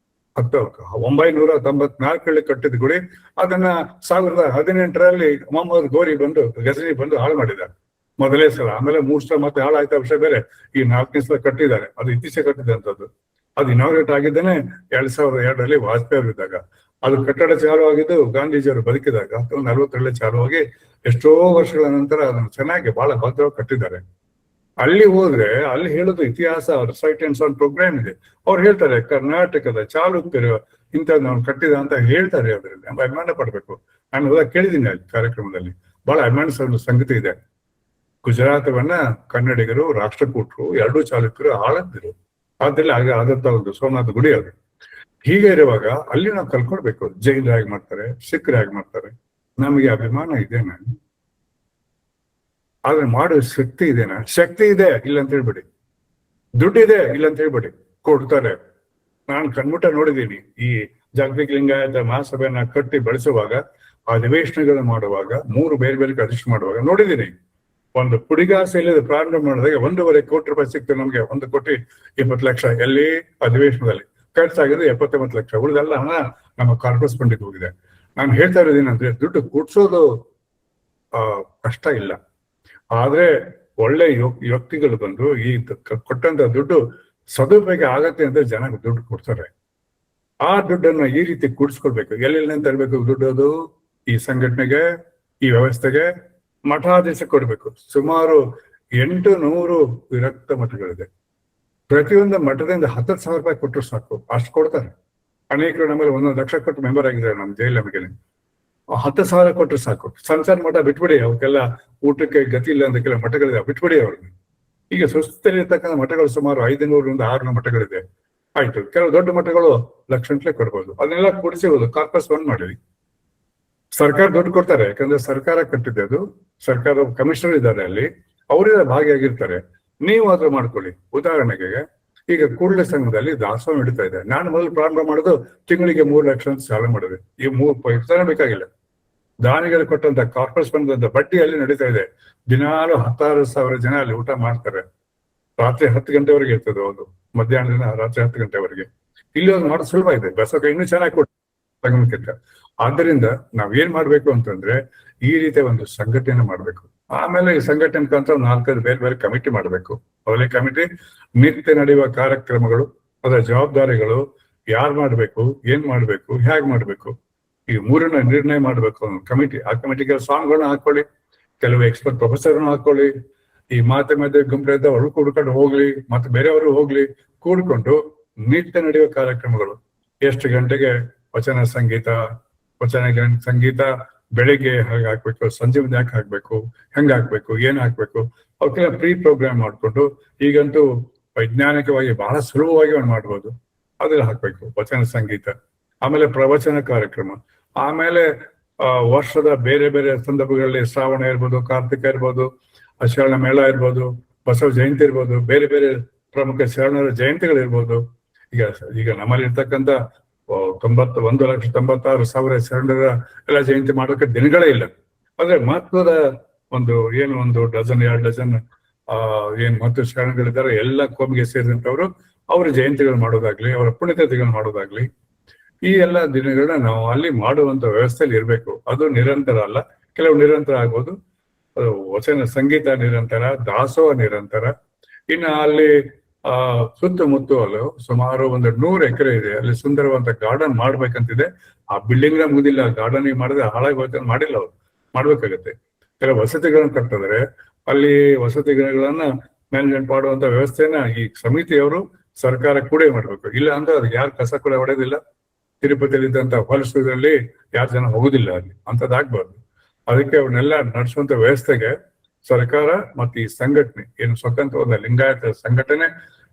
994 ಕಟ್ಟಿದ ಗುಡಿ. ಅದನ್ನ 1018ರಲ್ಲಿ ಮೊಹಮ್ಮದ್ ಗೋರಿ ಬಂದು ಗಜನಿ ಬಂದು ಹಾಳು ಮಾಡಿದ್ದಾರೆ ಮೊದಲೇ ಸಲ. ಆಮೇಲೆ 3 ಸಲ ಮತ್ತೆ ಹಾಳಾಯ್ತಾ ವಿಷಯ ಬೇರೆ. ಈ 4ನೇ ಸಲ ಕಟ್ಟಿದ್ದಾರೆ. ಅದು ಇತ್ತೀಚೆಗೆ ಕಟ್ಟಿದಂಥದ್ದು. ಅದು ಇನಾಗ್ರೇಟ್ ಆಗಿದ್ದೇನೆ 2002ರಲ್ಲಿ ವಾಜಪೇಯಿ ಅವರಿದ್ದಾಗ. ಅದು ಕಟ್ಟಡ ಚಾಲು ಆಗಿದ್ದು ಗಾಂಧೀಜಿಯವರು ಬದುಕಿದಾಗ 1940 ಚಾಲು ಆಗಿ ಎಷ್ಟೋ ವರ್ಷಗಳ ನಂತರ ಅದನ್ನು ಚೆನ್ನಾಗಿ ಬಹಳ ಭದ್ರವಾಗಿ ಕಟ್ಟಿದ್ದಾರೆ. ಅಲ್ಲಿ ಹೋದ್ರೆ ಅಲ್ಲಿ ಹೇಳೋದು ಇತಿಹಾಸ, ಸೈಟ್ ಅಂಡ್ ಸೌಂಡ್ ಪ್ರೋಗ್ರಾಮ್ ಇದೆ. ಅವ್ರು ಹೇಳ್ತಾರೆ ಕರ್ನಾಟಕದ ಚಾಲುಕ್ಯರು ಇಂಥದ್ದು ನಾವು ಕಟ್ಟಿದ ಅಂತ ಹೇಳ್ತಾರೆ. ಅದರಲ್ಲಿ ನಾವು ಅಭಿಮಾನ ಪಡ್ಬೇಕು. ನಾನು ಹೋದಾಗ ಕೇಳಿದ್ದೀನಿ ಅಲ್ಲಿ ಕಾರ್ಯಕ್ರಮದಲ್ಲಿ. ಬಹಳ ಅಭಿಮಾನಿಸೋ ಸಂಗತಿ ಇದೆ. ಗುಜರಾತವನ್ನ ಕನ್ನಡಿಗರು, ರಾಷ್ಟ್ರಕೂಟರು, ಎರಡೂ ಚಾಲುಕ್ಯರು ಆಳದ್ದರು. ಆದ್ರಲ್ಲಿ ಆದಂತ ಒಂದು ಸೋಮನಾಥ ಗುಡಿ ಅದು. ಹೀಗೆ ಇರುವಾಗ ಅಲ್ಲಿ ನಾವು ಕಲ್ಕೊಳ್ಬೇಕು. ಜೈನರು ಹೇಗೆ ಮಾಡ್ತಾರೆ, ಸಿಖ್ರು ಹೇಗೆ ಮಾಡ್ತಾರೆ. ನಮಗೆ ಅಭಿಮಾನ ಇದೆನಾ? ಆದ್ರೆ ಮಾಡುವ ಶಕ್ತಿ ಇದೆನಾ? ಶಕ್ತಿ ಇದೆ, ಇಲ್ಲ ಅಂತ ಹೇಳ್ಬೇಡಿ. ದುಡ್ಡಿದೆ, ಇಲ್ಲ ಅಂತ ಹೇಳ್ಬೇಡಿ. ಕೊಡ್ತಾರೆ. ನಾನು ಕಣ್ಮುಟ್ಟ ನೋಡಿದ್ದೀನಿ. ಈ ಜಾಗತಿಕ ಲಿಂಗಾಯತ ಮಹಾಸಭೆಯನ್ನ ಕಟ್ಟಿ ಬೆಳೆಸುವಾಗ, ಅಧಿವೇಶನಗಳನ್ನ ಮಾಡುವಾಗ, 3 ಬೇರೆ ಬೇರೆ ಅಧಿವೇಶನ ಮಾಡುವಾಗ ನೋಡಿದ್ದೀನಿ. ಒಂದು ಪುಡಿಗಾಸೆಯಲ್ಲಿ ಪ್ರಾರಂಭ ಮಾಡಿದಾಗ 1.5 ಕೋಟಿ ರೂಪಾಯಿ ಸಿಕ್ತು ನಮ್ಗೆ. 1,20,00,000 ಎಲ್ಲಿ ಅಧಿವೇಶನದಲ್ಲಿ ಖರ್ಚಾಗಿದ್ದು 79 ಲಕ್ಷ. ಉಳಿದೆಲ್ಲ ಹಣ ನಮ್ಮ ಕಾರ್ಪೊರೇಟ್ ಫಂಡಿಗೆ ಹೋಗಿದೆ. ನಾನು ಹೇಳ್ತಾ ಇರೋದೇನಂದ್ರೆ, ದುಡ್ಡು ಕೂಡ್ಸೋದು ಕಷ್ಟ ಇಲ್ಲ. ಆದ್ರೆ ಒಳ್ಳೆ ವ್ಯಕ್ತಿಗಳು ಬಂದು ಈ ಕೊಟ್ಟಂತ ದುಡ್ಡು ಸದುಪಯೋಗ ಆಗತ್ತೆ ಅಂತ ಜನ ದುಡ್ಡು ಕೊಡ್ತಾರೆ. ಆ ದುಡ್ಡನ್ನ ಈ ರೀತಿ ಕೂಡಿಸ್ಕೊಳ್ಬೇಕು. ಎಲ್ಲೆಲ್ಲ ತರಬೇಕು ದುಡ್ಡು? ಅದು ಈ ಸಂಘಟನೆಗೆ, ಈ ವ್ಯವಸ್ಥೆಗೆ, ಮಠಾಧೀಶ ಕೊಡ್ಬೇಕು. ಸುಮಾರು 800 ವಿರಕ್ತ ಮಠಗಳಿದೆ. ಪ್ರತಿಯೊಂದು ಮಠದಿಂದ 10,000 ರೂಪಾಯಿ ಕೊಟ್ಟರು ಸಾಕು, ಅಷ್ಟು ಕೊಡ್ತಾರೆ. ಅನೇಕರು ನಮ್ಮಲ್ಲಿ 1 ಲಕ್ಷ ಕೊಟ್ಟು ಮೆಂಬರ್ ಆಗಿದ್ದಾರೆ ನಮ್ಮ ಜೈಲ್. ನಮಗೆ 10,000 ಕೊಟ್ಟರು ಸಾಕು. ಸಣ್ಣ ಮಠ ಬಿಟ್ಬಿಡಿ, ಅವಕ್ಕೆಲ್ಲ ಊಟಕ್ಕೆ ಗತಿ ಇಲ್ಲ ಅಂತ ಕೆಲವು ಮಠಗಳಿದೆ, ಬಿಟ್ಬಿಡಿ ಅವ್ರಿಗೆ. ಈಗ ಸುಸ್ಥಿರತಕ್ಕಂಥ ಮಠಗಳು ಸುಮಾರು 500ರಿಂದ 600 ಮಠಗಳಿದೆ. ಆಯ್ತು, ಕೆಲವು ದೊಡ್ಡ ಮಠಗಳು ಲಕ್ಷಗಟ್ಟಲೆ ಕೊಡ್ಬೋದು. ಅದನ್ನೆಲ್ಲ ಕೊಡಿಸಿಬೋದು. ಕಾರ್ಪಸ್ ಬಂದ್ ಮಾಡಿ. ಸರ್ಕಾರ ದುಡ್ಡು ಕೊಡ್ತಾರೆ, ಯಾಕಂದ್ರೆ ಸರ್ಕಾರ ಕಟ್ಟಿದೆ ಅದು. ಸರ್ಕಾರ ಕಮಿಷನರ್ ಇದ್ದಾರೆ ಅಲ್ಲಿ, ಅವರೆಲ್ಲ ಭಾಗಿಯಾಗಿರ್ತಾರೆ. ನೀವು ಆದ್ರೂ ಮಾಡ್ಕೊಳ್ಳಿ. ಉದಾಹರಣೆಗೆ ಈಗ ಕೂಡಲ ಸಂಘದಲ್ಲಿ ದಾಸೋಹ ನಡೀತಾ ಇದೆ. ನಾನು ಮೊದಲು ಪ್ರಾರಂಭ ಮಾಡೋದು ತಿಂಗಳಿಗೆ 3 ಲಕ್ಷ ಅಂತ ಸಾಲ ಮಾಡಿದೆ. ಈ 3 ಪೈಸೆ ಬೇಕಾಗಿಲ್ಲ. ದಾನಿಗಳು ಕೊಟ್ಟಂತ ಕಾರ್ಪೊರೇಟ್ ಬಂದಂತ ಬಡ್ಡಿ ಅಲ್ಲಿ ನಡೀತಾ ಇದೆ. ದಿನಾಲು 16,000 ಜನ ಅಲ್ಲಿ ಊಟ ಮಾಡ್ತಾರೆ. ರಾತ್ರಿ 10 ಗಂಟೆವರೆಗೆ ಇರ್ತದೆ ಒಂದು, ಮಧ್ಯಾಹ್ನದಿಂದ ರಾತ್ರಿ 10 ಗಂಟೆವರೆಗೆ. ಇಲ್ಲಿ ಒಂದು ಮಾಡೋದು ಸುಲಭ ಇದೆ. ಬಸಕ ಇನ್ನೂ ಚೆನ್ನಾಗಿ ಕೊಡ್ತಾರೆ. ಆದ್ದರಿಂದ ನಾವೇನ್ ಮಾಡ್ಬೇಕು ಅಂತಂದ್ರೆ, ಈ ರೀತಿಯ ಒಂದು ಸಂಘಟನೆ ಮಾಡ್ಬೇಕು. ಆಮೇಲೆ ಈ ಸಂಘಟನೆ ಮುಖಾಂತರ 4-5 ಬೇರೆ ಬೇರೆ ಕಮಿಟಿ ಮಾಡ್ಬೇಕು. ಅವಲೇ ಕಮಿಟಿ ನಿತ್ಯ ನಡೆಯುವ ಕಾರ್ಯಕ್ರಮಗಳು, ಅದರ ಜವಾಬ್ದಾರಿಗಳು, ಯಾರು ಮಾಡ್ಬೇಕು, ಏನ್ ಮಾಡ್ಬೇಕು, ಹೇಗ್ ಮಾಡ್ಬೇಕು, ಈ 3ನ್ನ ನಿರ್ಣಯ ಮಾಡ್ಬೇಕು ಒಂದು ಕಮಿಟಿ. ಆ ಕಮಿಟಿಗೆ ಸಾಂಗ್ಗಳನ್ನ ಹಾಕೊಳ್ಳಿ, ಕೆಲವು ಎಕ್ಸ್ಪರ್ಟ್ ಪ್ರೊಫೆಸರ್ನ ಹಾಕೊಳ್ಳಿ. ಈ ಮಧ್ಯೆ ಗುಂಪಿದ್ದ ಅವರು ಕೂಡ್ಕೊಂಡು ಹೋಗ್ಲಿ, ಮತ್ತೆ ಬೇರೆಯವರು ಹೋಗ್ಲಿ. ಕೂಡ್ಕೊಂಡು ನಿತ್ಯ ನಡೆಯುವ ಕಾರ್ಯಕ್ರಮಗಳು. ಎಷ್ಟು ಗಂಟೆಗೆ ವಚನ ಸಂಗೀತ ಬೆಳಿಗ್ಗೆ ಹಾಗೆ ಹಾಕ್ಬೇಕು, ಸಂಜೆ ಮುಂದೆ ಯಾಕೆ ಹಾಕ್ಬೇಕು, ಹೆಂಗ್ ಹಾಕ್ಬೇಕು, ಏನ್ ಹಾಕ್ಬೇಕು, ಅವಕ್ಕೆಲ್ಲ ಪ್ರೀ ಪ್ರೋಗ್ರಾಮ್ ಮಾಡ್ಕೊಂಡು. ಈಗಂತೂ ವೈಜ್ಞಾನಿಕವಾಗಿ ಬಹಳ ಸುಲಭವಾಗಿ ಒಂದು ಮಾಡ್ಬೋದು. ಅದ್ರಲ್ಲಿ ಹಾಕ್ಬೇಕು ವಚನ ಸಂಗೀತ. ಆಮೇಲೆ ಪ್ರವಚನ ಕಾರ್ಯಕ್ರಮ. ಆಮೇಲೆ ವರ್ಷದ ಬೇರೆ ಬೇರೆ ಸಂದರ್ಭಗಳಲ್ಲಿ ಶ್ರಾವಣ ಇರ್ಬೋದು, ಕಾರ್ತಿಕ ಇರ್ಬೋದು, ಶರಣ ಮೇಳ ಇರ್ಬೋದು, ಬಸವ ಜಯಂತಿ ಇರ್ಬೋದು, ಬೇರೆ ಬೇರೆ ಪ್ರಮುಖ ಶರಣರ ಜಯಂತಿಗಳಿರ್ಬೋದು. ಈಗ ನಮ್ಮಲ್ಲಿ ಇರ್ತಕ್ಕಂಥ 1,96,000 ಶರಣರ ಎಲ್ಲ ಜಯಂತಿ ಮಾಡೋಕೆ ದಿನಗಳೇ ಇಲ್ಲ. ಆದ್ರೆ ಮಹತ್ವದ ಒಂದು 1 ಡಜನ್ 2 ಡಜನ್ ಏನ್ ಮಹತ್ವ ಶರಣಗಳಿದ್ದಾರೆ, ಎಲ್ಲ ಕೋಮಿಗೆ ಸೇರಿದಂತವರು ಅವ್ರ ಜಯಂತಿಗಳು ಮಾಡೋದಾಗ್ಲಿ, ಅವರ ಪುಣ್ಯತಿಥಿಗಳು ಮಾಡೋದಾಗ್ಲಿ, ಈ ಎಲ್ಲ ದಿನಗಳನ್ನ ನಾವು ಅಲ್ಲಿ ಮಾಡುವಂತ ವ್ಯವಸ್ಥೆಯಲ್ಲಿ ಇರ್ಬೇಕು. ಅದು ನಿರಂತರ ಅಲ್ಲ, ಕೆಲವು ನಿರಂತರ ಆಗ್ಬೋದು. ಅದು ವಚನ ಸಂಗೀತ ನಿರಂತರ, ದಾಸೋಹ ನಿರಂತರ. ಇನ್ನು ಅಲ್ಲಿ ಸುತ್ತಮುತ್ತ ಅಲ್ಲೂ ಸುಮಾರು 100 ಎಕರೆ ಇದೆ. ಅಲ್ಲಿ ಸುಂದರವಂತ ಗಾರ್ಡನ್ ಮಾಡ್ಬೇಕಂತಿದೆ. ಆ ಬಿಲ್ಡಿಂಗ್ ನ ಮುಗಿದಿಲ್ಲ, ಗಾರ್ಡನಿಂಗ್ ಮಾಡಿದ್ರೆ ಹಾಳಾಗಿ ಮಾಡಿಲ್ಲ. ಅವ್ರು ಮಾಡ್ಬೇಕಾಗತ್ತೆ. ಕೆಲವು ವಸತಿಗಳನ್ನ ಕಟ್ಟಿದ್ರೆ ಅಲ್ಲಿ ವಸತಿಗಳನ್ನ ಮ್ಯಾನೇಜ್ಮೆಂಟ್ ಮಾಡುವಂತ ವ್ಯವಸ್ಥೆನ ಈ ಸಮಿತಿಯವರು, ಸರ್ಕಾರ ಕೂಡ ಮಾಡ್ಬೇಕು. ಇಲ್ಲ ಅಂದ್ರೆ ಅದಕ್ಕೆ ಯಾರು ಕಸ ಕೂಡ ಹೊಡೆಯೋದಿಲ್ಲ. ತಿರುಪತಿಯಲ್ಲಿದ್ದಂತ ಫಾಲ್ಸ್ಗಳಲ್ಲಿ ಯಾರು ಜನ ಹೋಗುದಿಲ್ಲ ಅಲ್ಲಿ, ಅಂತದ್ದಾಗ್ಬಾರ್ದು. ಅದಕ್ಕೆ ಅವನ್ನೆಲ್ಲ ನಡೆಸುವಂತ ವ್ಯವಸ್ಥೆಗೆ ಸರ್ಕಾರ ಮತ್ತೆ ಈ ಸಂಘಟನೆ ಏನು ಸ್ವತಂತ್ರವಾದ ಲಿಂಗಾಯತ ಸಂಘಟನೆ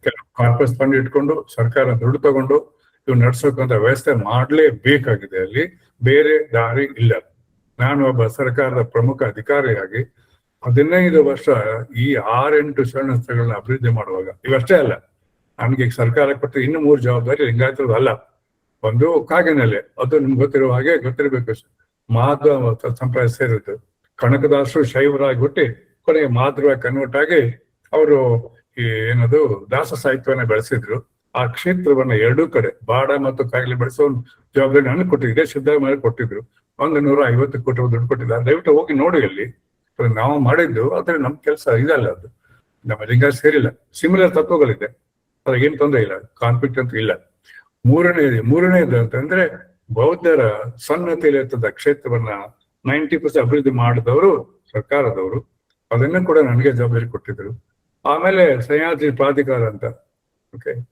ಕೆಲವು ಕಾರ್ಪೊರೇಟ್ ಫಂಡ್ ಇಟ್ಕೊಂಡು ಸರ್ಕಾರ ದುಡ್ಡು ತಗೊಂಡು ಇವ್ ನಡ್ಸೋಕಂತ ವ್ಯವಸ್ಥೆ ಮಾಡ್ಲೇಬೇಕಾಗಿದೆ. ಅಲ್ಲಿ ಬೇರೆ ದಾರಿ ಇಲ್ಲ. ನಾನು ಒಬ್ಬ ಸರ್ಕಾರದ ಪ್ರಮುಖ ಅಧಿಕಾರಿಯಾಗಿ 15 ವರ್ಷ ಈ 6-8 ಶರಣಸ್ಥಳಗಳನ್ನ ಅಭಿವೃದ್ಧಿ ಮಾಡುವಾಗ ಇವಷ್ಟೇ ಅಲ್ಲ, ನನ್ಗೆ ಸರ್ಕಾರ ಕೊಟ್ಟು ಇನ್ನು 3 ಜವಾಬ್ದಾರಿ ಲಿಂಗಾಯತರದ್ದು ಅಲ್ಲ. ಒಂದು ಕಾಗಿನೆಲೆ, ಅದು ನಿಮ್ಗೆ ಗೊತ್ತಿರುವ ಹಾಗೆ ಗೊತ್ತಿರಬೇಕು, ಮಾಧ್ವ ಸಂಪ್ರದಾಯ ಸೇರಿದ್ದು. ಕನಕದಾಸರು ಶೈವರಾಗಿ ಹುಟ್ಟಿ ಕೊನೆಗೆ ಮಾಧ್ವರಾಗಿ ಕನ್ವರ್ಟ್ ಆಗಿ ಅವರು ಈ ಏನದು ದಾಸ ಸಾಹಿತ್ಯವನ್ನ ಬೆಳೆಸಿದ್ರು. ಆ ಕ್ಷೇತ್ರವನ್ನ ಎರಡೂ ಕಡೆ ಬಾಡ ಮತ್ತು ಕಾಯಿಲೆ ಬೆಳೆಸೋ ಒಂದು ಜವಾಬ್ದಾರಿ ನನಗೆ ಕೊಟ್ಟಿದ್ದೆ, ಸಿದ್ದರಾಮಯ್ಯ ಕೊಟ್ಟಿದ್ರು. 150 ಕೋಟಿ ದುಡ್ಡು ಕೊಟ್ಟಿದ್ದಾರೆ. ದಯವಿಟ್ಟು ಹೋಗಿ ನೋಡಿ ಅಲ್ಲಿ. ನಾವು ಮಾಡಿದ್ದು ಆದ್ರೆ ನಮ್ ಕೆಲಸ ಇದಲ್ಲ, ಅದು ನಮ್ಮ ಲಿಂಗಾಯತ ಸೇರಿಲ್ಲ. ಸಿಮಿಲರ್ ತತ್ವಗಳಿದೆ, ಅದ್ರಾಗ ಏನ್ ತೊಂದರೆ ಇಲ್ಲ, ಕಾನ್ಫ್ಲಿಕ್ಟ್ ಅಂತ ಇಲ್ಲ. ಮೂರನೇದು ಅಂತಂದ್ರೆ ಬೌದ್ಧರ ಸನ್ನತಿಲಿರ್ತದ ಕ್ಷೇತ್ರವನ್ನ 90% ಅಭಿವೃದ್ಧಿ ಮಾಡಿದವರು ಸರ್ಕಾರದವರು. ಅದನ್ನ ಕೂಡ ನನಗೆ ಜವಾಬ್ದಾರಿ ಕೊಟ್ಟಿದ್ರು. ಆಮೇಲೆ ಸಹ್ಯಾದ್ರಿ ಪ್ರಾಧಿಕಾರ ಅಂತ,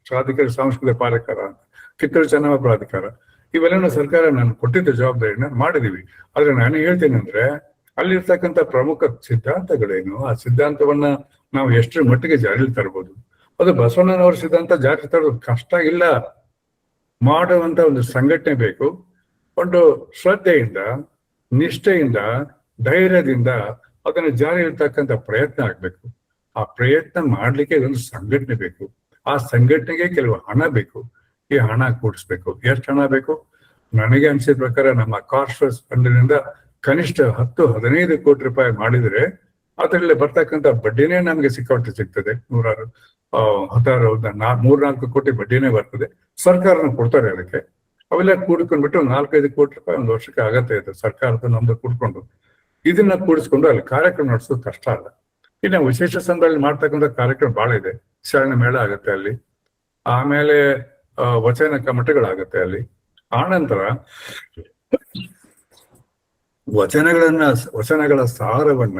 ಪ್ರಾಧಿಕಾರ ಸಾಂಸ್ಕೃತಿಕ ಪ್ರಾಧಿಕಾರ ಅಂತ, ಕಿತ್ತೂರು ಚೆನ್ನಮ್ಮ ಪ್ರಾಧಿಕಾರ, ಇವೆಲ್ಲ ಸರ್ಕಾರ ನಾನು ಕೊಟ್ಟಿದ್ದ ಜವಾಬ್ದಾರಿನ ಮಾಡಿದೀವಿ. ಆದ್ರೆ ನಾನು ಹೇಳ್ತೀನಿ ಅಂದ್ರೆ ಅಲ್ಲಿರ್ತಕ್ಕಂಥ ಪ್ರಮುಖ ಸಿದ್ಧಾಂತಗಳೇನು, ಆ ಸಿದ್ಧಾಂತವನ್ನ ನಾವು ಎಷ್ಟರ ಮಟ್ಟಿಗೆ ಜಾರಿಗೆ ತರಬಹುದು. ಅದು ಬಸವಣ್ಣನವರ ಸಿದ್ಧಾಂತ ಜಾರಿ ತರೋದು ಕಷ್ಟ ಇಲ್ಲ. ಮಾಡುವಂತ ಒಂದು ಸಂಘಟನೆ ಬೇಕು. ಒಂದು ಶ್ರದ್ಧೆಯಿಂದ, ನಿಷ್ಠೆಯಿಂದ, ಧೈರ್ಯದಿಂದ ಅದನ್ನು ಜಾರಿ ಇರ್ತಕ್ಕಂಥ ಪ್ರಯತ್ನ ಆಗ್ಬೇಕು. ಆ ಪ್ರಯತ್ನ ಮಾಡ್ಲಿಕ್ಕೆ ಒಂದು ಸಂಘಟನೆ ಬೇಕು. ಆ ಸಂಘಟನೆಗೆ ಕೆಲವು ಹಣ ಬೇಕು. ಈ ಹಣ ಕೂಡಿಸ್ಬೇಕು. ಎಷ್ಟು ಹಣ ಬೇಕು? ನನಗೆ ಅನ್ಸಿದ ಪ್ರಕಾರ ನಮ್ಮ ಕಾರ್ಪೊರೇಟ್ ಫಂಡಿನಿಂದ ಕನಿಷ್ಠ 10-15 ಕೋಟಿ ರೂಪಾಯಿ ಮಾಡಿದ್ರೆ ಅದರಲ್ಲಿ ಬರ್ತಕ್ಕಂಥ ಬಡ್ಡಿನೇ ನಮ್ಗೆ ಸಿಕ್ಕಾಪಟ್ಟೆ ಸಿಗ್ತದೆ. 3-4 ಕೋಟಿ ಬಡ್ಡಿನೇ ಬರ್ತದೆ. ಸರ್ಕಾರನ ಕೊಡ್ತಾರೆ ಅದಕ್ಕೆ. ಅವೆಲ್ಲ ಕೂಡ್ಕೊಂಡ್ಬಿಟ್ಟು 4-5 ಕೋಟಿ ರೂಪಾಯಿ ಒಂದು ವರ್ಷಕ್ಕೆ ಆಗತ್ತೆ ಇದೆ ಸರ್ಕಾರದ ನಮ್ದು ಕೂಡ್ಕೊಂಡು. ಇದನ್ನ ಕೂಡಿಸ್ಕೊಂಡು ಅಲ್ಲಿ ಕಾರ್ಯಕ್ರಮ ನಡೆಸೋದು ಕಷ್ಟ ಅಲ್ಲ. ಇನ್ನು ವಿಶೇಷ ಸಂದರ್ಭದಲ್ಲಿ ಮಾಡ್ತಕ್ಕಂಥ ಕಾರ್ಯಕ್ರಮ ಬಹಳ ಇದೆ. ಶರಣ ಮೇಳ ಆಗತ್ತೆ ಅಲ್ಲಿ, ಆಮೇಲೆ ವಚನ ಕಮಟಗಳಾಗತ್ತೆ ಅಲ್ಲಿ. ಆನಂತರ ವಚನಗಳ ಸಾರವನ್ನ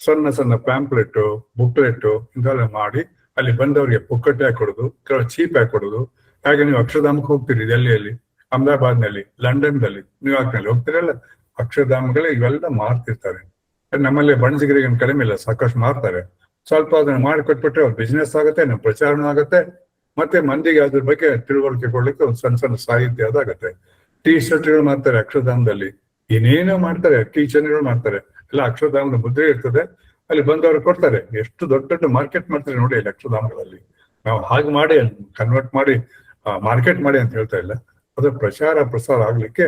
ಸಣ್ಣ ಸಣ್ಣ ಪ್ಯಾಂಪ್ಲೆಟ್, ಬುಕ್ಲೆಟ್ ಇಂತೆಲ್ಲ ಮಾಡಿ ಅಲ್ಲಿ ಬಂದವರಿಗೆ ಪುಕ್ಕಟ್ಟೆ ಹಾಕೊಡೋದು, ಕೆಲವು ಚೀಪ್ ಹಾಕೊಡೋದು. ಹಾಗೆ ನೀವು ಅಕ್ಷರಧಾಮಕ್ಕೆ ಹೋಗ್ತೀರಿ, ಡೆಲ್ಲಿಯಲ್ಲಿ, ಅಹಮದಾಬಾದ್ನಲ್ಲಿ, ಲಂಡನ್ದಲ್ಲಿ, ನ್ಯೂಯಾರ್ಕ್ನಲ್ಲಿ ಹೋಗ್ತೀರಲ್ಲ, ಅಕ್ಷರಧಾಮಗಳೇ ಇವೆಲ್ಲ ಮಾರ್ತಿರ್ತಾರೆ. ನಮ್ಮಲ್ಲಿ ಬಣಜಿಗರಿಗೆ ಕಡಿಮೆ ಇಲ್ಲ, ಸಾಕಷ್ಟು ಮಾರ್ತಾರೆ. ಸ್ವಲ್ಪ ಅದನ್ನ ಮಾಡಿಕೊಟ್ಬಿಟ್ರೆ ಅವ್ರ ಬಿಸ್ನೆಸ್ ಆಗುತ್ತೆ, ನಮ್ಮ ಪ್ರಚಾರನೂ ಆಗುತ್ತೆ, ಮತ್ತೆ ಮಂದಿಗೆ ಅದ್ರ ಬಗ್ಗೆ ತಿಳುವಳಿಕೆ ಕೊಡ್ಲಿಕ್ಕೆ ಒಂದು ಸಣ್ಣ ಸಣ್ಣ ಸಾಹಿತ್ಯ ಅದಾಗತ್ತೆ. ಟೀ ಶರ್ಟ್ಗಳು ಮಾಡ್ತಾರೆ ಅಕ್ಷರಧಾಮದಲ್ಲಿ, ಏನೇನೋ ಮಾಡ್ತಾರೆ, ಕಿಚನ್ಗಳು ಮಾಡ್ತಾರೆ, ಎಲ್ಲ ಅಕ್ಷರಧಾಮದ ಮುದ್ರೆ ಇರ್ತದೆ, ಅಲ್ಲಿ ಬಂದವರು ಕೊಡ್ತಾರೆ. ಎಷ್ಟು ದೊಡ್ಡ ದೊಡ್ಡ ಮಾರ್ಕೆಟ್ ಮಾಡ್ತಾರೆ ನೋಡಿ ಅಲ್ಲಿ ಅಕ್ಷರಧಾಮಗಳಲ್ಲಿ. ನಾವು ಹಾಗೆ ಮಾಡಿ ಕನ್ವರ್ಟ್ ಮಾಡಿ ಮಾರ್ಕೆಟ್ ಮಾಡಿ ಅಂತ ಹೇಳ್ತಾ ಇಲ್ಲ. ಅದ್ರ ಪ್ರಸಾರ ಆಗ್ಲಿಕ್ಕೆ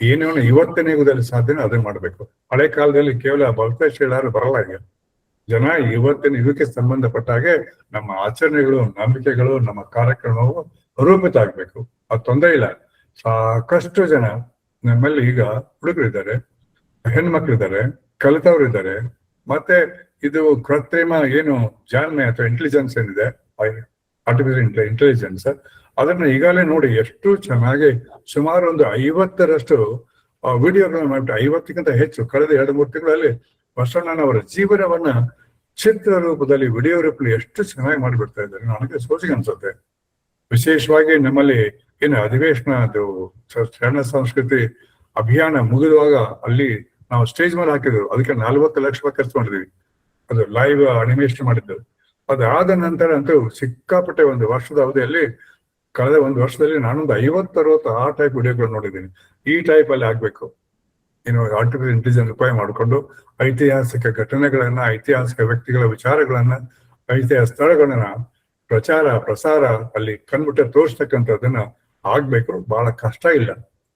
ಏನೇನು ಇವತ್ತಿನ ಯುಗದಲ್ಲಿ ಸಾಧ್ಯನೋ ಅದನ್ನ ಮಾಡ್ಬೇಕು. ಹಳೆ ಕಾಲದಲ್ಲಿ ಕೇವಲ ಭಕ್ತೇಶ್ ಹೇಳಾರು ಬರಲ್ಲ. ಈಗ ಜನ ಇವತ್ತಿನ ಯುಗಕ್ಕೆ ಸಂಬಂಧಪಟ್ಟ ಹಾಗೆ ನಮ್ಮ ಆಚರಣೆಗಳು, ನಂಬಿಕೆಗಳು, ನಮ್ಮ ಕಾರ್ಯಕ್ರಮವು ರೂಪಿತ ಆಗ್ಬೇಕು. ಅದು ತೊಂದರೆ ಇಲ್ಲ. ಸಾಕಷ್ಟು ಜನ ನಮ್ಮಲ್ಲಿ ಈಗ ಹುಡುಗರಿದ್ದಾರೆ, ಹೆಣ್ಮಕ್ಳಿದ್ದಾರೆ, ಕಲಿತವ್ರಿದ್ದಾರೆ. ಮತ್ತೆ ಇದು ಕೃತ್ರಿಮ ಏನು ಜಾಣ್ಮೆ ಅಥವಾ ಇಂಟೆಲಿಜೆನ್ಸ್ ಏನಿದೆ, ಆರ್ಟಿಫಿಷಿಯಲ್ ಇಂಟೆಲಿಜೆನ್ಸ್, ಅದನ್ನ ಈಗಾಗಲೇ ನೋಡಿ ಎಷ್ಟು ಚೆನ್ನಾಗಿ ಸುಮಾರು ಒಂದು 50ರಷ್ಟು ವಿಡಿಯೋಗಳನ್ನ ಮಾಡ್ಬಿಟ್ಟು, 50ಕ್ಕಿಂತ ಹೆಚ್ಚು ಕಳೆದ 2-3 ತಿಂಗಳಲ್ಲಿ ಬಸವಣ್ಣನವರ ಜೀವನವನ್ನ ಚಿತ್ರ ರೂಪದಲ್ಲಿ, ವಿಡಿಯೋ ರೂಪದಲ್ಲಿ ಎಷ್ಟು ಚೆನ್ನಾಗಿ ಮಾಡಿಬಿಡ್ತಾ ಇದ್ದಾರೆ. ನನಗೆ ಸೋಚಿಗೆ ಅನ್ಸುತ್ತೆ. ವಿಶೇಷವಾಗಿ ನಮ್ಮಲ್ಲಿ ಏನು ಅಧಿವೇಶನ, ಅದು ಶರಣ ಸಂಸ್ಕೃತಿ ಅಭಿಯಾನ ಮುಗಿದುವಾಗ ಅಲ್ಲಿ ನಾವು ಸ್ಟೇಜ್ ಮೇಲೆ ಹಾಕಿದ್ರು. ಅದಕ್ಕೆ 40 ಲಕ್ಷ ರೂಪಾಯಿ ಖರ್ಚು ಮಾಡಿದ್ವಿ. ಅದು ಲೈವ್ ಅನಿಮೇಷನ್ ಮಾಡಿದ್ದು. ಅದಾದ ನಂತರ ಅಂತೂ ಸಿಕ್ಕಾಪಟ್ಟೆ ಒಂದು ವರ್ಷದ ಅವಧಿಯಲ್ಲಿ, ಕಳೆದ 1 ವರ್ಷದಲ್ಲಿ ನಾನೊಂದು 50-60 ಆ ಟೈಪ್ ವಿಡಿಯೋಗಳು ನೋಡಿದ್ದೀನಿ. ಈ ಟೈಪ್ ಅಲ್ಲಿ ಆಗ್ಬೇಕು. ಏನು ಆರ್ಟಿಫಿಷಿಯಲ್ ಇಂಟೆಲಿಜೆನ್ಸ್ ಉಪಯೋಗ ಮಾಡಿಕೊಂಡು ಐತಿಹಾಸಿಕ ಘಟನೆಗಳನ್ನ, ಐತಿಹಾಸಿಕ ವ್ಯಕ್ತಿಗಳ ವಿಚಾರಗಳನ್ನ, ಐತಿಹಾಸಿಕ ಸ್ಥಳಗಳನ್ನ ಪ್ರಸಾರ ಅಲ್ಲಿ ಕಣ್ಬಿಟ್ಟೆ ತೋರಿಸ್ತಕ್ಕಂಥದ್ದನ್ನ ಆಗ್ಬೇಕು. ಬಹಳ ಕಷ್ಟ ಇಲ್ಲ.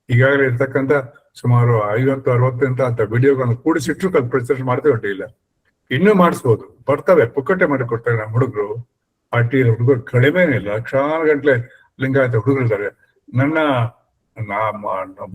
ಈಗಾಗಲೇ ಇರ್ತಕ್ಕಂಥ ಸುಮಾರು 50-60 ಅಂತ ವಿಡಿಯೋಗಳನ್ನ ಕೂಡಿಸಿಟ್ಟು ಪ್ರಚಾರ ಮಾಡ್ತೇವೆ, ಅಡ್ಡಿ ಇಲ್ಲ. ಇನ್ನೂ ಮಾಡಿಸ್ಬೋದು, ಬರ್ತವೆ, ಪುಕ್ಕಟ್ಟೆ ಮಾಡಿ ಕೊಡ್ತಾರೆ ನಮ್ಮ ಹುಡುಗರು. ಹುಡುಗರು ಕಡಿಮೆನೇ ಇಲ್ಲ, ಲಕ್ಷಾನು ಗಂಟ್ಲೆ ಲಿಂಗಾಯತ ಹುಡುಗರಿದ್ದಾರೆ. ನನ್ನ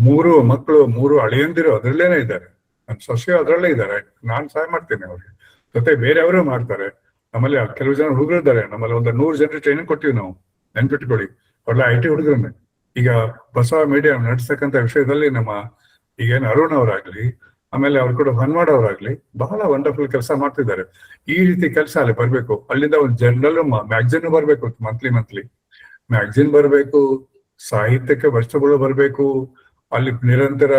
3 ಮಕ್ಕಳು, 3 ಅಳಿಯಂದಿರು ಅದ್ರಲ್ಲೇನೆ ಇದ್ದಾರೆ. ನನ್ನ ಸೊಸೆ ಅದರಲ್ಲೇ ಇದ್ದಾರೆ. ನಾನು ಸಹಾಯ ಮಾಡ್ತೇನೆ ಅವ್ರಿಗೆ. ಜೊತೆ ಬೇರೆಯವರು ಮಾಡ್ತಾರೆ. ನಮ್ಮಲ್ಲಿ ಕೆಲವು ಜನ ಹುಡುಗರು ಇದ್ದಾರೆ. ನಮ್ಮಲ್ಲಿ ಒಂದು 100 ಜನರಿಗೆ ಟ್ರೈನಿಂಗ್ ಕೊಟ್ಟಿವಿ ನಾವು, ನೆನ್ಪಿಟ್ಕೊಳ್ಳಿ. ಅವರೆಲ್ಲ IT ಹುಡುಗರನ್ನೇ. ಈಗ ಬಸವ ಮೀಡಿಯಾ ನಡೆಸ್ತಕ್ಕಂಥ ವಿಷಯದಲ್ಲಿ ನಮ್ಮ ಈಗೇನು ಅರುಣ್ ಅವರಾಗ್ಲಿ, ಆಮೇಲೆ ಅವ್ರು ಕೂಡ ಹೊನ್ವಾಡ್ ಅವರಾಗ್ಲಿ ಬಹಳ ವಂಡರ್ಫುಲ್ ಕೆಲಸ ಮಾಡ್ತಿದ್ದಾರೆ. ಈ ರೀತಿ ಕೆಲಸ ಅಲ್ಲಿ ಬರ್ಬೇಕು. ಅಲ್ಲಿಂದ ಒಂದು ಜರ್ನಲ್, ಮ್ಯಾಗಝಿನ್ ಬರ್ಬೇಕು, ಮಂತ್ಲಿ ಮ್ಯಾಗಝಿನ್ ಬರ್ಬೇಕು, ಸಾಹಿತ್ಯಕ್ಕೆ ವಸ್ತುಗಳು ಬರ್ಬೇಕು. ಅಲ್ಲಿ ನಿರಂತರ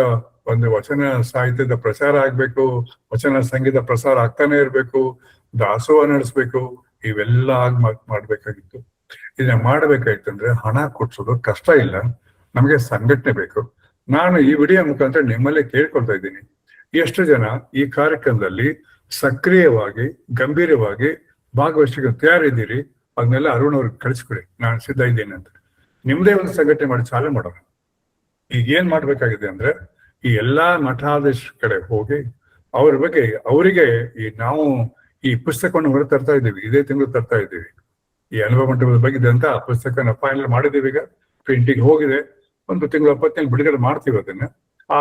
ಒಂದು ವಚನ ಸಾಹಿತ್ಯದ ಪ್ರಚಾರ ಆಗ್ಬೇಕು, ವಚನ ಸಂಗೀತ ಪ್ರಸಾರ ಆಗ್ತಾನೆ ಇರ್ಬೇಕು, ದಾಸೋಹ ನಡೆಸ್ಬೇಕು. ಇವೆಲ್ಲ ಮಾಡ್ಬೇಕಾಗಿತ್ತು. ಇದನ್ನ ಮಾಡ್ಬೇಕಾಯ್ತಂದ್ರೆ ಹಣ ಕೊಡ್ಸೋದು ಕಷ್ಟ ಇಲ್ಲ. ನಮಗೆ ಸಂಘಟನೆ ಬೇಕು. ನಾನು ಈ ವಿಡಿಯೋ ಮುಖಾಂತರ ನಿಮ್ಮಲ್ಲೇ ಕೇಳ್ಕೊಳ್ತಾ ಇದ್ದೀನಿ, ಎಷ್ಟು ಜನ ಈ ಕಾರ್ಯಕ್ರಮದಲ್ಲಿ ಸಕ್ರಿಯವಾಗಿ ಗಂಭೀರವಾಗಿ ಭಾಗವಹಿಸಕ್ಕೆ ತಯಾರಿದ್ದೀರಿ? ಅದನ್ನೆಲ್ಲ ಅರುಣ್ ಅವ್ರಿಗೆ ಕಳಿಸ್ಕೊಡಿ, ನಾನು ಸಿದ್ಧ ಇದ್ದೀನಿ ಅಂತ. ನಿಮ್ದೇ ಒಂದು ಸಂಘಟನೆ ಮಾಡಿ ಚಾಲು ಮಾಡೋಣ. ಈಗ ಏನ್ ಮಾಡ್ಬೇಕಾಗಿದೆ ಅಂದ್ರೆ, ಈ ಎಲ್ಲಾ ಮಠಾಧೀಶ ಕಡೆ ಹೋಗಿ ಅವ್ರ ಬಗ್ಗೆ ಅವರಿಗೆ ನಾವು ಈ ಪುಸ್ತಕವನ್ನು ಹೊರ ತರ್ತಾ ಇದ್ದೀವಿ, ಇದೇ ತಿಂಗಳು ತರ್ತಾ ಇದ್ದೀವಿ. ಈ ಅನುಭವ ಮಂಟಪದ ಬಗ್ಗೆ ಅಂತ ಆ ಪುಸ್ತಕನ ಫೈನಲ್ ಮಾಡಿದ್ದೀವಿ. ಈಗ ಪ್ರಿಂಟಿಂಗ್ ಹೋಗಿದೆ, 1 ತಿಂಗಳು 20 ಬಿಡುಗಡೆ ಮಾಡ್ತೀವಿ ಅದನ್ನ. ಆ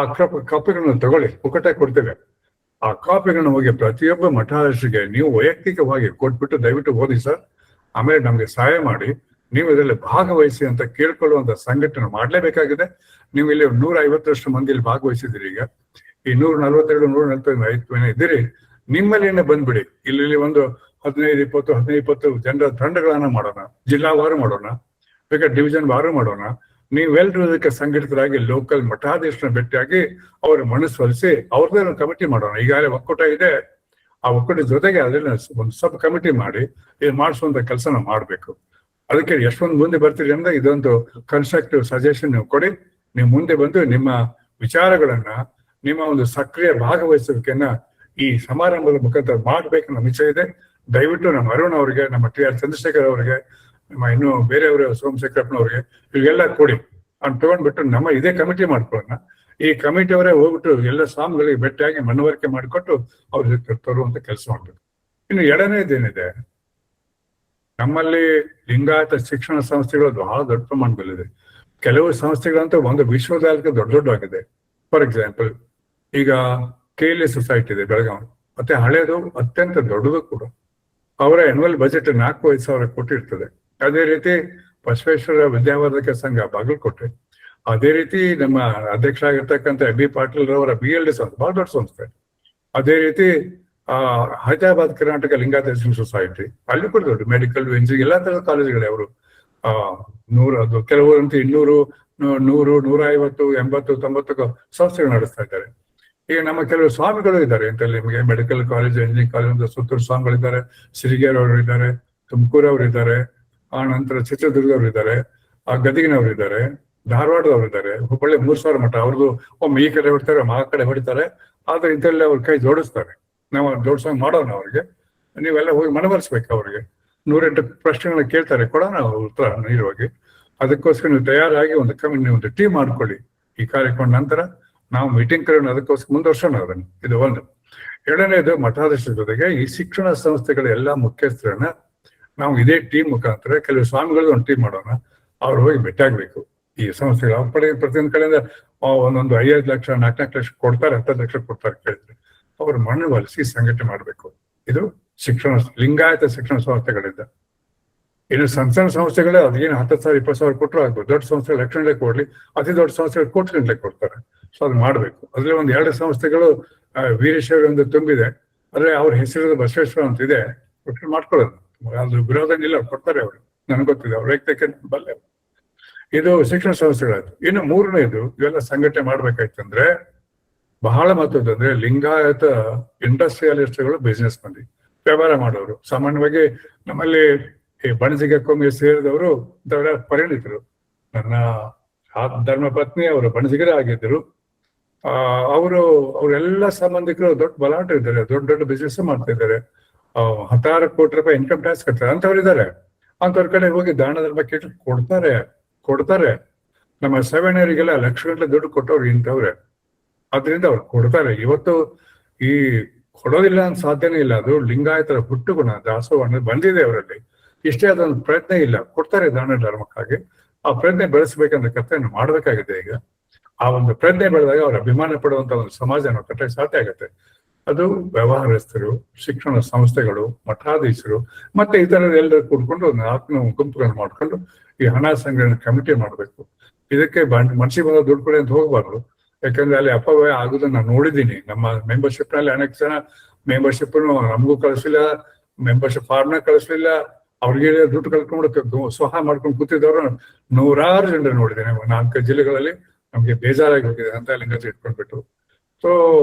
ಕಾಪಿಗಳನ್ನು ತಗೊಳ್ಳಿ, ಪುಕ್ಕಟಾಗಿ ಕೊಡ್ತೇವೆ. ಆ ಕಾಪಿಗಳನ್ನ ಹೋಗಿ ಪ್ರತಿಯೊಬ್ಬ ಮಠಾಧೀಶರಿಗೆ ನೀವು ವೈಯಕ್ತಿಕವಾಗಿ ಕೊಟ್ಬಿಟ್ಟು ದಯವಿಟ್ಟು ಓದಿ ಸರ್, ಆಮೇಲೆ ನಮ್ಗೆ ಸಹಾಯ ಮಾಡಿ, ನೀವು ಇದರಲ್ಲಿ ಭಾಗವಹಿಸಿ ಅಂತ ಕೇಳ್ಕೊಳ್ಳುವಂತ ಸಂಘಟನೆ ಮಾಡ್ಲೇಬೇಕಾಗಿದೆ. ನೀವು ಇಲ್ಲಿ 150ರಷ್ಟು ಮಂದಿ ಇಲ್ಲಿ ಭಾಗವಹಿಸಿದಿರಿ. ಈಗ ಈ 142 145 ಇದ್ದೀರಿ, ನಿಮ್ಮಲ್ಲಿನೇ ಬಂದ್ಬಿಡಿ. ಇಲ್ಲಿ ಒಂದು 15-20 ಜನರ ತಂಡಗಳನ್ನ ಮಾಡೋಣ, ಜಿಲ್ಲಾವಾರು ಮಾಡೋಣ, ಬೇಕಾದ್ರೆ ಡಿವಿಷನ್ ವಾರು ಮಾಡೋಣ. ನೀವೆಲ್ಲರೂ ಅದಕ್ಕೆ ಸಂಘಟಿತರಾಗಿ ಲೋಕಲ್ ಮಠಾಧೀಶನ ಭೇಟಿಯಾಗಿ ಅವ್ರ ಮನಸ್ಸೊಲಿಸಿ ಅವ್ರದ್ದೇ ಒಂದು ಕಮಿಟಿ ಮಾಡೋಣ. ಈಗಾಗಲೇ ಒಕ್ಕೂಟ ಇದೆ, ಆ ಒಕ್ಕೂಟ ಜೊತೆಗೆ ಅದನ್ನ ಒಂದು ಸಬ್ ಕಮಿಟಿ ಮಾಡಿ ಇದು ಮಾಡಿಸುವಂತ ಕೆಲಸನ ಮಾಡ್ಬೇಕು. ಅದಕ್ಕೆ ಎಷ್ಟೊಂದು ಮುಂದೆ ಬರ್ತೀರಿ ಅಂದ್ರೆ ಇದೊಂದು ಕನ್ಸ್ಟ್ರಕ್ಟಿವ್ ಸಜೆಷನ್ ನೀವು ಕೊಡಿ. ನೀವು ಮುಂದೆ ಬಂದು ನಿಮ್ಮ ವಿಚಾರಗಳನ್ನ, ನಿಮ್ಮ ಒಂದು ಸಕ್ರಿಯ ಭಾಗವಹಿಸುವಿಕೆಯನ್ನ ಈ ಸಮಾರಂಭದ ಮುಖಾಂತರ ಮಾಡ್ಬೇಕು ನಮ್ಮ ಇಚ್ಛೆ ಇದೆ. ದಯವಿಟ್ಟು ನಮ್ಮ ಅರುಣ್ ಅವರಿಗೆ, ನಮ್ಮ TR ಚಂದ್ರಶೇಖರ್ ಅವರಿಗೆ, ನಮ್ಮ ಇನ್ನು ಬೇರೆಯವರು ಸೋಮಶೇಖರಪ್ಪನವ್ರಿಗೆ ಇವೆಲ್ಲ ಕೊಡಿ. ಅವ್ನು ತಗೊಂಡ್ಬಿಟ್ಟು ನಮ್ಮ ಇದೇ ಕಮಿಟಿ ಮಾಡ್ಕೊಳ್ಳೋಣ. ಈ ಕಮಿಟಿಯವರೇ ಹೋಗ್ಬಿಟ್ಟು ಎಲ್ಲ ಸ್ವಾಮಿಗಳಿಗೆ ಭೇಟಿಯಾಗಿ ಮನವರಿಕೆ ಮಾಡಿಕೊಟ್ಟು ಅವ್ರಿಗೆ ತರುವಂತ ಕೆಲಸ ಮಾಡ್ಬೇಕು. ಇನ್ನು ಎರಡನೇದೇನಿದೆ, ನಮ್ಮಲ್ಲಿ ಲಿಂಗಾಯತ ಶಿಕ್ಷಣ ಸಂಸ್ಥೆಗಳು ಬಹಳ ದೊಡ್ಡ ಪ್ರಮಾಣದಲ್ಲಿದೆ. ಕೆಲವು ಸಂಸ್ಥೆಗಳಂತೂ ಒಂದು ವಿಶ್ವವಿದ್ಯಾಲಯಕ್ಕೆ ದೊಡ್ಡದಾಗಿದೆ. ಫಾರ್ ಎಕ್ಸಾಂಪಲ್, ಈಗ KLE ಸೊಸೈಟಿ ಇದೆ ಬೆಳಗಾವಿ, ಮತ್ತೆ ಹಳೇದು ಅತ್ಯಂತ ದೊಡ್ಡದು ಕೂಡ. ಅವರ ಆನ್ಯುವಲ್ ಬಜೆಟ್ 4-5 ಸಾವಿರ ಕೋಟಿ ಇರ್ತದೆ. ಅದೇ ರೀತಿ ಬಸವೇಶ್ವರ ವಿದ್ಯಾವರ್ಧಕ ಸಂಘ ಬಾಗಲಕೋಟೆ, ಅದೇ ರೀತಿ ನಮ್ಮ ಅಧ್ಯಕ್ಷ ಆಗಿರ್ತಕ್ಕಂಥ MB ಪಾಟೀಲ್ ರವರ BLD ಸಂಸ್ಥೆ ಬಹಳ ದೊಡ್ಡ ಸಂಸ್ಥೆ. ಅದೇ ರೀತಿ ಹೈದರಾಬಾದ್ ಕರ್ನಾಟಕ ಲಿಂಗಾಯತ ಸೊಸೈಟಿ, ಅಲ್ಲಿ ಕೂಡ ದೊಡ್ಡ ಮೆಡಿಕಲ್, ಎಂಜಿನಿಯರಿಂಗ್ ಎಲ್ಲಾ ತರದ ಕಾಲೇಜುಗಳೇ. ಅವರು 100 ಕೆಲವರಂತೂ 200, 100, 150, 80, 90 ಸಂಸ್ಥೆಗಳು ನಡೆಸ್ತಾ ಇದ್ದಾರೆ. ಈಗ ನಮ್ಮ ಕೆಲವು ಸ್ವಾಮಿಗಳು ಇದ್ದಾರೆ ಅಂತ, ನಿಮಗೆ medical college, engineering college Suttur ಸ್ವಾಮಿಗಳಿದ್ದಾರೆ, ಸಿರಿಗೇರ್ ಅವರು ಇದ್ದಾರೆ, ತುಮಕೂರು ಅವರು ಇದ್ದಾರೆ, ಆ ನಂತರ ಚಿತ್ರದುರ್ಗದವ್ರು ಇದ್ದಾರೆ, ಗದಗಿನವ್ರು ಇದ್ದಾರೆ, ಧಾರವಾಡದವ್ರು ಇದ್ದಾರೆ, ಹುಬ್ಬಳ್ಳಿ 3000 ಮಠ. ಅವ್ರದ್ದು ಒಮ್ಮೆ ಈ ಕಡೆ ಹೊಡಿತಾರೆ, ಆ ಕಡೆ ಹೊಡಿತಾರೆ. ಆದ್ರೆ ಇಂಥಲ್ಲಿ ಅವ್ರ ಕೈ ಜೋಡಿಸ್ತಾರೆ. ನಾವು ಜೋಡಿಸೋಂಗ್ ಮಾಡೋಣ. ಅವ್ರಿಗೆ ನೀವೆಲ್ಲ ಹೋಗಿ ಮನವರಿಸ್ಬೇಕು. ಅವ್ರಿಗೆ 108 ಪ್ರಶ್ನೆಗಳನ್ನ ಕೇಳ್ತಾರೆ, ಕೊಡೋಣ ಉತ್ತರ ನೀಡುವಾಗಿ. ಅದಕ್ಕೋಸ್ಕರ ನೀವು ತಯಾರಾಗಿ ಒಂದು ಟೀಮ್ ಮಾಡ್ಕೊಳ್ಳಿ. ಈ ಕಾರ್ಯಕ್ರಮ ನಂತರ ನಾವು ಮೀಟಿಂಗ್ ಕರೆಯೋಣ, ಅದಕ್ಕೋಸ್ಕರ ಮುಂದುವರ್ಸೋಣ ಅದನ್ನು. ಇದು ಒಂದು. ಎರಡನೇದು, ಮಠಾಧೀಶರ ಜೊತೆಗೆ ಈ ಶಿಕ್ಷಣ ಸಂಸ್ಥೆಗಳ ಎಲ್ಲಾ ಮುಖ್ಯಸ್ಥರನ್ನ ನಾವು ಇದೇ ಟೀಮ್ ಮುಖಾಂತರ, ಕೆಲವು ಸ್ವಾಮಿಗಳು ಒಂದು ಟೀಮ್ ಮಾಡೋಣ. ಅವ್ರು ಹೋಗಿ ಭೇಟಿಯಾಗಬೇಕು ಈ ಸಂಸ್ಥೆಗಳು. ಅವ್ರ ಪಡೆ ಪ್ರತಿಯೊಂದು ಕಡೆಯಿಂದ ಒಂದೊಂದು 5 ಲಕ್ಷ 4 ಲಕ್ಷ ಕೊಡ್ತಾರೆ, 10 ಲಕ್ಷ ಕೊಡ್ತಾರೆ ಕೇಳಿದ್ರೆ ಅವ್ರ ಮನವೊಲಿಸಿ ಸಂಘಟನೆ ಮಾಡ್ಬೇಕು. ಇದು ಶಿಕ್ಷಣ ಲಿಂಗಾಯತ ಶಿಕ್ಷಣ ಸಂಸ್ಥೆಗಳಿಂದ. ಇನ್ನು ಸಣ್ಣ ಸಂಸ್ಥೆಗಳೇ ಅದೇನು 10,000 20,000 ಕೊಟ್ಟರು ಆಗ್ಬೋದು. ದೊಡ್ಡ ಸಂಸ್ಥೆಗಳು ಲಕ್ಷಗಳೇ ಕೊಡ್ಲಿ, ಅತಿ ದೊಡ್ಡ ಸಂಸ್ಥೆಗಳು ಕೋಟಿಗಟ್ಟಲೆ ಕೊಡ್ತಾರೆ. ಸೊ ಅದು ಮಾಡ್ಬೇಕು. ಅದ್ರಲ್ಲಿ 1-2 ಸಂಸ್ಥೆಗಳು ವೀರಶೈವ ಒಂದು ತುಂಬಿದೆ, ಆದ್ರೆ ಅವ್ರ ಹೆಸರು ಬಸವೇಶ್ವರ ಅಂತ ಇದೆ, ಮಾಡ್ಕೊಳ್ಳೋದು. ಅದು ವಿರೋಧ ಇಲ್ಲ, ಕೊಡ್ತಾರೆ ಅವರು. ನನ್ಗೆ ಗೊತ್ತಿದೆ, ಅವ್ರ ವೈಯಕ್ತಿಕ ಬಲ್ಲೆ. ಇದು ಶಿಕ್ಷಣ ಸಂಸ್ಥೆಗಳಾಯ್ತು. ಇನ್ನು ಮೂರನೇದು, ಇವೆಲ್ಲ ಸಂಘಟನೆ ಮಾಡ್ಬೇಕಾಯ್ತಂದ್ರೆ ಬಹಳ ಮಹತ್ವದಂದ್ರೆ ಲಿಂಗಾಯತ ಇಂಡಸ್ಟ್ರಿಯಲಿಸ್ಟ್ಗಳು, ಬಿಸ್ನೆಸ್ ಮಂದಿ, ವ್ಯವಹಾರ ಮಾಡೋರು. ಸಾಮಾನ್ಯವಾಗಿ ನಮ್ಮಲ್ಲಿ ಈ ಬಣಜಿಗ ಕೊಮ್ಮಿಗೆ ಸೇರಿದವರು ಪರಿಣಿತರು. ನನ್ನ ಧರ್ಮ ಪತ್ನಿ ಅವರು ಬಣಜಿಗರೇ ಆಗಿದ್ದರು. ಅವರೆಲ್ಲ ಸಂಬಂಧಿಕರು ದೊಡ್ಡ ಬಲಾಟ ಇದ್ದಾರೆ, ದೊಡ್ಡ ದೊಡ್ಡ ಬಿಸ್ನೆಸ್ ಮಾಡ್ತಾ ಇದ್ದಾರೆ. 10,000 ಕೋಟಿ ರೂಪಾಯಿ ಇನ್ಕಮ್ ಟ್ಯಾಕ್ಸ್ ಕಟ್ತಾರೆ ಅಂತವ್ರು ಇದ್ದಾರೆ. ಅಂತವ್ರ ಕಡೆ ಹೋಗಿ ದಾನ ಧರ್ಮ ಕೇಳಿ ಕೊಡ್ತಾರೆ. ನಮ್ಮ ಸೆವೆನರಿಗೆಲ್ಲ ಲಕ್ಷಗಟ್ಟಲೆ ದುಡ್ಡು ಕೊಟ್ಟವ್ರು ಇಂಥವ್ರೆ. ಅದರಿಂದ ಅವ್ರು ಕೊಡ್ತಾರೆ. ಇವತ್ತು ಈ ಕೊಡೋದಿಲ್ಲ ಅಂತ ಸಾಧ್ಯನೇ ಇಲ್ಲ. ಅದು ಲಿಂಗಾಯತರ ಹುಟ್ಟುಗುಣ, ದಾಸೋಹ ಬಂದಿದೆ ಅವರಲ್ಲಿ. ಇಷ್ಟೇ ಅದೊಂದು ಪ್ರಯತ್ನ ಇಲ್ಲ, ಕೊಡ್ತಾರೆ ದಾನ ಧರ್ಮಕ್ಕಾಗಿ. ಆ ಪ್ರಯತ್ನ ಬೆಳೆಸಬೇಕಂತ ಕರ್ತವ್ಯ ಮಾಡ್ಬೇಕಾಗಿದೆ. ಈಗ ಆ ಒಂದು ಪ್ರಯತ್ನ ಬೆಳೆದಾಗ ಅವ್ರ ಅಭಿಮಾನ ಪಡುವಂತ ಒಂದು ಸಮಾಜ ನಾವು ಕಟ್ಟಕ್ಕೆ ಸಾಧ್ಯ ಆಗುತ್ತೆ. ಅದು ವ್ಯವಹಾರಸ್ಥರು, ಶಿಕ್ಷಣ ಸಂಸ್ಥೆಗಳು, ಮಠಾಧೀಶರು ಮತ್ತೆ ಇತರರೆಲ್ಲರೂ ಕೂಡ್ಕೊಂಡು ಒಂದು 4 ಗುಂಪುಗಳನ್ನು ಮಾಡ್ಕೊಂಡು ಈ ಹಣ ಸಂಗ್ರಹಣೆ ಕಮಿಟಿ ಮಾಡ್ಬೇಕು. ಇದಕ್ಕೆ ಮನಸ್ಸಿಗೆ ಬಂದ ದುಡ್ಡು ಕೊಡಿ ಅಂತ ಹೋಗ್ಬಾರ್ದು. ಯಾಕಂದ್ರೆ ಅಲ್ಲಿ ಅಪವ್ಯಯ ಆಗೋದನ್ನ ನಾನು ನೋಡಿದ್ದೀನಿ. ನಮ್ಮ ಮೆಂಬರ್ಶಿಪ್ ನಲ್ಲಿ ಅನೇಕ ಜನ ಮೆಂಬರ್ಶಿಪ್ ನಮಗೂ ಕಳಿಸ್ಲಿಲ್ಲ, ಮೆಂಬರ್ಶಿಪ್ ಫಾರ್ಮ್ನ ಕಳಿಸ್ಲಿಲ್ಲ, ಅವ್ರಿಗೆ ದುಡ್ಡು ಕಳ್ಕೊಂಡು ಸ್ವಹ ಮಾಡ್ಕೊಂಡು ಕೂತಿದ್ದವ್ರು 100 ಜನರು ನೋಡಿದ್ದೇನೆ. 4 ಜಿಲ್ಲೆಗಳಲ್ಲಿ ನಮ್ಗೆ ಬೇಜಾರಾಗಿ ಹೋಗಿದೆ ಅಂತ ಲಿಂಗ ಇಟ್ಕೊಂಡ್ಬಿಟ್ಟು. ಸೊ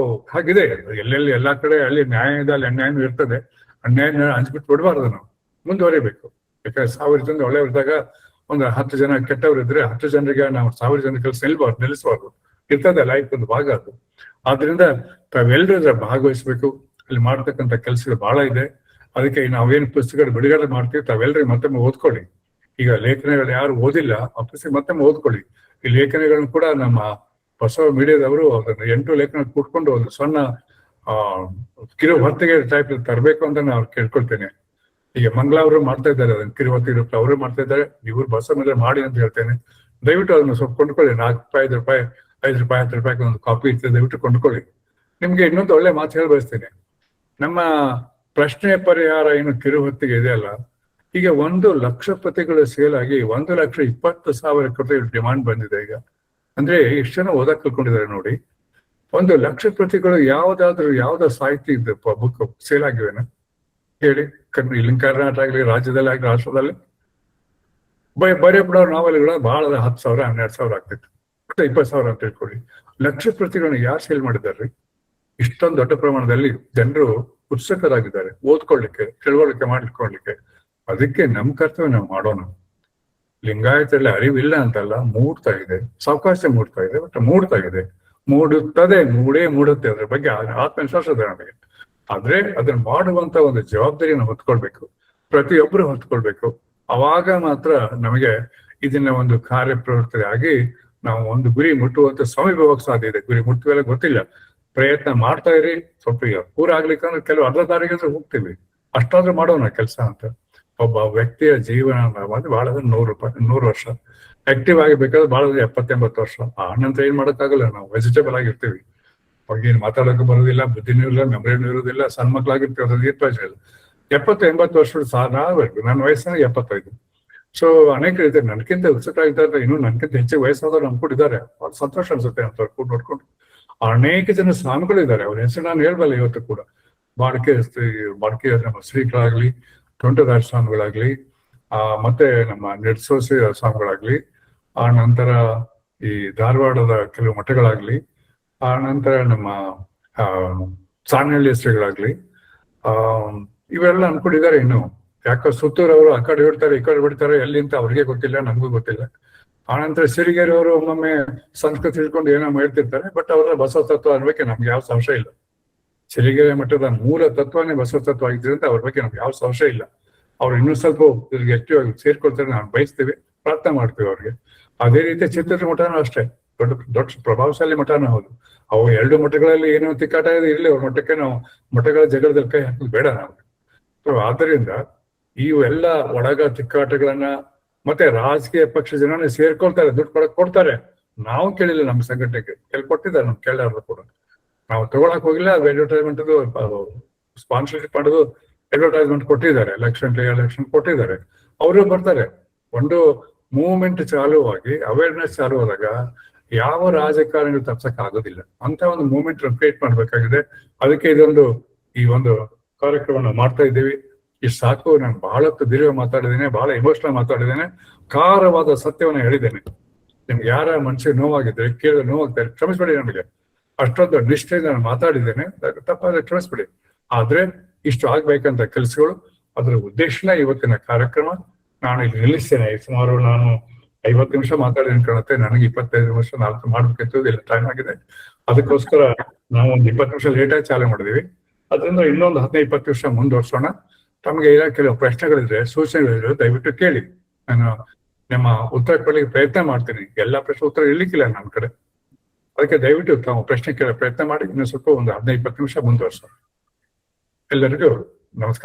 ಹಾಗಿದೆ ಎಲ್ಲೆಲ್ಲಿ ಎಲ್ಲಾ ಕಡೆ. ಅಲ್ಲಿ ನ್ಯಾಯ ಇದೆ, ಅಲ್ಲಿ ಅನ್ಯಾಯನೂ ಇರ್ತದೆ. ಅನ್ಯಾಯ ಹಂಚ್ಬಿಟ್ಟು ಬಿಡಬಾರ್ದು, ನಾವು ಮುಂದುವರಿಬೇಕು. ಯಾಕಂದ್ರೆ 1000 ಜನ ಒಳ್ಳೆಯವ್ರಿದ್ದಾಗ ಒಂದು 10 ಜನ ಕೆಟ್ಟವ್ರು ಇದ್ರೆ 10 ಜನರಿಗೆ ನಾವು 1000 ಜನ ಕೆಲಸ ನಿಲ್ಲಿಸಬಾರ್ದು. ಇರ್ತದೆ ಲೈಫ್ ಒಂದು ಭಾಗ ಅದು. ಆದ್ರಿಂದ ತಾವೆಲ್ಲರೂ ಇದ್ರ ಭಾಗವಹಿಸ್ಬೇಕು. ಅಲ್ಲಿ ಮಾಡ್ತಕ್ಕಂಥ ಕೆಲಸಗಳು ಬಹಳ ಇದೆ. ಅದಕ್ಕೆ ನಾವೇನು ಪುಸ್ತಕಗಳು ಬಿಡುಗಡೆ ಮಾಡ್ತೀವಿ ತಾವೆಲ್ಲರೂ ಮತ್ತೊಮ್ಮೆ ಓದ್ಕೊಳ್ಳಿ. ಈಗ ಲೇಖನಗಳು ಯಾರು ಓದಿಲ್ಲ ಆ ಪುಸ್ತಕ ಮತ್ತೊಮ್ಮೆ ಓದ್ಕೊಳ್ಳಿ. ಈ ಲೇಖನಗಳನ್ನು ಕೂಡ ನಮ್ಮ ಬಸವ ಮೀಡಿಯಾದವರು ಅದನ್ನ 8 ಲೇಖನ ಕೂತ್ಕೊಂಡು ಒಂದು ಸಣ್ಣ ಕಿರು ಹೊತ್ತಿಗೆ ಟೈಪ್ ತರಬೇಕು ಅಂತ ನಾನು ಕೇಳ್ಕೊಳ್ತೇನೆ. ಈಗ ಮಂಗಳವರು ಮಾಡ್ತಾ ಇದ್ದಾರೆ ಅದನ್ನ ಕಿರು ಹೊತ್ತಿಗೆ ಅವರು ಮಾಡ್ತಾ ಇದ್ದಾರೆ. ಇವ್ರು ಬಸವ ಮೀಡಿಯಾ ಮಾಡಿ ಅಂತ ಹೇಳ್ತೇನೆ. ದಯವಿಟ್ಟು ಅದನ್ನ ಸ್ವಲ್ಪ ಕೊಂಡ್ಕೊಳ್ಳಿ. 4 ರೂಪಾಯಿ, 5 ರೂಪಾಯಿ, 5 ರೂಪಾಯಿ, 10 ರೂಪಾಯಿ ಒಂದು ಕಾಪಿ ಇರ್ತದೆ. ದಯವಿಟ್ಟು ಕೊಂಡ್ಕೊಳ್ಳಿ. ನಿಮ್ಗೆ ಇನ್ನೊಂದು ಒಳ್ಳೆ ಮಾತು ಹೇಳಿ ಬಯಸ್ತೇನೆ. ನಮ್ಮ ಪ್ರಶ್ನೆ ಪರಿಹಾರ ಏನು ಕಿರು ಹೊತ್ತಿಗೆ ಇದೆಯಲ್ಲ, ಈಗ 1 ಲಕ್ಷ ಪ್ರತಿಗಳು ಸೇಲ್ ಆಗಿ 1,20,000 ಕೋಟಿ ಡಿಮಾಂಡ್ ಬಂದಿದೆ ಈಗ. ಅಂದ್ರೆ ಎಷ್ಟು ಜನ ಓದಕ್ ಕಲ್ಕೊಂಡಿದ್ದಾರೆ ನೋಡಿ. 1 ಲಕ್ಷ ಪ್ರತಿಗಳು ಯಾವ್ದ ಸಾಹಿತ್ಯ ಬುಕ್ ಸೇಲ್ ಆಗಿವೆನ ಹೇಳಿ. ಇಲ್ಲಿ ಕರ್ನಾಟಕ ಆಗ್ಲಿ, ರಾಜ್ಯದಲ್ಲಿ ಆಗ್ಲಿ, ರಾಷ್ಟ್ರದಲ್ಲಿ ಬರೀ ಬಿಡೋರು ನಾವೆಲ್ಗಳು ಬಹಳ 10,000, 12,000 ಆಗ್ತಿತ್ತು. 20,000 ಅಂತ ಹೇಳ್ಕೊಳ್ಳಿ. ಲಕ್ಷ ಪ್ರತಿಗಳನ್ನ ಯಾರು ಸೇಲ್ ಮಾಡಿದಾರ್ರಿ? ಇಷ್ಟೊಂದು ದೊಡ್ಡ ಪ್ರಮಾಣದಲ್ಲಿ ಜನರು ಉತ್ಸುಕರಾಗಿದ್ದಾರೆ ಓದ್ಕೊಳ್ಳಿಕ್ಕೆ, ತಿಳುವಳಿಕೆ ಮಾಡ್ಲಿಕ್ಕೆ. ಅದಕ್ಕೆ ನಮ್ ಕರ್ತವ್ಯ ನಾವು ಮಾಡೋಣ. ಲಿಂಗಾಯತರಲ್ಲಿ ಅರಿವಿಲ್ಲ ಅಂತಲ್ಲ, ಮೂಡ್ತಾ ಇದೆ, ಸಾವಕಾಶ ಮೂಡ್ತಾ ಇದೆ, ಬಟ್ ಮೂಡ್ತಾ ಇದೆ, ಮೂಡುತ್ತೆ. ಅದ್ರ ಬಗ್ಗೆ ಆತ್ಮವಿಶ್ವಾಸ ಇದೆ ನಮಗೆ. ಆದ್ರೆ ಅದನ್ನ ಮಾಡುವಂತ ಒಂದು ಜವಾಬ್ದಾರಿಯನ್ನು ಹೊತ್ಕೊಳ್ಬೇಕು, ಪ್ರತಿಯೊಬ್ಬರು ಹೊತ್ಕೊಳ್ಬೇಕು. ಅವಾಗ ಮಾತ್ರ ನಮಗೆ ಇದನ್ನ ಒಂದು ಕಾರ್ಯಪ್ರವೃತ್ತಿ ಆಗಿ ನಾವು ಒಂದು ಗುರಿ ಮುಟ್ಟುವಂತ ಸಮೀಪ ಹೋಗಕ್ ಸಾಧ್ಯ ಇದೆ. ಗುರಿ ಮುಟ್ಟುವೆಲ್ಲ ಗೊತ್ತಿಲ್ಲ, ಪ್ರಯತ್ನ ಮಾಡ್ತಾ ಇರಿ. ಸ್ವಲ್ಪ ಈಗ ಪೂರ ಆಗ್ಲಿಕ್ಕೆ ಅಂದ್ರೆ ಕೆಲವು ಅರ್ಧ ದಾರಿಗೆ ಹೋಗ್ತೀವಿ, ಅಷ್ಟಾದ್ರೂ ಮಾಡೋಣ ಕೆಲಸ ಅಂತ. ಒಬ್ಬ ವ್ಯಕ್ತಿಯ ಜೀವನ ಬಹಳ 100 ವರ್ಷ ಆಕ್ಟಿವ್ ಆಗಿ ಬೇಕಾದ್ರೆ ಬಹಳ 70-80 ವರ್ಷ. ನಂತರ ಏನ್ ಮಾಡಕ್ಕಾಗಲ್ಲ, ನಾವು ವೆಜಿಟೇಬಲ್ ಆಗಿರ್ತೀವಿ. ಅವಾಗೇನು ಮಾತಾಡೋಕೆ ಬರೋದಿಲ್ಲ, ಬುದ್ಧಿನೂ ಇಲ್ಲ, ಮೆಮರಿನೂ ಇರೋದಿಲ್ಲ, ಸಣ್ಣ ಮಕ್ಳಾಗಿರ್ತೀವಿ. ಅದ್ರಲ್ಲಿ ಪ್ರಯೋಜನ ಇಲ್ಲ. 70-80 ವರ್ಷದ ನಾವಬೇಕು. ನನ್ನ ವಯಸ್ಸಿನ 75. ಸೊ ಅನೇಕ ಇದ್ದಾರೆ ನನ್ಕಿಂತ ಉತ್ಸುಕರಾಗಿದ್ದಾರೆ, ಇನ್ನೂ ನನ್ಕಿಂತ ಹೆಚ್ಚು ವಯಸ್ಸಾದವ್ರು ಅನ್ಕೊಂಡಿದ್ದಾರೆ. ಅವ್ರು ಸಂತೋಷ ಅನ್ಸುತ್ತೆ ಅಂತ ಕೂಡ ನೋಡ್ಕೊಂಡು. ಅನೇಕ ಜನ ಸ್ವಾಮಿಗಳು ಇದ್ದಾರೆ, ಅವ್ರ ಹೆಸರು ನಾನು ಹೇಳ್ಬಲ್ಲ ಇವತ್ತು ಕೂಡ. ಬಾಡ್ಕೆ ನಮ್ಮ ಶ್ರೀಗಳಾಗ್ಲಿ, ತೋಂಟದಾರ ಸ್ವಾಮಿಗಳಾಗ್ಲಿ, ಮತ್ತೆ ನಮ್ಮ ನೆಡ್ಸೋಸಿ ಸ್ವಾಮಿಗಳಾಗ್ಲಿ, ಆ ನಂತರ ಈ ಧಾರವಾಡದ ಕೆಲವು ಮಠಗಳಾಗ್ಲಿ, ಆ ನಂತರ ನಮ್ಮ ಸಾಣಹಳ್ಳಿ ಶ್ರೀಗಳಾಗ್ಲಿ, ಇವೆಲ್ಲ ಅನ್ಕೊಂಡಿದ್ದಾರೆ. ಇನ್ನು ಯಾಕೋ ಸುತ್ತೂರವರು ಆ ಕಡೆ ಬಿಡ್ತಾರೆ, ಈ ಕಡೆ ಬಿಡ್ತಾರೆ, ಎಲ್ಲಿ ಅಂತ ಅವ್ರಿಗೆ ಗೊತ್ತಿಲ್ಲ, ನಮಗೂ ಗೊತ್ತಿಲ್ಲ. ಆನಂತರ ಸಿರಿಗೆರೆ ಅವರು ಒಮ್ಮೊಮ್ಮೆ ಸಂಸ್ಕೃತ ತಿಳ್ಕೊಂಡು ಏನೋ ಹೇಳ್ತಿರ್ತಾರೆ, ಬಟ್ ಅವರ ಬಸವ ತತ್ವ ಅನ್ಬೇಕೆ ನಮ್ಗೆ ಯಾವ ಸಂಶಯ ಇಲ್ಲ. ಸಿರಿಗೆರೆ ಮಠದ ಮೂಲ ತತ್ವನೇ ಬಸವ ತತ್ವ ಆಗಿದ್ರಿಂದ ಅವ್ರ ಬಗ್ಗೆ ನಮ್ಗೆ ಯಾವ ಸಂಶಯ ಇಲ್ಲ. ಅವ್ರು ಇನ್ನೂ ಸ್ವಲ್ಪ ಆಕ್ಟಿವ್ ಆಗಿ ಸೇರ್ಕೊಳ್ತಾರೆ ನಾವು ಬಯಸ್ತೀವಿ, ಪ್ರಾರ್ಥನೆ ಮಾಡ್ತೀವಿ ಅವ್ರಿಗೆ. ಅದೇ ರೀತಿ ಚಿತ್ರದುರ್ಗ ಮಠನೂ ಅಷ್ಟೇ ದೊಡ್ಡ ಪ್ರಭಾವಶಾಲಿ ಮಠನೂ ಹೌದು. ಅವು 2 ಮಠಗಳಲ್ಲಿ ಏನೋ ತಿಕ್ಕಾಟ ಇದೆ, ಇರ್ಲಿ ಅವ್ರ ಮಠಕ್ಕೆ ನಾವು ಮಠಗಳ ಜಗಳದಲ್ಲಿ ಕೈ ಹಾಕೋದು ಬೇಡ ನಾವು. ಸೊ ಆದ್ದರಿಂದ ಇವೆಲ್ಲ ಒಳಗ ತಿಕ್ಕಾಟಗಳನ್ನ ಮತ್ತೆ ರಾಜಕೀಯ ಪಕ್ಷ ಜನನೇ ಸೇರ್ಕೊಳ್ತಾರೆ, ದುಡ್ಡು ಕೊಡ್ತಾರೆ. ನಾವು ಕೇಳಿಲ್ಲ, ನಮ್ಮ ಸಂಘಟನೆಗೆ ಕೊಟ್ಟಿದ್ದಾರೆ, ನಮ್ಗೆ ಕೇಳಾರ್ದು ಕೂಡ. ನಾವು ತಗೊಳಕ್ ಹೋಗಿಲ್ಲ. ಅಡ್ವರ್ಟೈಸ್ಮೆಂಟ್ ಸ್ಪಾನ್ಸರ್ಶಿಪ್ ಮಾಡೋದು ಅಡ್ವರ್ಟೈಸ್ಮೆಂಟ್ ಕೊಟ್ಟಿದ್ದಾರೆ, ಎಲೆಕ್ಷನ್ ಕೊಟ್ಟಿದ್ದಾರೆ. ಅವರು ಬರ್ತಾರೆ. ಒಂದು ಮೂವ್ಮೆಂಟ್ ಚಾಲುವಾಗಿ ಅವೇರ್ನೆಸ್ ಚಾಲು ಆದಾಗ ಯಾವ ರಾಜಕಾರಣಿಗಳು ತಪ್ಸಕ್ ಆಗೋದಿಲ್ಲ. ಅಂತ ಒಂದು ಮೂವ್ಮೆಂಟ್ ಕ್ರಿಯೇಟ್ ಮಾಡ್ಬೇಕಾಗಿದೆ. ಅದಕ್ಕೆ ಈ ಒಂದು ಕಾರ್ಯಕ್ರಮ ಮಾಡ್ತಾ ಇದ್ದೀವಿ. ಇಷ್ಟು ಸಾಕು. ನಾನು ಬಹಳಷ್ಟು ದೀರ್ಘ ಮಾತಾಡಿದ್ದೇನೆ, ಬಹಳ ಎಮೋಷನಲ್ ಮಾತಾಡಿದ್ದೇನೆ, ಖಾರವಾದ ಸತ್ಯವನ್ನ ಹೇಳಿದ್ದೇನೆ. ನಿಮ್ಗೆ ಯಾರ ಮನಸ್ಸಿಗೆ ನೋವಾಗಿದ್ರೆ, ಕೇಳಿದ್ರೆ ನೋವಾಗ್ತಾರೆ, ಕ್ಷಮಿಸ್ಬೇಡಿ. ನಮಗೆ ಅಷ್ಟೊಂದು ನಿಷ್ಠೆಯಿಂದ ನಾನು ಮಾತಾಡಿದ್ದೇನೆ, ತಪ್ಪಾದ್ರೆ ಕ್ಷಮಿಸ್ಬಿಡಿ. ಆದ್ರೆ ಇಷ್ಟು ಆಗ್ಬೇಕಂತ ಕೆಲಸಗಳು, ಅದರ ಉದ್ದೇಶನ ಇವತ್ತಿನ ಕಾರ್ಯಕ್ರಮ. ನಾನು ಇಲ್ಲಿ ನಿಲ್ಲಿಸ್ತೇನೆ. ಸುಮಾರು ನಾನು 50 ನಿಮಿಷ ಮಾತಾಡಿದ ಕಾಣುತ್ತೆ. ನನಗೆ 25 ನಿಮಿಷ 4 ಮಾಡ್ಬೇಕಿತ್ತು, ಇಲ್ಲ ಟೈಮ್ ಆಗಿದೆ. ಅದಕ್ಕೋಸ್ಕರ ನಾವು ಒಂದು 20 ನಿಮಿಷ ಲೇಟಾಗಿ ಚಾಲೂ ಮಾಡಿದೀವಿ. ಅದರಿಂದ ಇನ್ನೊಂದು 15-20 ನಿಮಿಷ ಮುಂದುವರ್ಸೋಣ. ತಮಗೆ ಇಲ್ಲ ಕೆಲವು ಪ್ರಶ್ನೆಗಳಿದ್ರೆ, ಸೂಚನೆಗಳಿದ್ರೆ ದಯವಿಟ್ಟು ಕೇಳಿ. ನಾನು ನಿಮ್ಮ ಉತ್ತರ ಕೊಡ್ಲಿಕ್ಕೆ ಪ್ರಯತ್ನ ಮಾಡ್ತೀನಿ. ಎಲ್ಲಾ ಪ್ರಶ್ನೆ ಉತ್ತರ ಇರ್ಲಿಕ್ಕಿಲ್ಲ ನನ್ನ ಕಡೆ. ಅದಕ್ಕೆ ದಯವಿಟ್ಟು ತಾವು ಪ್ರಶ್ನೆ ಕೇಳೋ ಪ್ರಯತ್ನ ಮಾಡಿ. ಇನ್ನು ಸ್ವಲ್ಪ ಒಂದು 15-20 ನಿಮಿಷ ಮುಂದುವರ್ಸೋಣ. ಎಲ್ಲರಿಗೂ ನಮಸ್ಕಾರ.